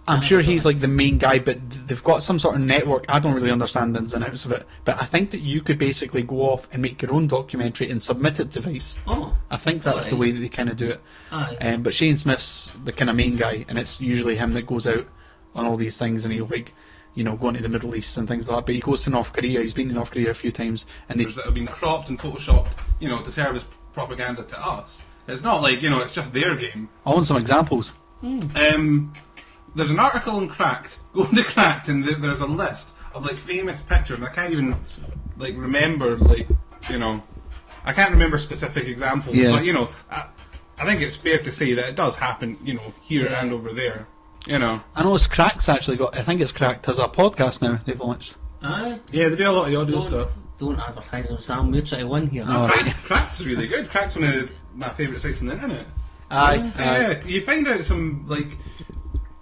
I'm sure he's like the main guy, but they've got some sort of network. I don't really understand the ins and outs of it, but I think that you could basically go off and make your own documentary and submit it to Vice. Oh, I think that's the way that they kind of do it. aye. But Shane Smith's the kind of main guy, and it's usually him that goes out on all these things, and he'll like, you know, go into the Middle East and things like that. But he goes to North Korea. He's been to North Korea a few times, and that have been cropped and photoshopped, you know, to serve as propaganda to us. It's not like, you know, it's just their game. I want some examples. There's an article in Cracked, go to Cracked, and there's a list of like famous pictures, and I can't even like remember, like, you know, I can't remember specific examples, but you know, I think it's fair to say that it does happen, you know, here and over there, you know. I know it's Crack's actually got. I think it's Cracked has a podcast now. They've launched. Aye. Yeah, they do a lot of the audio stuff. Don't advertise them, Sam. We're trying to win here. Crack's really good. Crack's one of my favourite sites on the internet. Aye. Yeah, you find out some like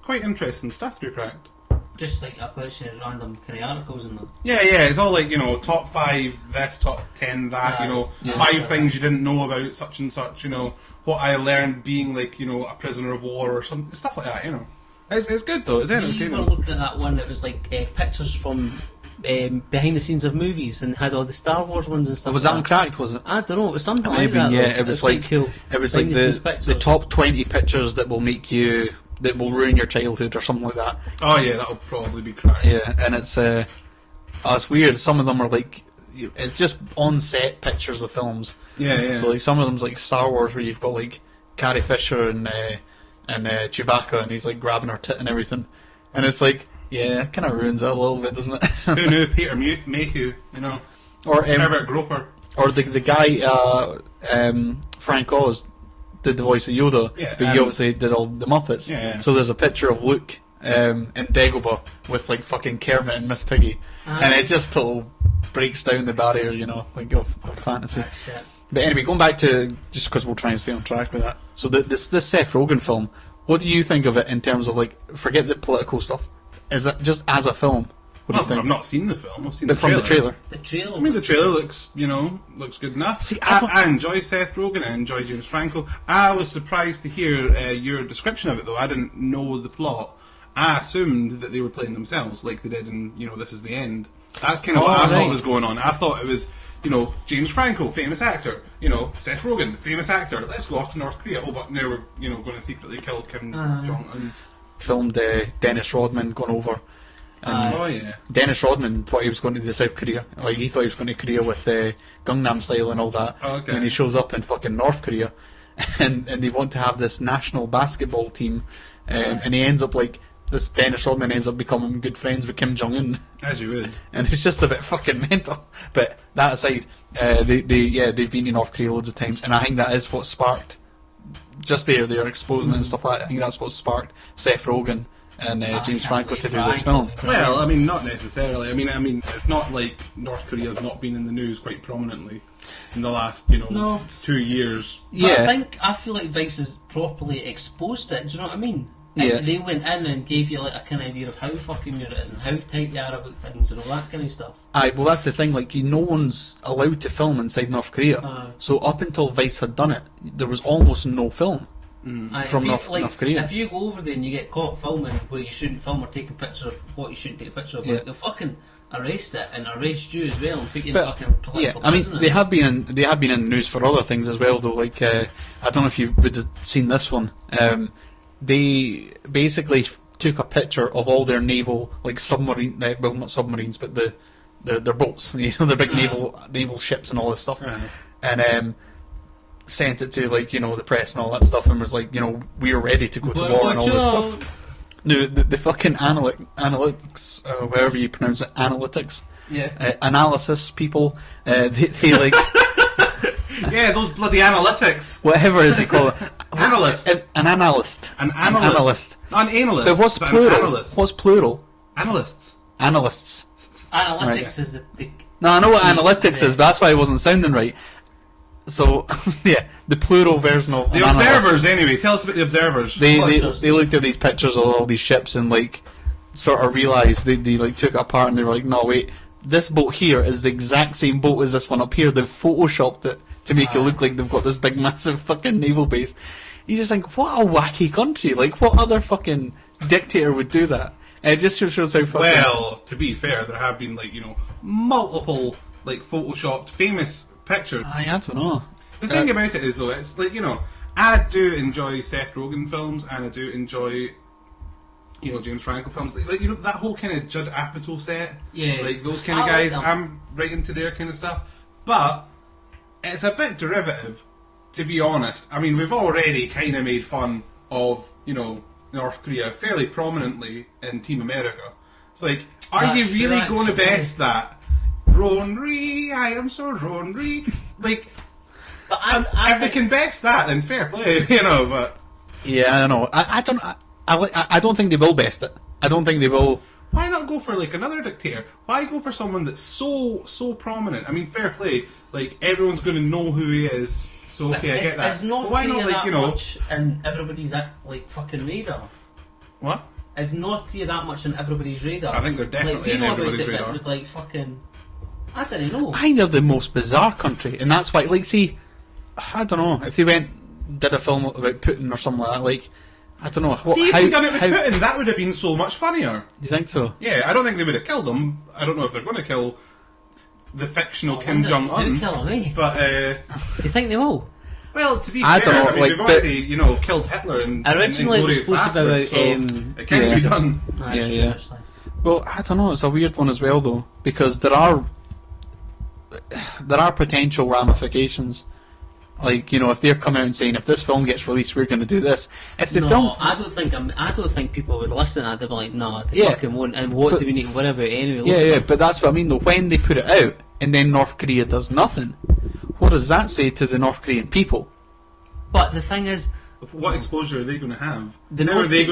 quite interesting stuff through Cracked. Just like a collection of random kind of articles and that. Yeah, it's all like, you know, top 5 this, top 10 that, you know, 5 things you didn't know about such and such, you know, what I learned being like, you know, a prisoner of war or some stuff like that, you know. It's good though, it's entertaining. You were looking at that one that was like pictures from behind the scenes of movies and had all the Star Wars ones and stuff. Was that on Cracked? Was it? I don't know. It was something like Maybe, that. yeah. Though. It was like cool. it was like the top 20 pictures that will make you that will ruin your childhood or something like that. Oh yeah, that'll probably be Cracked. Yeah, and it's weird. Some of them are like it's just on set pictures of films. Yeah. So like some of them's like Star Wars, where you've got like Carrie Fisher and Chewbacca, and he's like grabbing her tit and everything, and it's like. Yeah, it kind of ruins it a little bit, doesn't it? Who knew Peter Mayhew, you know? Or Herbert Groper. Or the guy, Frank Oz, did the voice of Yoda, but he obviously did all the Muppets. Yeah. So there's a picture of Luke in Dagobah with like fucking Kermit and Miss Piggy, and it just total breaks down the barrier, you know, like of fantasy. But anyway, going back to, just because we'll try and stay on track with that. So this Seth Rogen film, what do you think of it in terms of like, forget the political stuff? Is it just as a film? What do you think? I've not seen the film. I've seen but the trailer. From the trailer. The trailer. I mean, the trailer looks good enough. See, I enjoy Seth Rogen. I enjoy James Franco. I was surprised to hear your description of it, though. I didn't know the plot. I assumed that they were playing themselves, like they did in, you know, This Is the End. That's kind of what I thought was going on. I thought it was, you know, James Franco, famous actor. You know, Seth Rogen, famous actor. Let's go off to North Korea. Oh, but now we're, you know, going to secretly kill Kim Jong-un. Filmed Dennis Rodman going over. And Dennis Rodman thought he was going to the South Korea. Like, he thought he was going to Korea with Gangnam Style and all that. And he shows up in fucking North Korea, and they want to have this national basketball team, and he ends up like, this Dennis Rodman ends up becoming good friends with Kim Jong-un. As you would. And it's just a bit fucking mental. But that aside, they've been to North Korea loads of times, and I think that is what sparked. Just they're exposing it and stuff like that. I think that's what sparked Seth Rogen and James Franco to do this film. Well, I mean, not necessarily. I mean, it's not like North Korea's not been in the news quite prominently in the last, 2 years. But I feel like Vice has properly exposed it. Do you know what I mean? Yeah. They went in and gave you like a kind of idea of how fucking weird it is and how tight they are about things and all that kind of stuff. Aye, well that's the thing, like, no one's allowed to film inside North Korea. So up until Vice had done it, there was almost no film from North Korea. If you go over there and you get caught filming where you shouldn't film or taking pictures of what you shouldn't take a picture of, they'll fucking arrest it and arrest you as well and put you in fucking political prison. I mean, they have been in the news for other things as well, though. Like, I don't know if you would have seen this one. They basically took a picture of all their naval, like submarine, well not submarines, but their boats, their big naval ships and all this stuff, and sent it to the press and all that stuff, and was like, we are ready to go to war and all this stuff. No, the fucking analytics, whatever you pronounce it, analytics, analysis people, they like. Yeah, those bloody analytics. Whatever is he called? Analyst. An analyst. An analyst. Not an analyst. But what's plural? What's plural? Analysts. Analysts. Analytics is the... No, I know what analytics is, but that's why it wasn't sounding right. So, yeah, the plural version of the observers, anyway. Tell us about the observers. They looked at these pictures of all these ships and, sort of realised, they took it apart and they were like, no, wait, this boat here is the exact same boat as this one up here. They've photoshopped it to make it look like they've got this big massive fucking naval base. You just think, what a wacky country. Like, what other fucking dictator would do that. It just shows how fucking... Well, to be fair, there have been, multiple, photoshopped famous pictures. I don't know. The thing about it is, though, it's I do enjoy Seth Rogen films, and I do enjoy, James Franco films. That whole kind of Judd Apatow set. Yeah. Those kind of guys, I'm right into their kind of stuff. But it's a bit derivative, to be honest. I mean, we've already kind of made fun of, North Korea fairly prominently in Team America. It's are you really going to best that? Ronri, I am so Ronri. But if they can best that, then fair play, but... Yeah, I don't know. I don't think they will best it. I don't think they will... Why not go for, another dictator? Why go for someone that's so prominent? I mean, fair play. Everyone's going to know who he is. So, okay, I get that. Is North why Korea not, that much in everybody's, fucking radar? What? Is North Korea that much in everybody's radar? I think they're definitely in everybody's radar. With, fucking... I don't know. I think they're the most bizarre country, and that's why, see... I don't know, if they did a film about Putin or something like that, I don't know. See, if they'd done it with Putin, that would have been so much funnier. Do you think so? Yeah, I don't think they would have killed him. I don't know if they're going to kill the fictional Kim Jong-un. Kill him, but, do you think they will? Well, to be I fair, don't know, we've already, killed Hitler and originally it was supposed to be about, so it can be done. Yeah. Well, I don't know, it's a weird one as well, though, because there are potential ramifications. If they're coming out and saying, if this film gets released, we're going to do this. If the film... I don't think people would listen to that. They'd be like, no, they fucking won't. And what do we need to worry about anyway? Yeah, but that's what I mean, though. When they put it out, and then North Korea does nothing, what does that say to the North Korean people? But the thing is... What exposure are they going to have? They're not going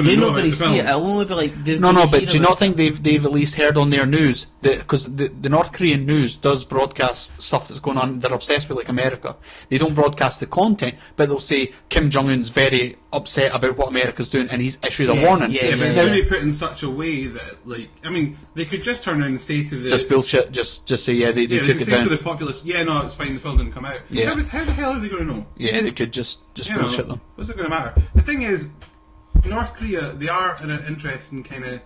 to see it. It'll only be but do you not think they've at least heard on their news because the North Korean news does broadcast stuff that's going on? They're obsessed with America. They don't broadcast the content, but they'll say Kim Jong Un's very upset about what America's doing, and he's issued a warning. Yeah, but it's going to be put in such a way that they could just turn around and say to the just bullshit, just say they took it down. To the populace, no, it's fine. The film didn't come out. Yeah. How the hell are they going to know? Yeah, they could just bullshit them. What's it going to matter? The thing is, North Korea, they are in an interesting kind of